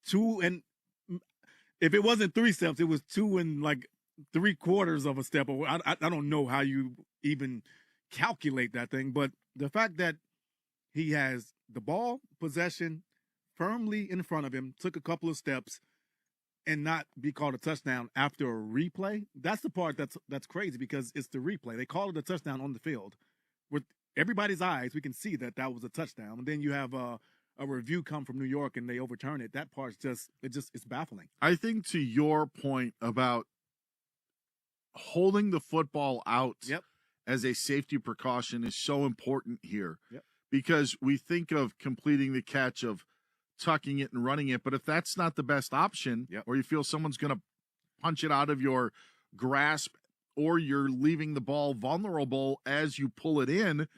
2, and if it wasn't 3 steps, it was 2 and like 3/4 of a step. I don't know how you even calculate that thing, but the fact that he has the ball possession firmly in front of him, took a couple of steps, and not be called a touchdown after a replay, that's the part that's crazy because it's the replay. They call it a touchdown on the field. With everybody's eyes, we can see that was a touchdown. And then you have a review come from New York and they overturn it. That part's it's baffling. I think to your point about holding the football out as a safety precaution is so important here because we think of completing the catch, of tucking it and running it, but if that's not the best option, or you feel someone's going to punch it out of your grasp, or you're leaving the ball vulnerable as you pull it in,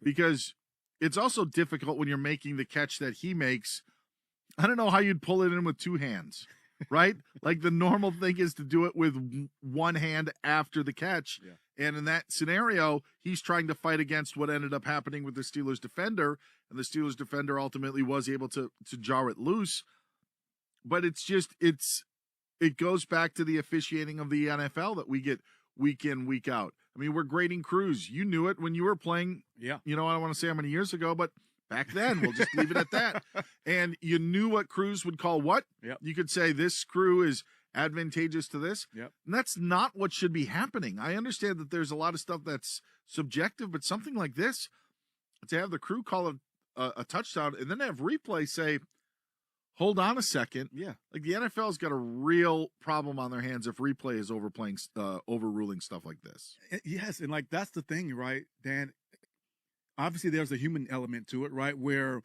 because it's also difficult when you're making the catch that he makes. I don't know how you'd pull it in with 2 hands, right? Like the normal thing is to do it with 1 hand after the catch. And in that scenario, he's trying to fight against what ended up happening with the Steelers defender, and the Steelers defender ultimately was able to jar it loose. But it goes back to the officiating of the NFL that we get week in, week out. I mean, we're grading crews. You knew it when you were playing. I don't want to say how many years ago, but back then, we'll just leave it at that. And you knew what crews would call what. You could say this crew is advantageous to this. And that's not what should be happening. I understand that there's a lot of stuff that's subjective, but something like this, to have the crew call a touchdown and then have replay say, hold on a second. Like the NFL's got a real problem on their hands if replay is overruling stuff like this. Yes, and like that's the thing, right, Dan? Obviously, there's a human element to it, right? Where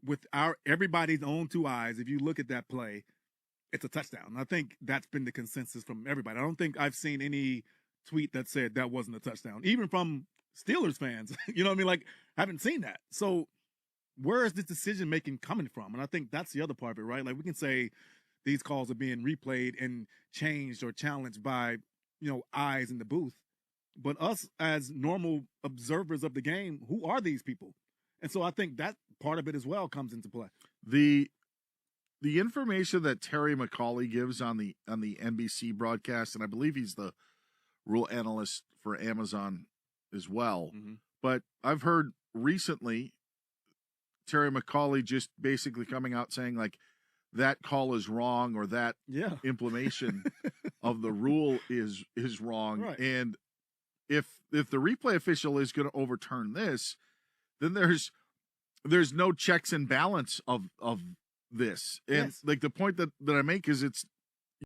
with everybody's own 2 eyes, if you look at that play, it's a touchdown. I think that's been the consensus from everybody. I don't think I've seen any tweet that said that wasn't a touchdown, even from Steelers fans. You know what I mean? Like, I haven't seen that. So where is this decision making coming from? And I think that's the other part of it, right? Like, we can say these calls are being replayed and changed or challenged by, eyes in the booth. But us as normal observers of the game, who are these people? And so I think that part of it as well comes into play. The information that Terry McCauley gives on the NBC broadcast, and I believe he's the rule analyst for Amazon as well. But I've heard recently Terry McCauley just basically coming out saying like that call is wrong, or that implementation of the rule is wrong. Right. And if the replay official is going to overturn this, then there's no checks and balance of this. And like the point that I make is it's